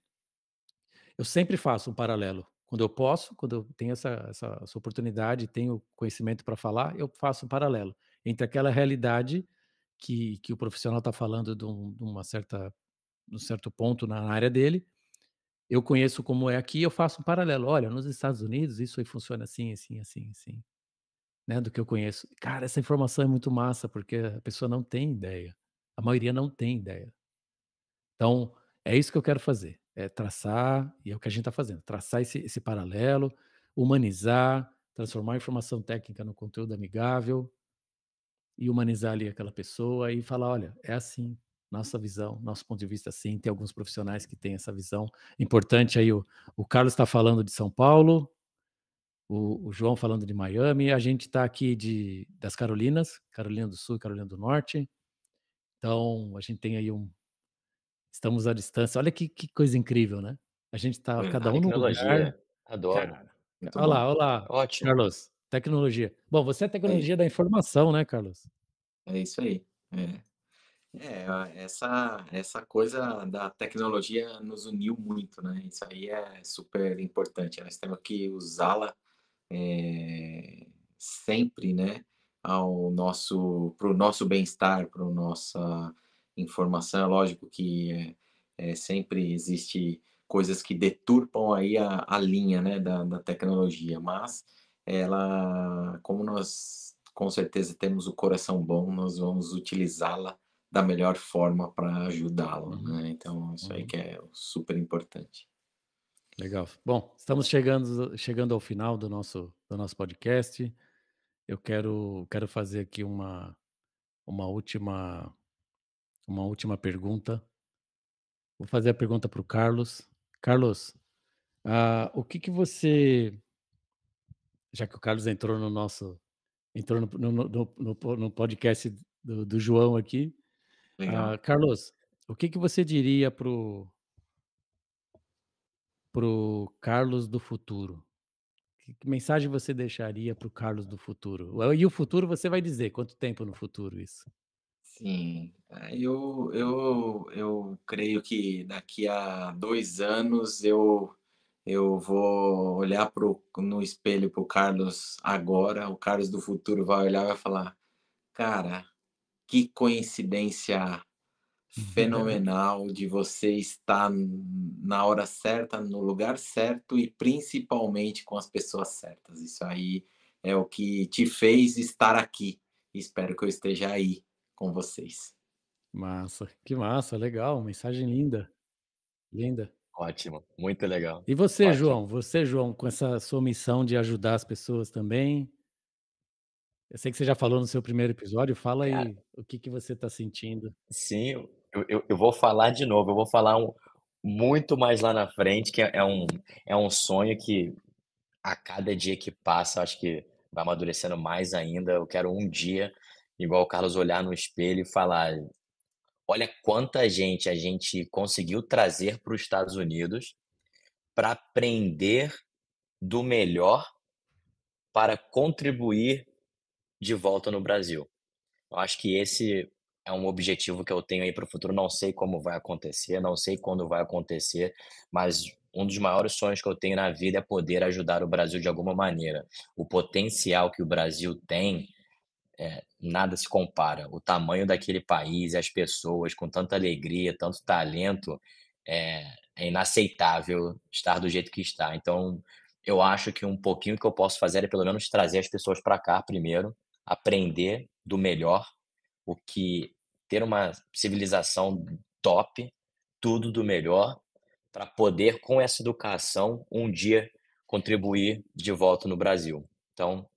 Eu sempre faço um paralelo. Quando eu posso, quando eu tenho essa oportunidade, tenho conhecimento para falar, eu faço um paralelo entre aquela realidade que o profissional está falando de uma certa, de um certo ponto na área dele. Eu conheço como é aqui, eu faço um paralelo. Olha, nos Estados Unidos isso aí funciona assim, assim, assim, assim, né, do que eu conheço. Cara, essa informação é muito massa, porque a pessoa não tem ideia. A maioria não tem ideia. Então, é isso que eu quero fazer, é traçar, e é o que a gente está fazendo, traçar esse paralelo, humanizar, transformar a informação técnica no conteúdo amigável e humanizar ali aquela pessoa e falar: "Olha, é assim, nossa visão, nosso ponto de vista é assim", tem alguns profissionais que têm essa visão importante aí, o Carlos está falando de São Paulo, o João falando de Miami, a gente está aqui das Carolinas, Carolina do Sul e Carolina do Norte, então a gente tem aí estamos à distância, olha que coisa incrível, né. A gente está cada um Verdade. num lugar, Tecnologia, adoro. cara, Muito olha bom. lá, olha lá, Ótimo. Carlos, tecnologia. Bom, você é É isso, tecnologia da informação, né, Carlos? é isso aí. É. Essa coisa da tecnologia nos uniu muito, né? Isso aí é super importante. Nós temos que usá-la sempre, né, para o nosso bem-estar, para a nossa informação. É lógico que sempre existe coisas que deturpam aí a linha, né, da tecnologia, mas ela, como nós com certeza temos o coração bom, nós vamos utilizá-la da melhor forma para ajudá-la, Uhum, né? Então, isso aí uhum, que é super importante. legal. Bom, estamos chegando ao final do nosso podcast. Eu quero fazer aqui uma última uma última pergunta. Vou fazer a pergunta para o Carlos. Carlos, o que que você já que o Carlos entrou no podcast do João aqui. Legal. Carlos, o que que você diria pro Carlos do futuro? Que mensagem você deixaria para o Carlos do futuro? E o futuro você vai dizer, quanto tempo no futuro isso? Sim, eu creio que daqui a 2 anos eu vou olhar no espelho para o Carlos agora, o Carlos do futuro vai olhar e vai falar: "Cara, que coincidência fenomenal de você estar na hora certa, no lugar certo e principalmente com as pessoas certas. Isso aí é o que te fez estar aqui. Espero que eu esteja aí com vocês." Massa, que massa, legal, mensagem linda, linda. Ótimo, muito legal. E você, Ótimo. João? Você, João, com essa sua missão de ajudar as pessoas também, eu sei que você já falou no seu primeiro episódio, fala Cara, aí o que que você está sentindo. sim, eu vou falar de novo, eu vou falar muito mais lá na frente, que é um sonho que a cada dia que passa, acho que vai amadurecendo mais ainda. Eu quero um dia, igual o Carlos, olhar no espelho e falar: "Olha quanta gente a gente conseguiu trazer para os Estados Unidos para aprender do melhor para contribuir de volta no Brasil". Eu acho que esse é um objetivo que eu tenho aí para o futuro. Não sei como vai acontecer, não sei quando vai acontecer, mas um dos maiores sonhos que eu tenho na vida é poder ajudar o Brasil de alguma maneira. O potencial que o Brasil tem, nada se compara. O tamanho daquele país e as pessoas com tanta alegria, tanto talento, é inaceitável estar do jeito que está. Então, eu acho que um pouquinho que eu posso fazer é pelo menos trazer as pessoas para cá primeiro, aprender do melhor, o que ter uma civilização top, tudo do melhor, para poder, com essa educação, um dia contribuir de volta no Brasil. Então,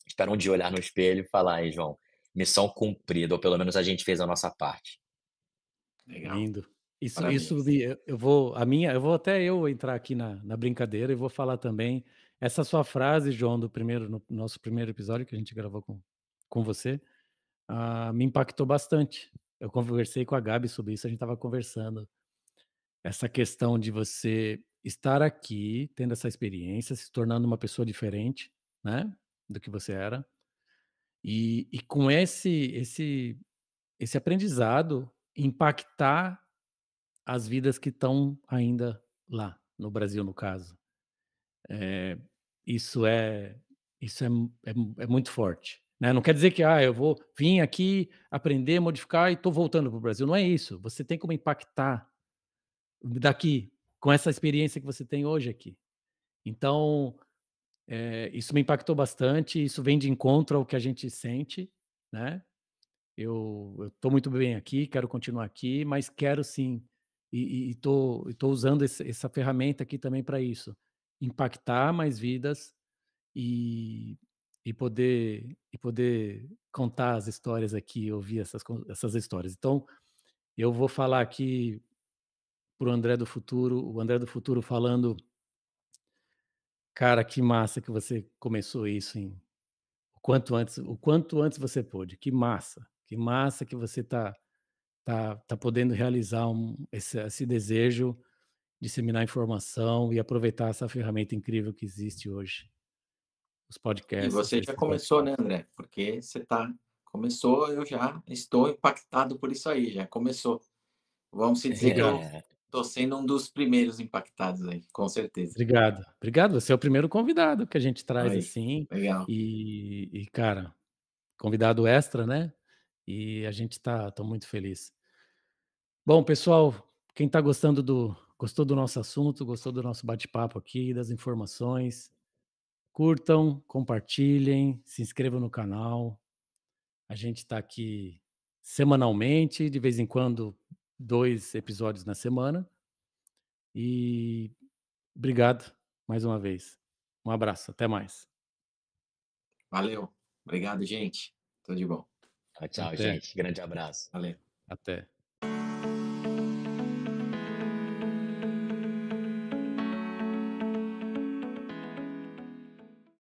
espero um dia olhar no espelho e falar: "Aí, João, missão cumprida", ou pelo menos a gente fez a nossa parte. Legal, Lindo. Isso parabéns. me eu vou a minha eu vou até eu entrar aqui na brincadeira e vou falar também, essa sua frase, João, do primeiro no nosso primeiro episódio que a gente gravou com você, me impactou bastante. Eu conversei com a Gabi sobre isso, a gente estava conversando. Essa questão de você estar aqui, tendo essa experiência, se tornando uma pessoa diferente, né, do que você era, e com esse aprendizado, impactar as vidas que estão ainda lá, no Brasil, no caso. Eh, isso é isso é muito forte, né, não quer dizer que: "Ah, eu vou vim aqui aprender, modificar e estou voltando para o Brasil", não é isso, você tem como impactar daqui, com essa experiência que você tem hoje aqui. Então, isso me impactou bastante, isso vem de encontro ao que a gente sente, né. Eu estou muito bem aqui, quero continuar aqui, mas quero sim, e tô usando essa ferramenta aqui também para isso, impactar mais vidas e e poder contar as histórias aqui, ouvir essas histórias. Então, eu vou falar aqui para o André do futuro falando: "Cara, que massa que você começou isso o quanto antes você pôde, que massa que você tá podendo realizar esse desejo, disseminar informação e aproveitar essa ferramenta incrível que existe hoje, os E podcasts, você já esses começou, né, bate-papos". André? Porque você começou, eu já estou impactado por isso aí, já começou. Vamos se dizer que eu É, estou sendo um dos primeiros impactados aí, com certeza. Obrigado, obrigado, você é o primeiro convidado que a gente traz Aí, assim, legal. cara, convidado extra, né, e a gente tô muito feliz. Bom, pessoal, quem tá gostou do nosso assunto, gostou do nosso bate-papo aqui, das informações, curtam, compartilhem, se inscrevam no canal. A gente está aqui semanalmente, de vez em quando 2 episódios na semana. E obrigado mais uma vez. Um abraço, até mais. Valeu. Obrigado, gente. Tudo de bom. tchau, tchau, Até, gente. Grande abraço. Valeu. até.